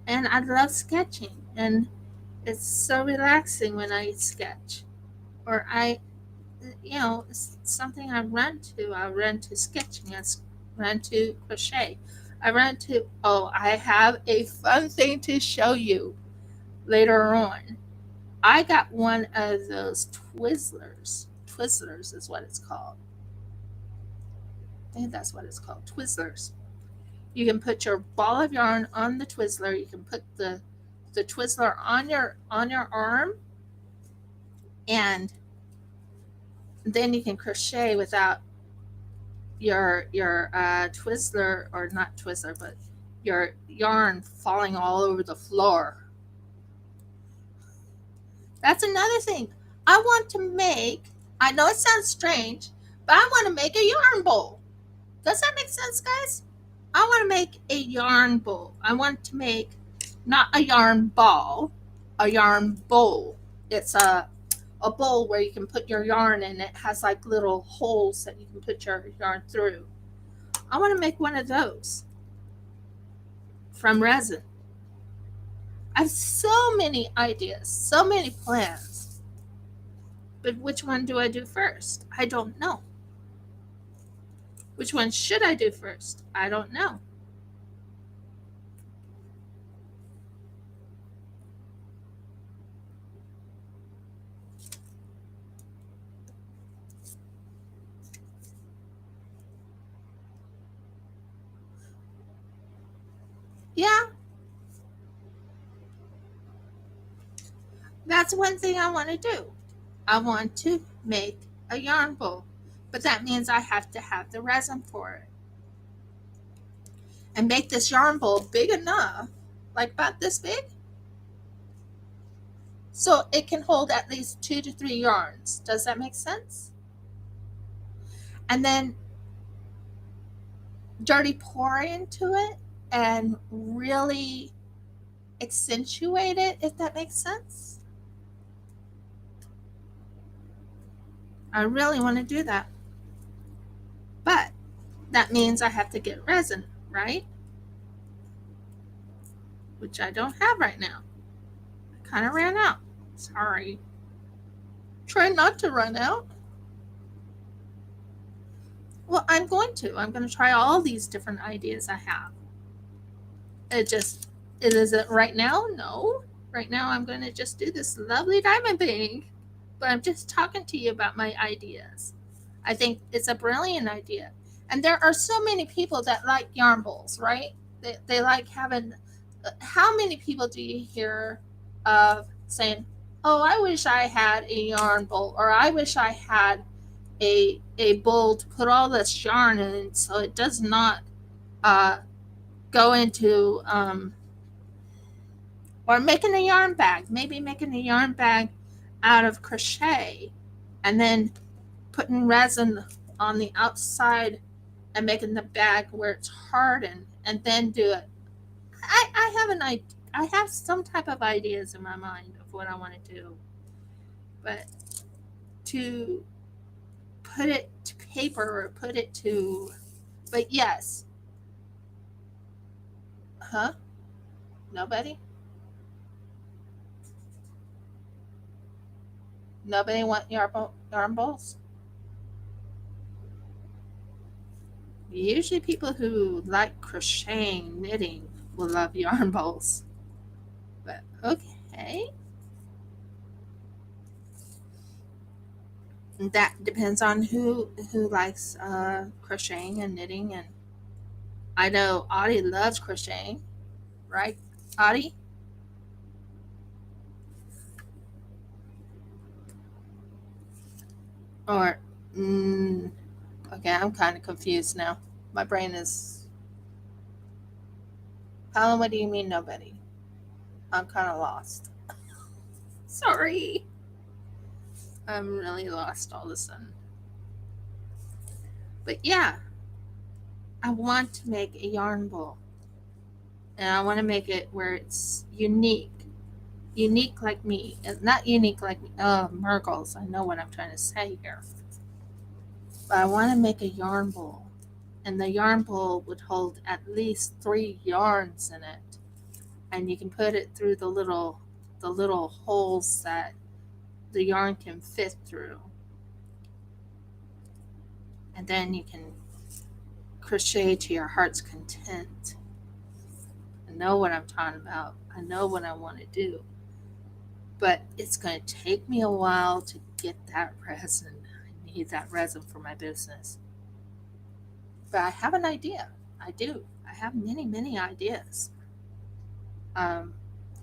and I love sketching, and it's so relaxing when I sketch. Or it's something I run to. I run to sketching. I run to crochet. I have a fun thing to show you later on. I got one of those Twizzlers. Twizzlers is what it's called. I think that's what it's called. Twizzlers. You can put your ball of yarn on the Twizzler. You can put the Twizzler on your arm, and then you can crochet without your Twizzler, or not Twizzler, but your yarn falling all over the floor. That's another thing. I want to make. I know it sounds strange, but I want to make a yarn bowl. Does that make sense, guys? I want to make a yarn bowl. I want to make not a yarn ball, a yarn bowl. It's a bowl where you can put your yarn in. It has like little holes that you can put your yarn through. I want to make one of those from resin. I have so many ideas, so many plans. But which one do I do first? I don't know. Which one should I do first? I don't know. Yeah, that's one thing I want to do. I want to make a yarn bowl. But that means I have to have the resin for it. And make this yarn bowl big enough, like about this big, so it can hold at least 2 to 3 yarns. Does that make sense? And then dirty pour into it and really accentuate it, if that makes sense. I really want to do that. But that means I have to get resin, right? Which I don't have right now. I kind of ran out. Sorry. Try not to run out. Well, I'm going to. I'm going to try all these different ideas I have. It isn't right now. No. Right now, I'm going to just do this lovely diamond thing. But I'm just talking to you about my ideas. I think it's a brilliant idea. And there are so many people that like yarn bowls, right? They like having. How many people do you hear of saying, "Oh, I wish I had a yarn bowl," or "I wish I had a bowl to put all this yarn in, so it does not uh, go into," or making a yarn bag, maybe making a yarn bag out of crochet, and then putting resin on the outside and making the bag where it's hardened, and then do it. I have an idea. I have some type of ideas in my mind of what I want to do, but to put it to paper or put it to, but yes, huh? Nobody, nobody want yarn bowls. Usually, people who like crocheting, knitting, will love yarn bowls. But okay, that depends on who likes crocheting and knitting. And I know Audie loves crocheting, right? Audie, or okay, I'm kind of confused now. My brain is. Helen, what do you mean nobody? I'm kind of lost. Sorry. I'm really lost all of a sudden. But yeah, I want to make a yarn bowl. And I want to make it where it's unique. Unique like me. Not unique like Mergles. I know what I'm trying to say here. But I want to make a yarn bowl. And the yarn bowl would hold at least 3 yarns in it. And you can put it through the little holes that the yarn can fit through. And then you can crochet to your heart's content. I know what I'm talking about. I know what I want to do. But it's going to take me a while to get that resin. I need that resin for my business. But I have an idea. I do. I have many, many ideas. Um,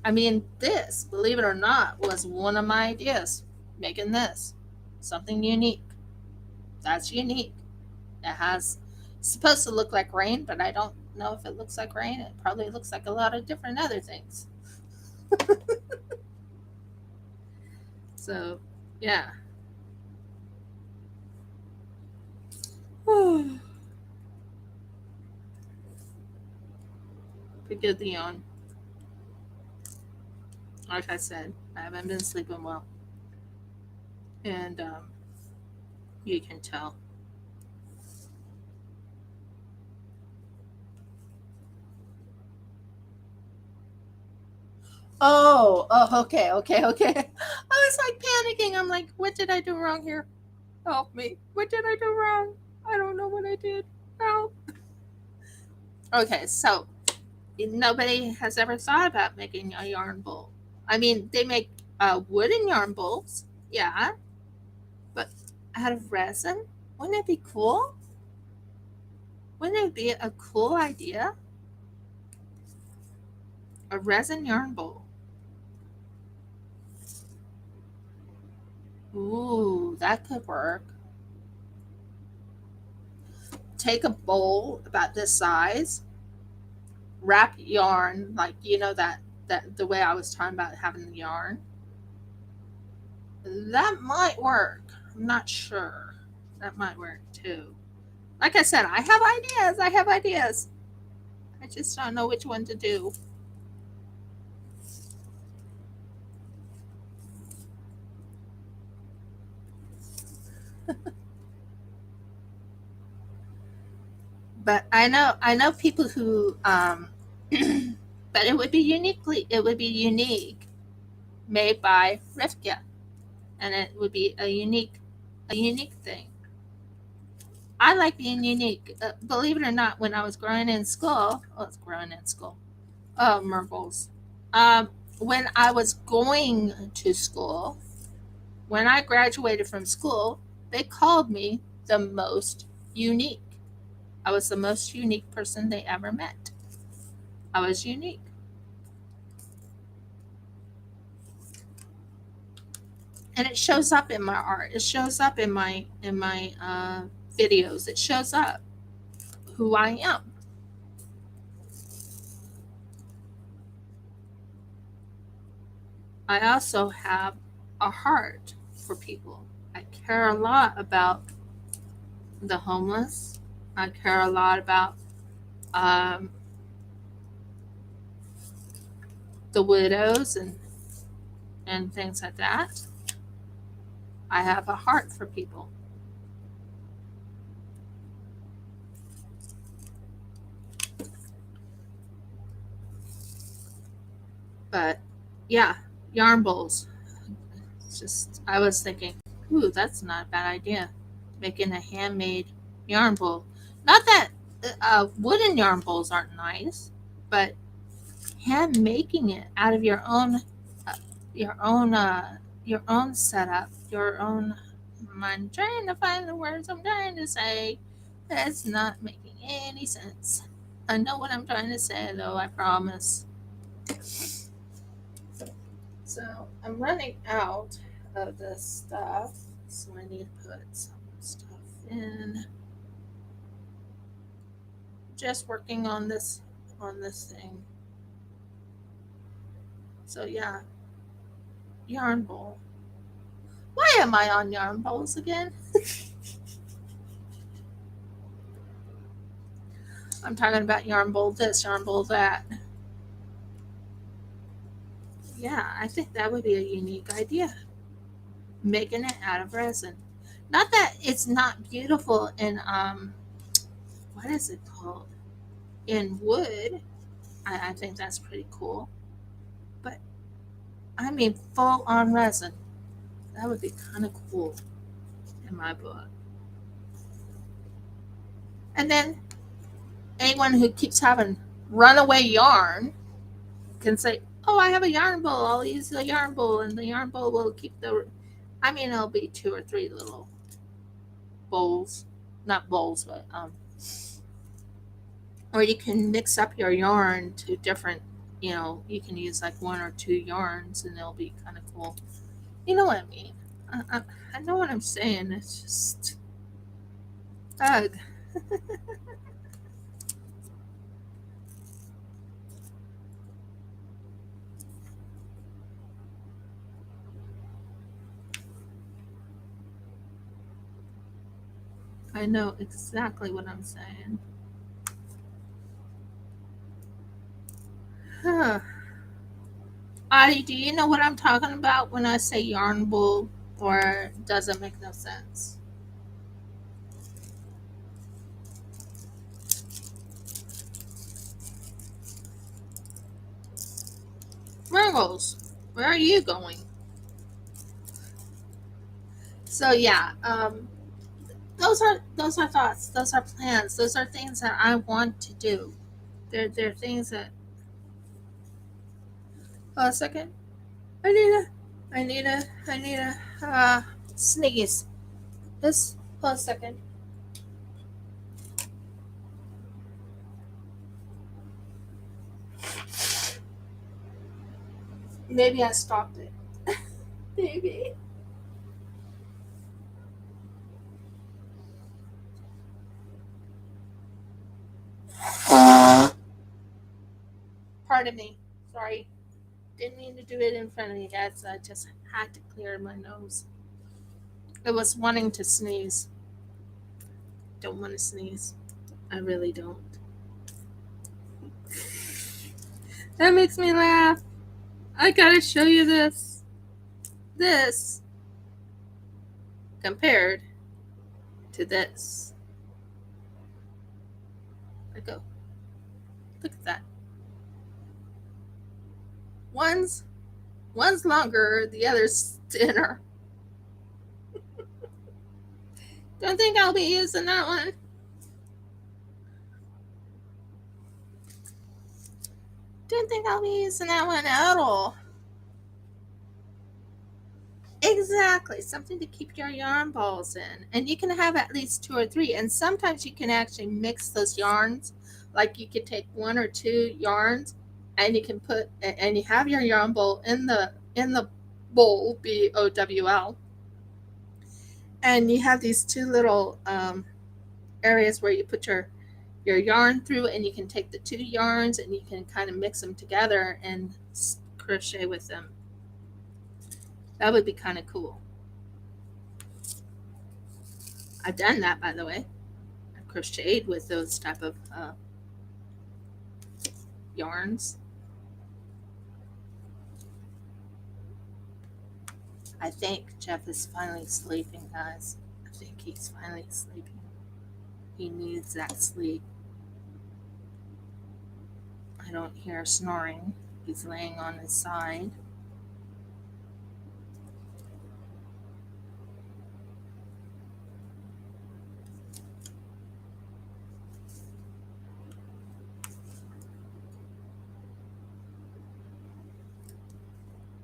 I mean, this, believe it or not, was one of my ideas. Making this something unique. That's unique. It has it's supposed to look like rain, but I don't know if it looks like rain. It probably looks like a lot of different other things. So, yeah. Forgive the yawn. Like I said, I haven't been sleeping well, and you can tell. Oh, okay, okay, okay. I was like panicking. I'm like, what did I do wrong here? Help me. What did I do wrong? I don't know what I did. Help. Okay, so nobody has ever thought about making a yarn bowl. I mean, they make wooden yarn bowls, yeah, but out of resin? Wouldn't it be cool? Wouldn't it be a cool idea? A resin yarn bowl. Ooh, that could work. take a bowl about this size, wrap yarn, like that the way I was talking about having the yarn. That might work. I'm not sure. That might work too. Like I said, I have ideas. I have ideas. I just don't know which one to do. But I know people who but it would be unique, made by Rivka, and it would be a unique thing. I like being unique. Believe it or not, when I was growing in school, oh, Mervels. When I was going to school, when I graduated from school, they called me the most unique. I was the most unique person they ever met. I was unique. And it shows up in my art. It shows up in my videos. It shows up who I am. I also have a heart for people. I care a lot about the homeless. I care a lot about um, the widows and things like that. I have a heart for people. But yeah, yarn bowls. It's just, I was thinking, ooh, that's not a bad idea. Making a handmade yarn bowl. Not that wooden yarn bowls aren't nice, but hand making it out of uh, your own, your own setup, your own. I'm trying to find the words I'm trying to say. It's not making any sense. I know what I'm trying to say, though. I promise. So I'm running out of this stuff, so I need to put some stuff in. Just working on this thing. So yeah, yarn bowl. Why am I on yarn bowls again? I'm talking about yarn bowl this, yarn bowl that. Yeah, I think that would be a unique idea. Making it out of resin. Not that it's not beautiful in what is it called? In wood. I think that's pretty cool. But I mean full on resin. That would be kind of cool in my book. And then anyone who keeps having runaway yarn can say, "Oh, I have a yarn bowl. I'll use the yarn bowl, and the yarn bowl will keep the." I mean, it'll be 2 or 3 little bowls, not bowls, but or you can mix up your yarn to different. You can use like 1 or 2 yarns, and it'll be kind of cool. You know what I mean? I know what I'm saying. It's just ugh. I know exactly what I'm saying. Huh. Adi, do you know what I'm talking about when I say yarn bowl, or does it make no sense? Virgos, where are you going? So yeah, those are thoughts, those are plans, those are things that I want to do. They're things that. A second, I need a, I need a sneeze. Just hold a second. Maybe I stopped it. Maybe. Pardon me. Sorry. Didn't mean to do it in front of you guys. I just had to clear my nose. I was wanting to sneeze. Don't want to sneeze. I really don't. That makes me laugh. I gotta show you this. This compared to this. Look at that. One's longer, the other's thinner. Don't think I'll be using that one. Don't think I'll be using that one at all. Exactly, something to keep your yarn balls in. And you can have at least 2 or 3. And sometimes you can actually mix those yarns. Like you could take 1 or 2 yarns and you can put, and you have your yarn bowl in the bowl, BOWL. And you have these 2 little areas where you put your yarn through, and you can take the 2 yarns and you can kind of mix them together and crochet with them. That would be kind of cool. I've done that, by the way. I've crocheted with those type of yarns. I think Jeff is finally sleeping, guys. I think he's finally sleeping. He needs that sleep. I don't hear snoring. He's laying on his side.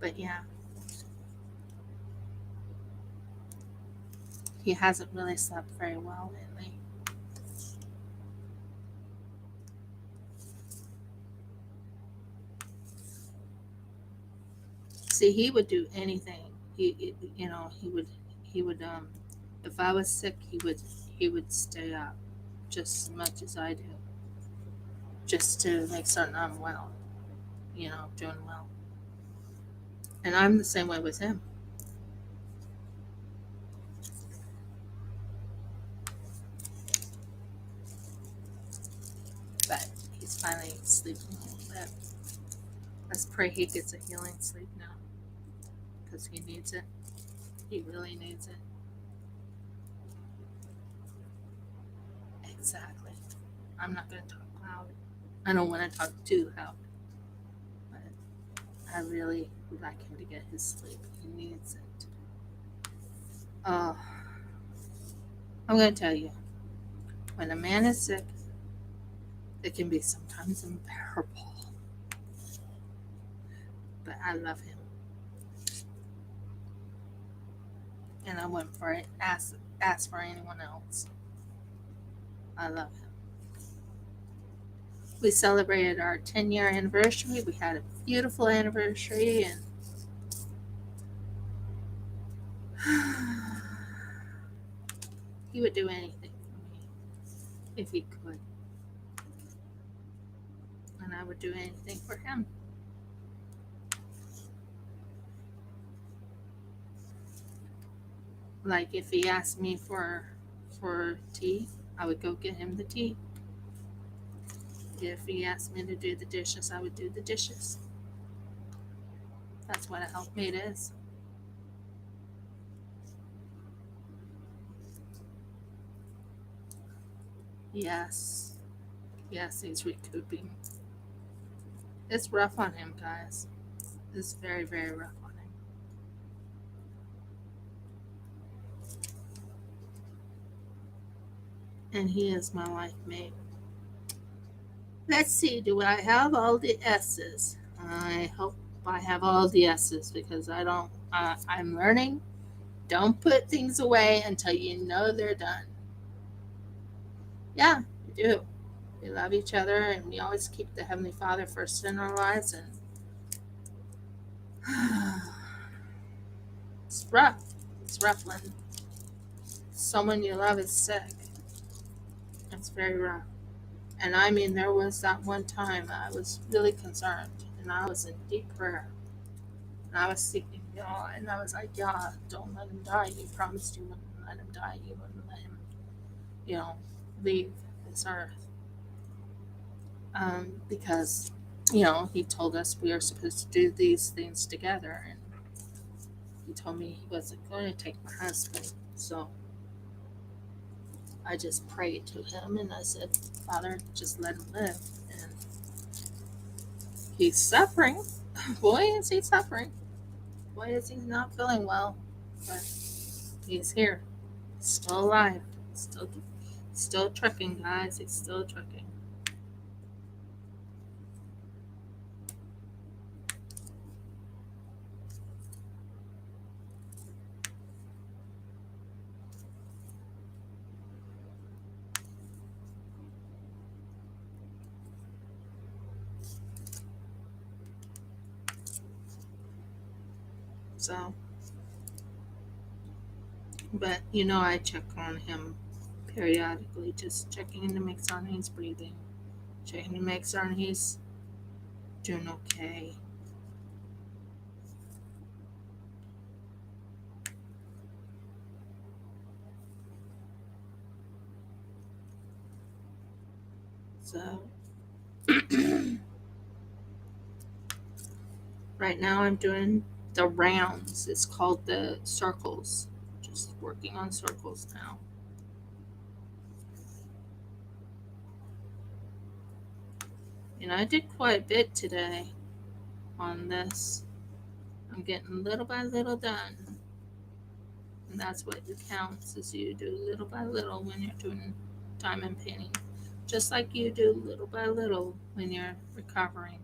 But yeah, he hasn't really slept very well lately. See, he would do anything. He would if I was sick, he would stay up just as much as I do, just to make certain I'm well, doing well. And I'm the same way with him. But he's finally sleeping a little bit. Let's pray he gets a healing sleep now, because he needs it. He really needs it. Exactly. I'm not going to talk loud. I don't want to talk too loud. But I really would like him to get his sleep. He needs it. I'm going to tell you, when a man is sick, it can be sometimes unbearable. But I love him. And I wouldn't ask for anyone else. I love him. We celebrated our 10-year anniversary. We had a beautiful anniversary, and he would do anything for me if he could. And I would do anything for him. Like if he asked me for tea, I would go get him the tea. If he asked me to do the dishes, I would do the dishes. That's what a helpmate is. Yes, he's recouping. It's rough on him, guys. It's very, very rough on him. And he is my life mate. Let's see, do I have all the S's? I hope I have all the S's, because I'm learning. Don't put things away until you know they're done. Yeah, we do. We love each other, and we always keep the Heavenly Father first in our lives. And it's rough. It's rough when someone you love is sick. It's very rough. And I mean, there was that one time I was really concerned, and I was in deep prayer, and I was seeking God, and I was like, "Yeah, don't let him die. You promised you wouldn't let him die. You wouldn't let him, you know, leave this earth." Because, he told us we are supposed to do these things together, and he told me he wasn't going to take my husband. So I just prayed to him, and I said, "Father, just let him live." And he's suffering. Boy, is he suffering. Boy, is he not feeling well. But he's here. Still alive. Still trucking, guys. He's still trucking. So, but I check on him periodically, just checking to make certain he's breathing, checking to make certain he's doing okay. So, right now I'm doing the rounds. It's called the circles. Just working on circles now. And I did quite a bit today on this. I'm getting little by little done. And that's what counts is you do little by little when you're doing diamond painting. Just like you do little by little when you're recovering.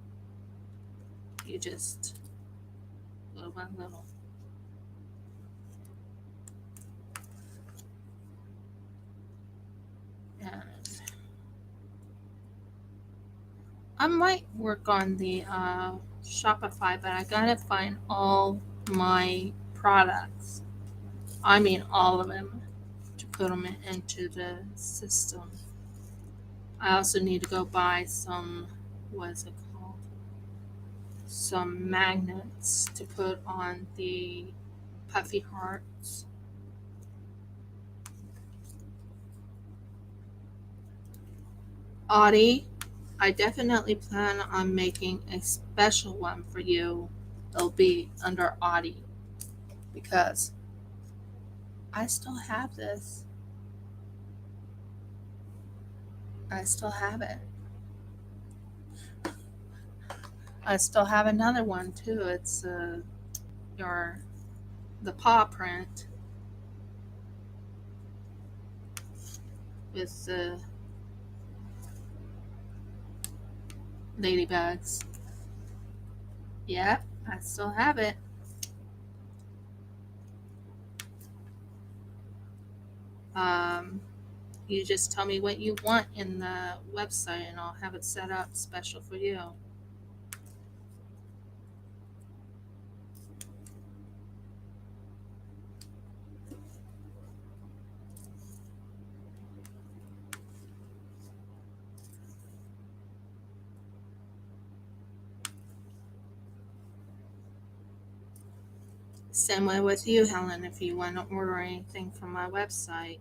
You just little by little. And I might work on the Shopify, but I gotta find all my products. I mean, all of them to put them into the system. I also need to go buy some, what is it called? Some magnets to put on the puffy hearts. Audie, I definitely plan on making a special one for you. It'll be under Audie because I still have this. I still have it. I still have another one too. It's your the paw print with the ladybugs. Yep, I still have it. Um, you just tell me what you want in the website, and I'll have it set up special for you. Same way with you, Helen. If you want to order anything from my website,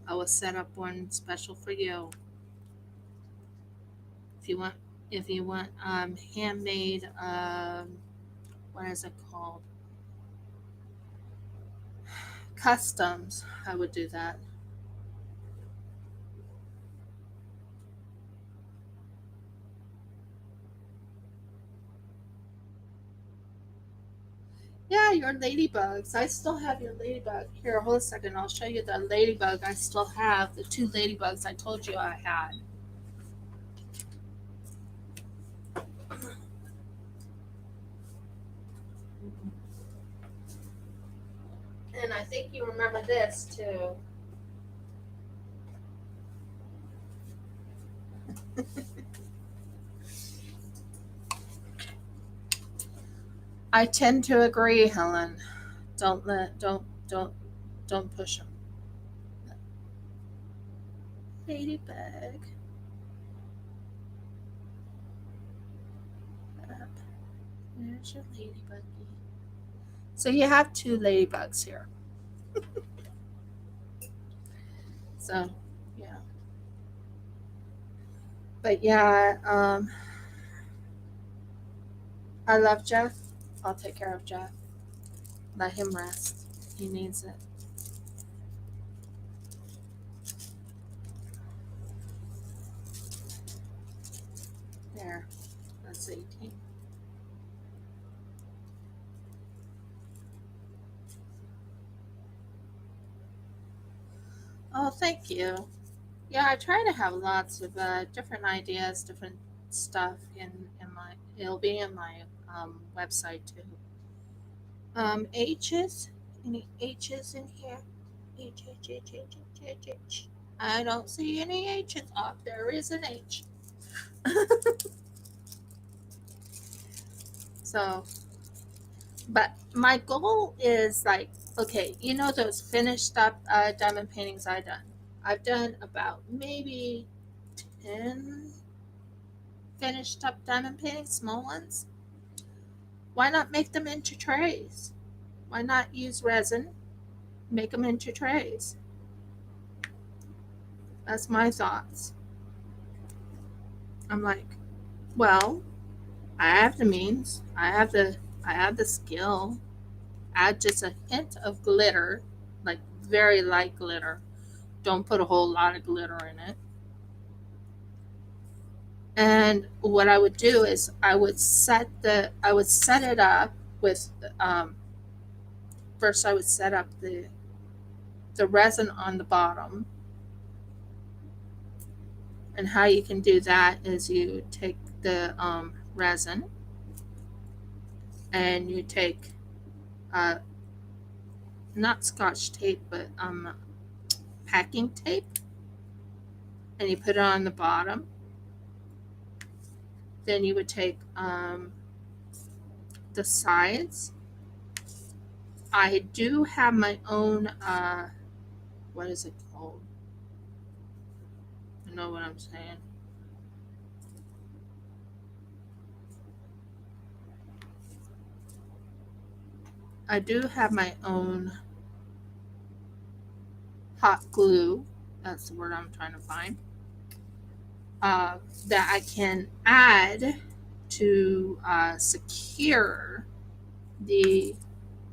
I will set up one special for you. If you want, if you want handmade, what is it called? Customs, I would do that. Yeah, your ladybugs. I still have your ladybug. Here, hold a second. I'll show you the ladybug I still have. The two ladybugs I told you I had. And I think you remember this too. I tend to agree, Helen. Don't push them. Ladybug. There's your ladybuggy. So you have two ladybugs here. So, yeah. But yeah, I love Jeff. I'll take care of Jeff. Let him rest. He needs it. There. That's 18. Oh, thank you. Yeah, I try to have lots of different ideas, different stuff in my. It'll be in my website too. H's. Any H's in here? H H H H H H H. I don't see any H's. Oh, there is an H. So, but my goal is like, okay, you know those finished up diamond paintings I done. I've done about maybe 10 finished up diamond paintings, small ones. Why not make them into trays? Why not use resin, make them into trays? That's my thoughts. I'm like, well, I have the means. I have the skill. Add just a hint of glitter, like very light glitter. Don't put a whole lot of glitter in it. And what I would do is I would set it up with um, first I would set up the resin on the bottom. And how you can do that is you take the resin and you take uh, not scotch tape but packing tape, and you put it on the bottom. Then you would take the sides. I do have my own what is it called? You know what I'm saying? I do have my own hot glue. That's the word I'm trying to find. That I can add to secure the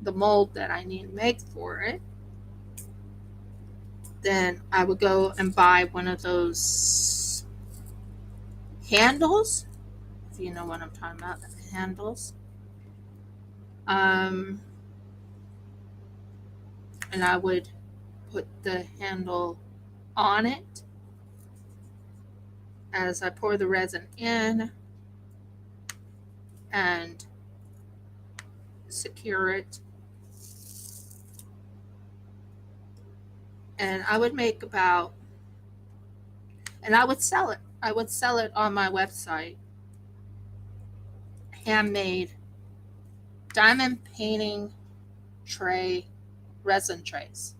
the mold that I need to make for it. Then I would go and buy one of those handles, if you know what I'm talking about, handles. Um, and I would put the handle on it as I pour the resin in and secure it. And I would make about, and I would sell it. I would sell it on my website. Handmade diamond painting tray, resin trays.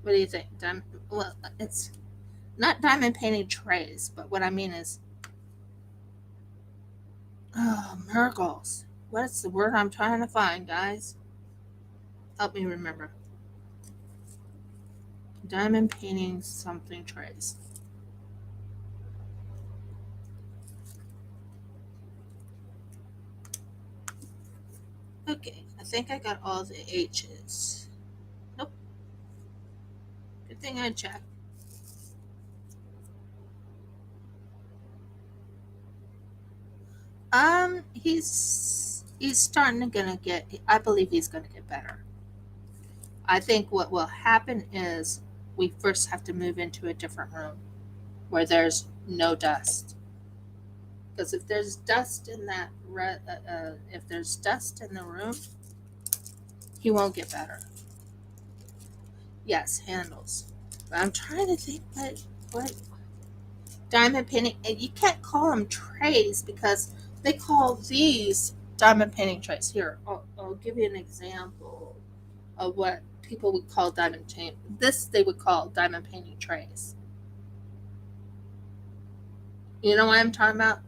What do you think? Well, it's not diamond painting trays, but what I mean is, oh, miracles. What's the word I'm trying to find, guys? Help me remember. Diamond painting something trays. Okay, I think I got all the H's. Nope. Good thing I checked. He's starting to gonna get. I believe he's gonna get better. I think what will happen is we first have to move into a different room where there's no dust. Because if there's dust in if there's dust in the room, he won't get better. Yes, handles. But I'm trying to think what diamond painting, and you can't call them trays because they call these diamond painting trays. Here, I'll give you an example of what people would call diamond paint. This they would call diamond painting trays. You know what I'm talking about?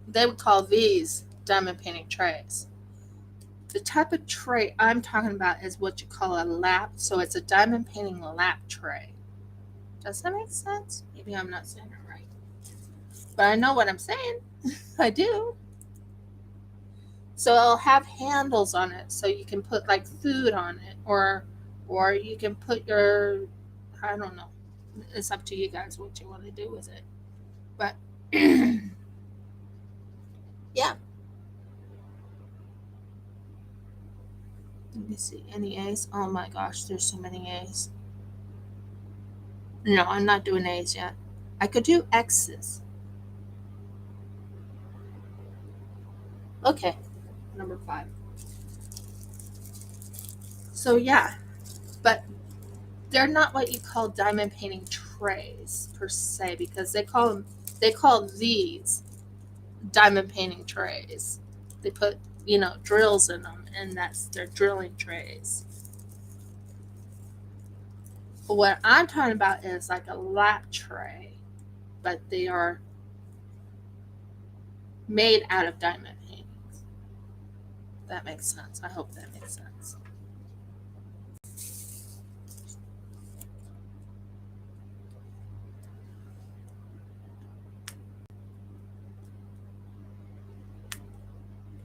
They would call these diamond painting trays. The type of tray I'm talking about is what you call a lap. So it's a diamond painting lap tray. Does that make sense? Maybe I'm not saying it right. But I know what I'm saying. I do. So it'll have handles on it, so you can put like food on it, or you can put your, I don't know. It's up to you guys what you want to do with it. But yeah. Let me see. Any A's? Oh my gosh, there's so many A's. No, I'm not doing A's yet. I could do X's. Okay, number 5. So yeah, but they're not what you call diamond painting trays per se, because they call these diamond painting trays. They put, drills in them, and that's their drilling trays. But what I'm talking about is like a lap tray, but they are made out of diamond paintings. That makes sense. I hope that makes sense.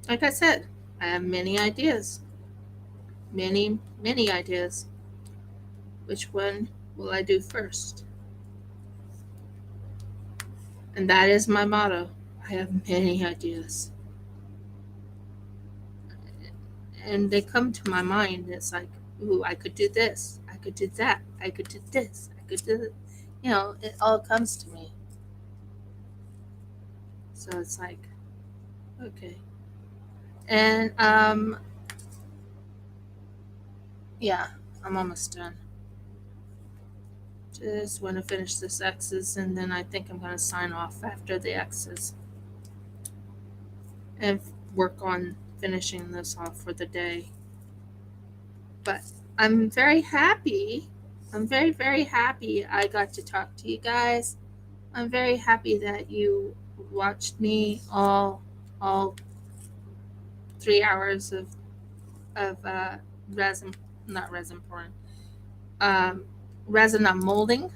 Like I said, I have many ideas. Many ideas. Which one will I do first? And that is my motto. I have many ideas. And they come to my mind. It's like, ooh, I could do this. I could do that. I could do this. I could do it. It all comes to me. So it's like, okay. And yeah, I'm almost done. Just want to finish this X's, and then I think I'm going to sign off after the X's and work on finishing this off for the day. But I'm very happy. I'm very, very happy I got to talk to you guys. I'm very happy that you watched me all 3 hours of resin, not resin pouring, resin unmolding,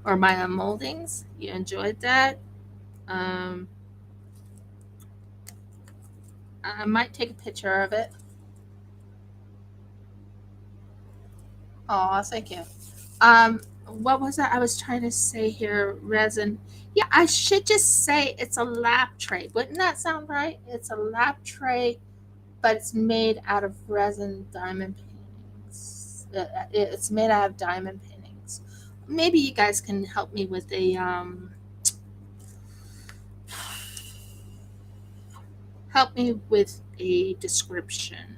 or my unmoldings. You enjoyed that. Um, I might take a picture of it. Oh, thank you. What was that I was trying to say here? Resin. Yeah, I should just say it's a lap tray. Wouldn't that sound right? It's a lap tray, but it's made out of resin diamond paintings. It's made out of diamond paintings. Maybe you guys can help me with a description.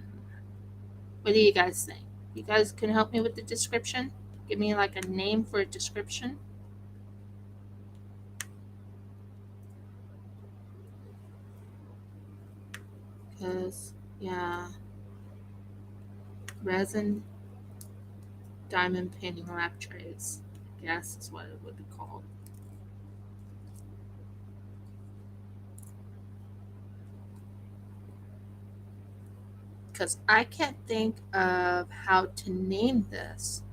What do you guys think? You guys can help me with the description? Give me like a name for a description. Because, yeah, resin diamond painting lap trays, I guess is what it would be called. Because I can't think of how to name this,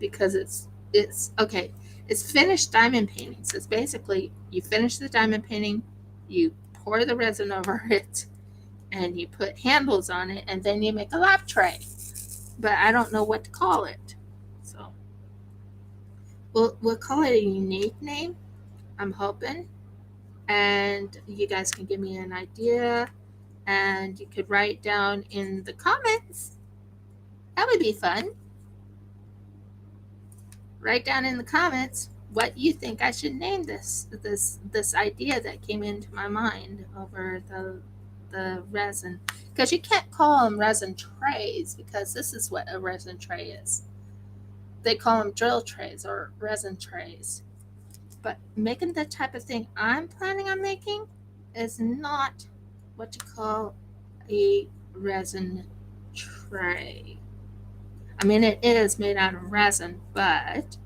because it's okay. It's finished diamond paintings. It's basically you finish the diamond painting, you pour the resin over it, and you put handles on it, and then you make a lap tray. But I don't know what to call it, so we'll call it a unique name. I'm hoping, and you guys can give me an idea, and you could write down in the comments. That would be fun. Write down in the comments what you think I should name this idea that came into my mind over the resin, because you can't call them resin trays, because this is what a resin tray is. They call them drill trays or resin trays. But making the type of thing I'm planning on making is not what you call a resin tray. I mean, it is made out of resin, but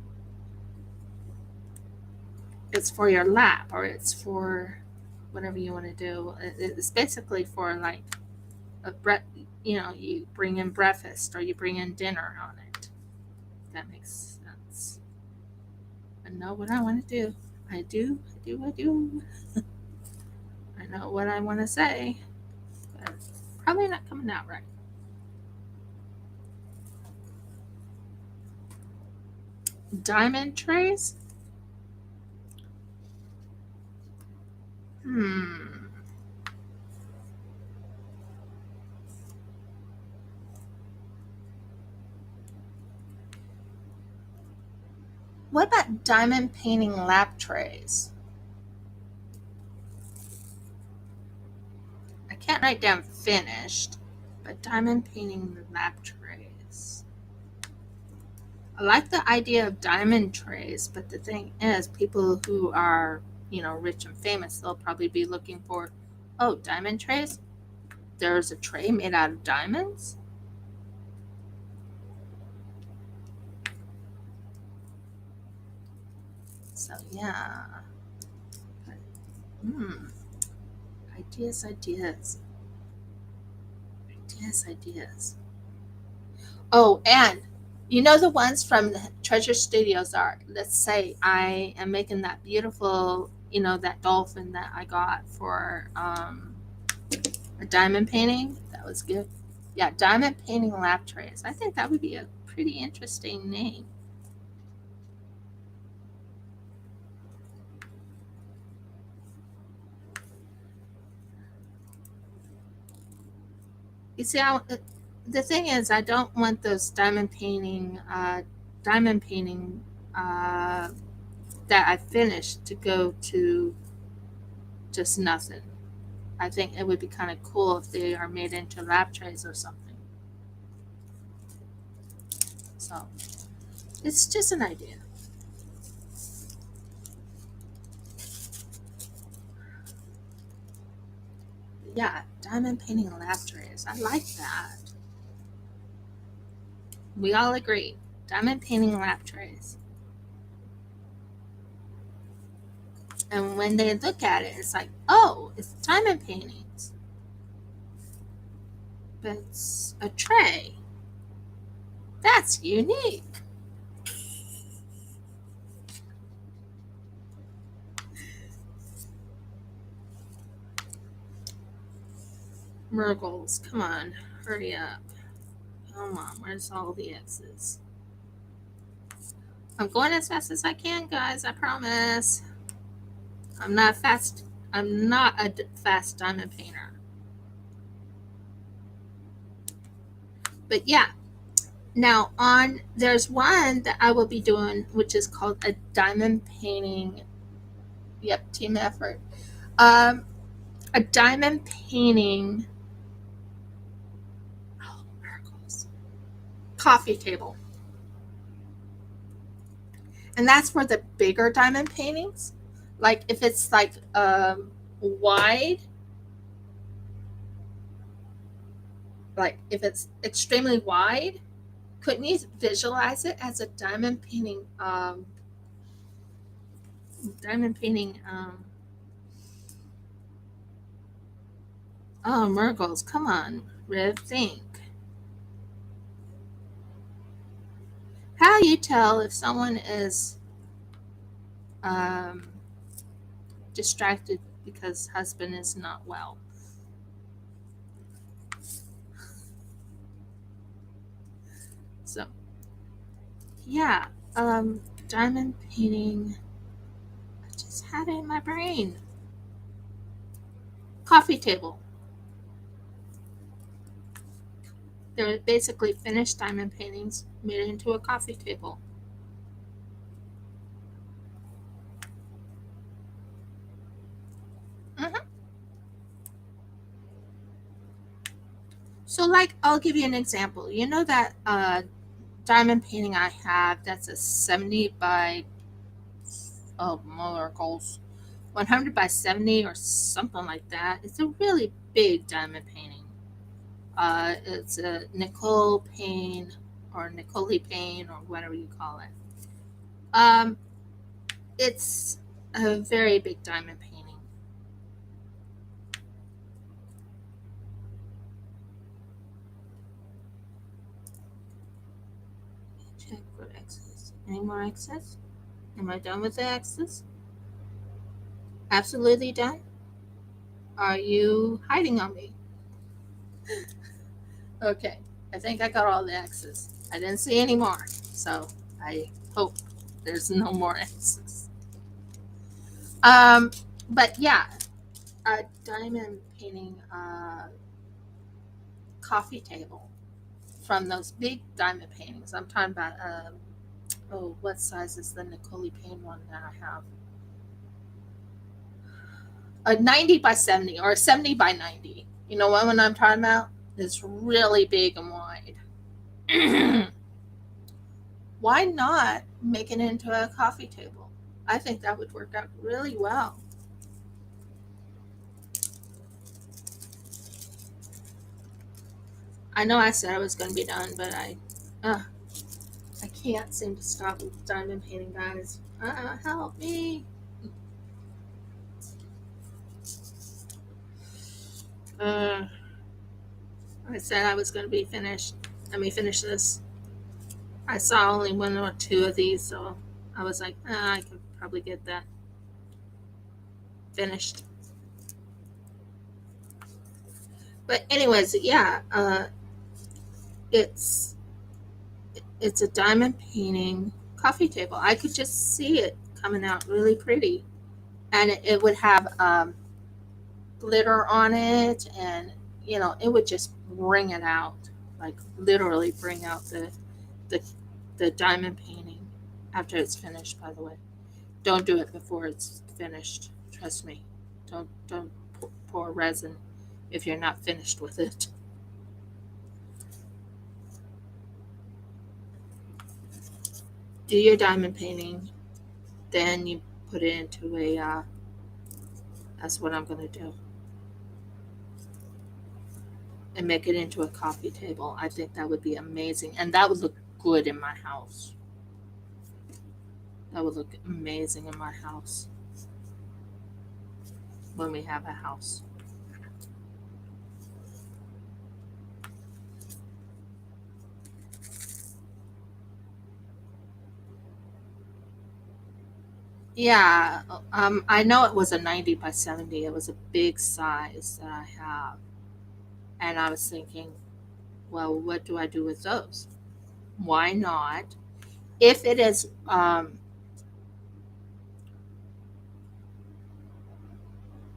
it's for your lap, or it's for whatever you want to do. It's basically for like you bring in breakfast or you bring in dinner on it. That makes sense. I know what I want to do. I do, I do, I do. I know what I want to say, but probably not coming out right. Diamond trays? Hmm. What about diamond painting lap trays? I can't write down finished, but diamond painting lap trays. I like the idea of diamond trays, but the thing is, people who are, rich and famous, they'll probably be looking for, oh, diamond trays? There's a tray made out of diamonds? So, yeah. Hmm. Ideas, ideas. Ideas, ideas. Oh, and the ones from the Treasure Studios are, let's say I am making that beautiful, that dolphin that I got for a diamond painting. That was good. Yeah, diamond painting lap trays. I think that would be a pretty interesting name. You see, the thing is, I don't want those diamond painting uh, that I finished to go to just nothing. I think it would be kind of cool if they are made into lap trays or something. So it's just an idea. Yeah, diamond painting lap trays. I like that. We all agree. Diamond painting lap trays. And when they look at it, it's like, oh, it's diamond paintings. But it's a tray. That's unique. Murgles, come on, hurry up. Come on, where's all the X's? I'm going as fast as I can, guys, I promise. I'm not fast. I'm not a fast diamond painter. But yeah, now there's one that I will be doing, which is called a diamond painting. Yep, team effort. Um, a diamond painting. Oh, miracles! Coffee table, and that's for the bigger diamond paintings. Like if it's like wide, like if it's extremely wide, couldn't you visualize it as a diamond painting? Diamond painting. Oh, Murgles, come on, Riv, think. How do you tell if someone is um, distracted because husband is not well? So, yeah, diamond painting. I just had it in my brain. Coffee table. They're basically finished diamond paintings made into a coffee table. Hmm. So, like, I'll give you an example. You know that diamond painting I have that's a 70 by, oh, miracles, 100 by 70 or something like that. It's a really big diamond painting. It's a Nicole pane or Nicole pane or whatever you call it. Um, it's a very big diamond painting. Check for excess. Any more excess? Am I done with the excess? Absolutely done? Are you hiding on me? Okay, I think I got all the X's. I didn't see any more, so I hope there's no more X's. Um, but yeah, a diamond painting coffee table from those big diamond paintings. I'm talking about, oh, what size is the Nicole Payne one that I have? A 90 by 70 or a 70 by 90. You know what one I'm talking about? It's really big and wide. Why not make it into a coffee table? I think that would work out really well. I know I said I was going to be done, but I can't seem to stop with diamond painting, guys. Help me. Uh, I said I was going to be finished. Let me finish this. I saw only one or two of these, so I was like, I could probably get that finished. But anyways, yeah, it's it's a diamond painting coffee table. I could just see it coming out really pretty, and it would have glitter on it, and it would just bring it out, like literally bring out the the diamond painting after it's finished. By the way, don't do it before it's finished. Trust me. Don't pour resin if you're not finished with it. Do your diamond painting, then you put it into a. That's what I'm gonna do, and make it into a coffee table. I think that would be amazing, and that would look good in my house. That would look amazing in my house when we have a house. Yeah, I know it was a 90 by 70. It was a big size that I have. And I was thinking, well, what do I do with those? Why not? If it is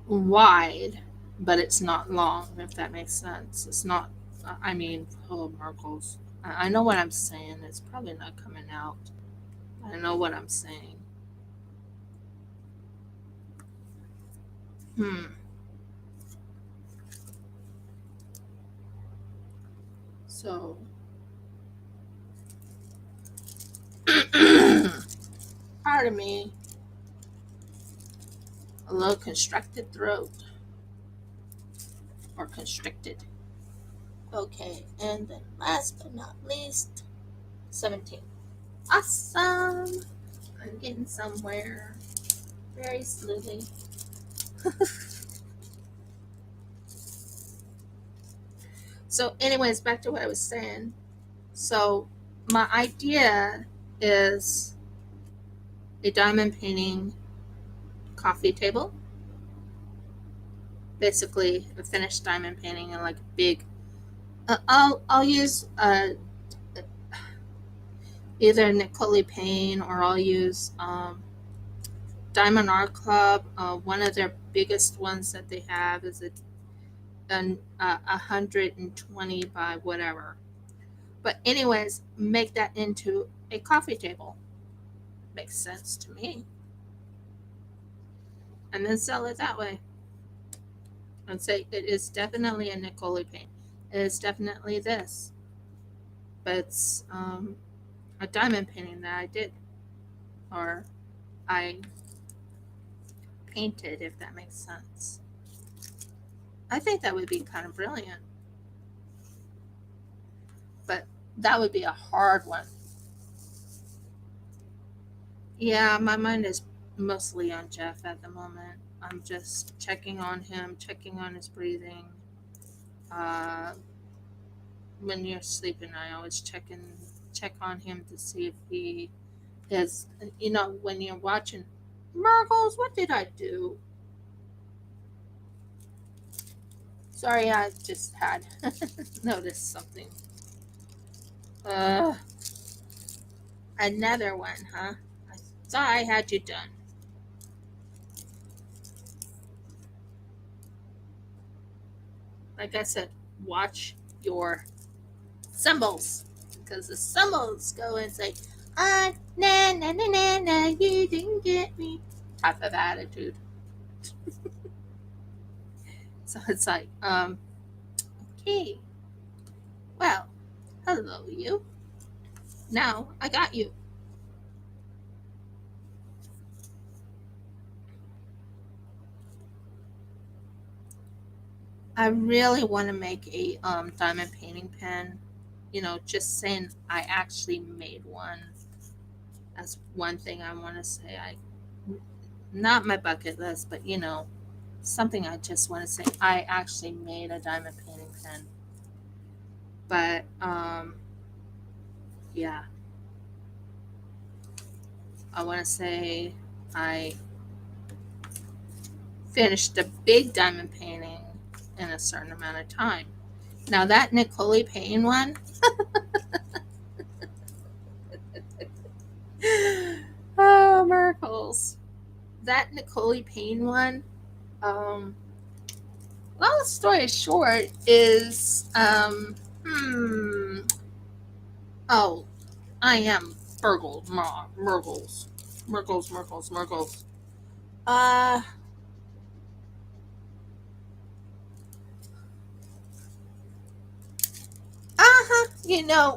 wide, but it's not long, if that makes sense. It's not, I mean, oh, Merkles. I know what I'm saying. It's probably not coming out. I know what I'm saying. Hmm. So, pardon me, a little constricted throat or constricted. Okay, and then last but not least, 17. Awesome! I'm getting somewhere very slowly. So, anyways, back to what I was saying. So, my idea is a diamond painting coffee table, basically a finished diamond painting and like a big. I'll use either Nicole Payne, or I'll use Diamond Art Club. One of their biggest ones that they have is a 120 by whatever. But anyways, make that into a coffee table. Makes sense to me. And then sell it that way. And say it is definitely a Nicole Payne. It is definitely this. But it's a diamond painting that I did. Or I painted, if that makes sense. I think that would be kind of brilliant. But that would be a hard one. Yeah, my mind is mostly on Jeff at the moment. I'm just checking on him, checking on his breathing, uh, when you're sleeping, I always check on him to see if he is. When you're watching Mergles, what did I do? Sorry, I just had noticed something. Uh, Another one, huh? I thought I had you done. Like I said, watch your symbols, because the symbols go and say, ah, na na na na na, you didn't get me, type of attitude. So it's like, okay, well, hello, you. Now I got you. I really want to make a diamond painting pen. Just saying, I actually made one. That's one thing I want to say. Not my bucket list, but something I just want to say. I actually made a diamond painting pen. But yeah, I want to say I finished a big diamond painting in a certain amount of time. Now that Nicole Payne one, oh miracles! That Nicole Payne one. Um, Long story short is, oh, I am Mergles. Uh,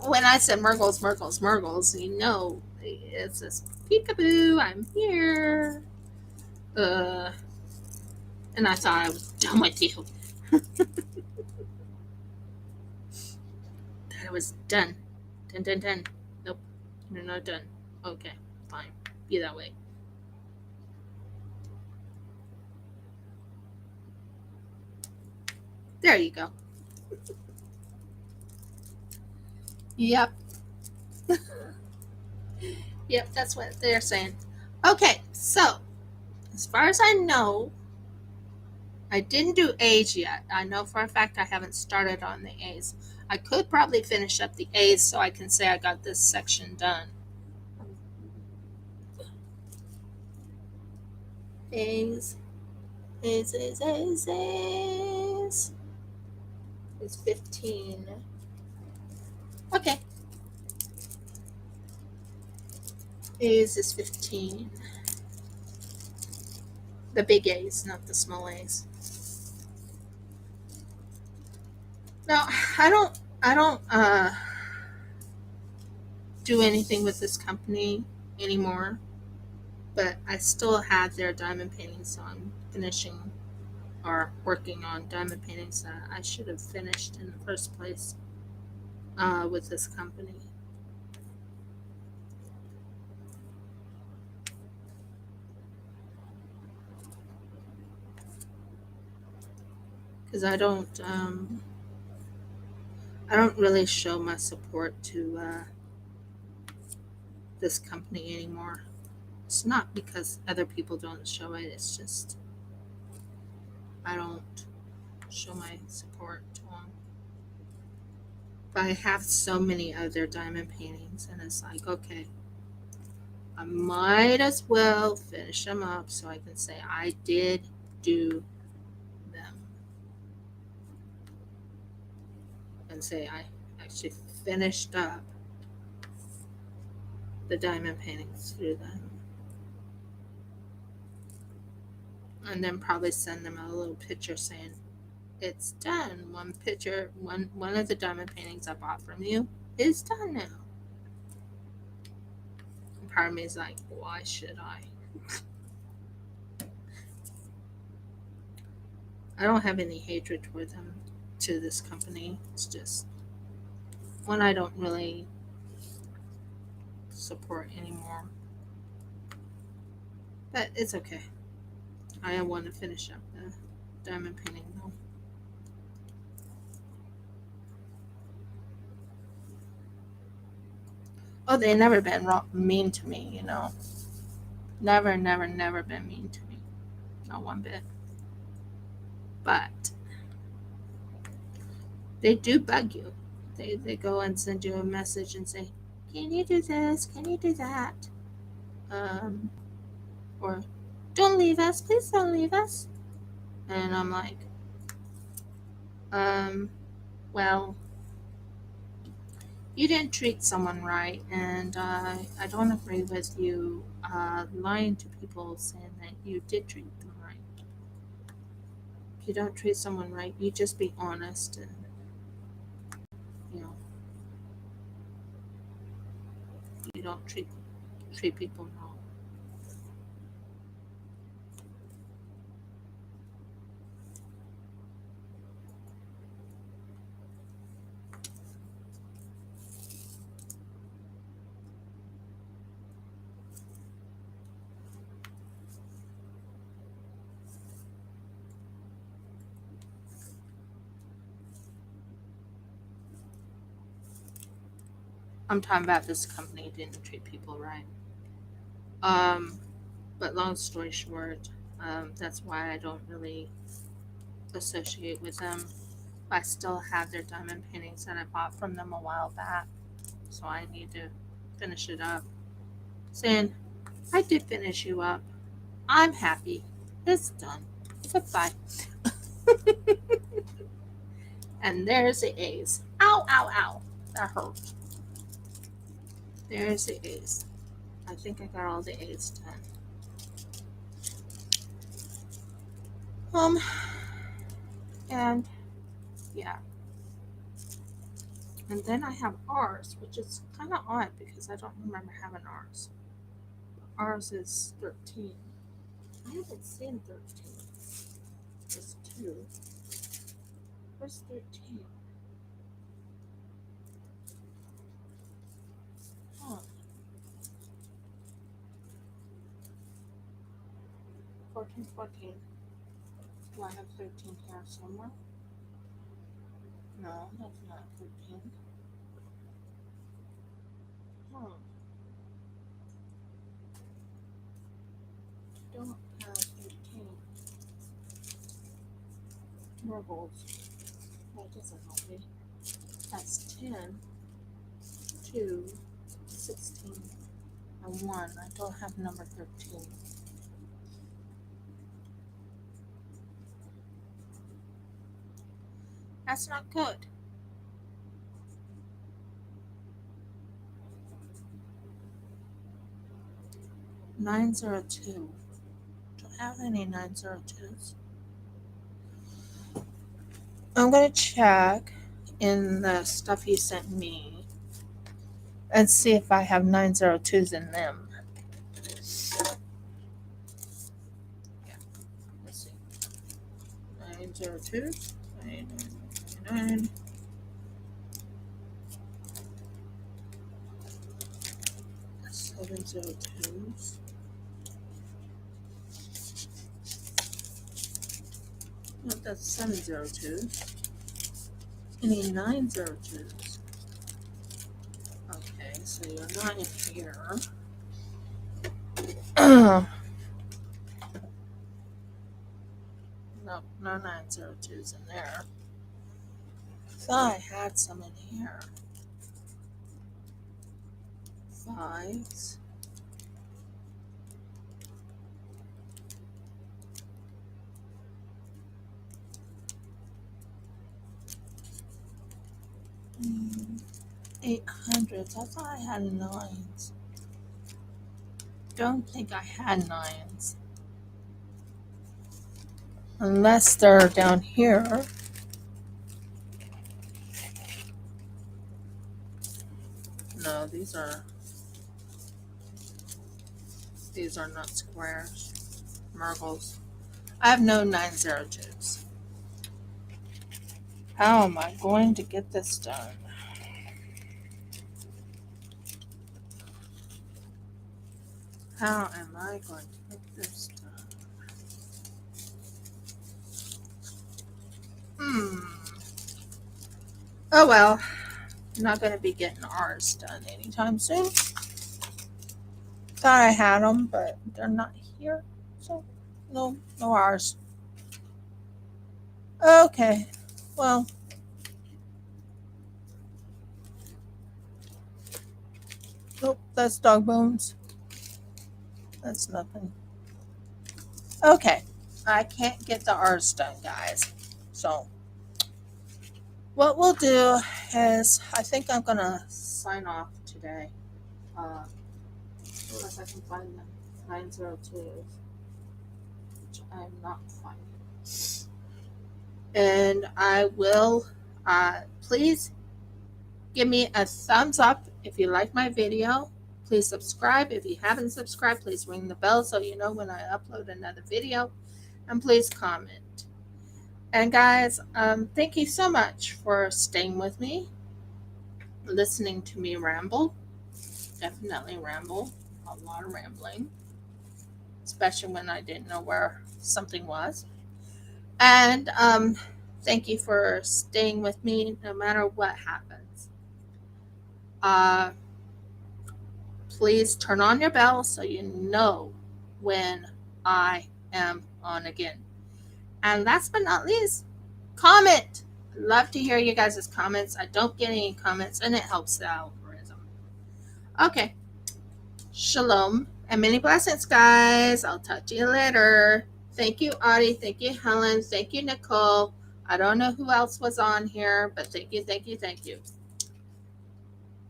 when I said Mergles, it's this peekaboo, I'm here. Uh, and I thought I was done with you. That I was done. Done. Nope, you're not done. Okay, fine. Be that way. There you go. Yep. Yep, that's what they're saying. Okay, so as far as I know, I didn't do A's yet. I know for a fact I haven't started on the A's. I could probably finish up the A's so I can say I got this section done. A's, A's. It's 15. Okay. A's is 15. The big A's, not the small A's. No, I don't do anything with this company anymore, but I still have their diamond paintings, so I'm finishing or working on diamond paintings that I should have finished in the first place with this company. Because I don't really show my support to this company anymore. It's not because other people don't show it. It's just I don't show my support to them. But I have so many other diamond paintings, and it's like, okay, I might as well finish them up so I can say I did do them, and say I actually finished up the diamond paintings through them. And then probably send them a little picture saying it's done. One picture, one of the diamond paintings I bought from you is done now. And part of me is like, why should I? I don't have any hatred toward them, to this company. It's just one I don't really support anymore. But it's okay. I want to finish up the diamond painting though. Oh, they never been mean to me, you know. Never, never, never been mean to me. Not one bit. But they do bug you. They go and send you a message and say, "Can you do this? Can you do that?" Um, or "Don't leave us, please don't leave us." And I'm like, um, well, you didn't treat someone right, and I don't agree with you lying to people saying that you did treat them right. If you don't treat someone right, you just be honest and you know you don't treat people wrong. I'm talking about this company didn't treat people right. Um, but long story short, that's why I don't really associate with them. I still have their diamond paintings that I bought from them a while back, so I need to finish it up. Saying, I did finish you up. I'm happy. It's done. Goodbye. And there's the A's. Ow, ow, ow. That hurt. There's the A's. I think I got all the A's done. Um, and yeah. And then I have R's, which is kind of odd because I don't remember having R's. R's is 13. I haven't seen 13. It's 2. Where's 13? Huh. 14, 14. Do I have 13 here somewhere? No, that's not 13. Huh. Don't have 13. Marbles. That doesn't help me. That's 10, 2, 16, and 1. I don't have number 13. That's not good. 902. Don't have any 902s. I'm going to check in the stuff you sent me and see if I have 902s in them. Yeah, let's see. 902, 999, 702s. No, that's 702s. Any 902s? Okay, so you're not in here. Nope, no 902s in there. Thought I had some in here. 5s. Hmm. 800s. I thought I had 9s. Don't think I had 9s. Unless they're down here. No, these are not squares. Marbles. I have no 902s. How am I going to get this done? How am I going to get this done? Oh well. not going to be getting ours done anytime soon. Thought I had them, but they're not here. So, no ours. Okay, well, nope, that's dog bones. That's nothing. Okay, I can't get the ours done, guys. So, what we'll do is, I think I'm going to sign off today. Unless I can find them. 902s, which I'm not finding. And I will, please give me a thumbs up if you like my video. Please subscribe. If you haven't subscribed, please ring the bell so you know when I upload another video. And please comment. And guys, thank you so much for staying with me, listening to me ramble. Definitely ramble. A lot of rambling. Especially when I didn't know where something was. And thank you for staying with me no matter what happens. Please turn on your bell so you know when I am on again. And last but not least, comment. Love to hear you guys' comments. I don't get any comments, and it helps the algorithm. Okay. Shalom and many blessings, guys. I'll talk to you later. Thank you, Audie. Thank you, Helen. Thank you, Nicole. I don't know who else was on here, but thank you.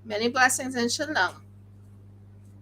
Many blessings and shalom.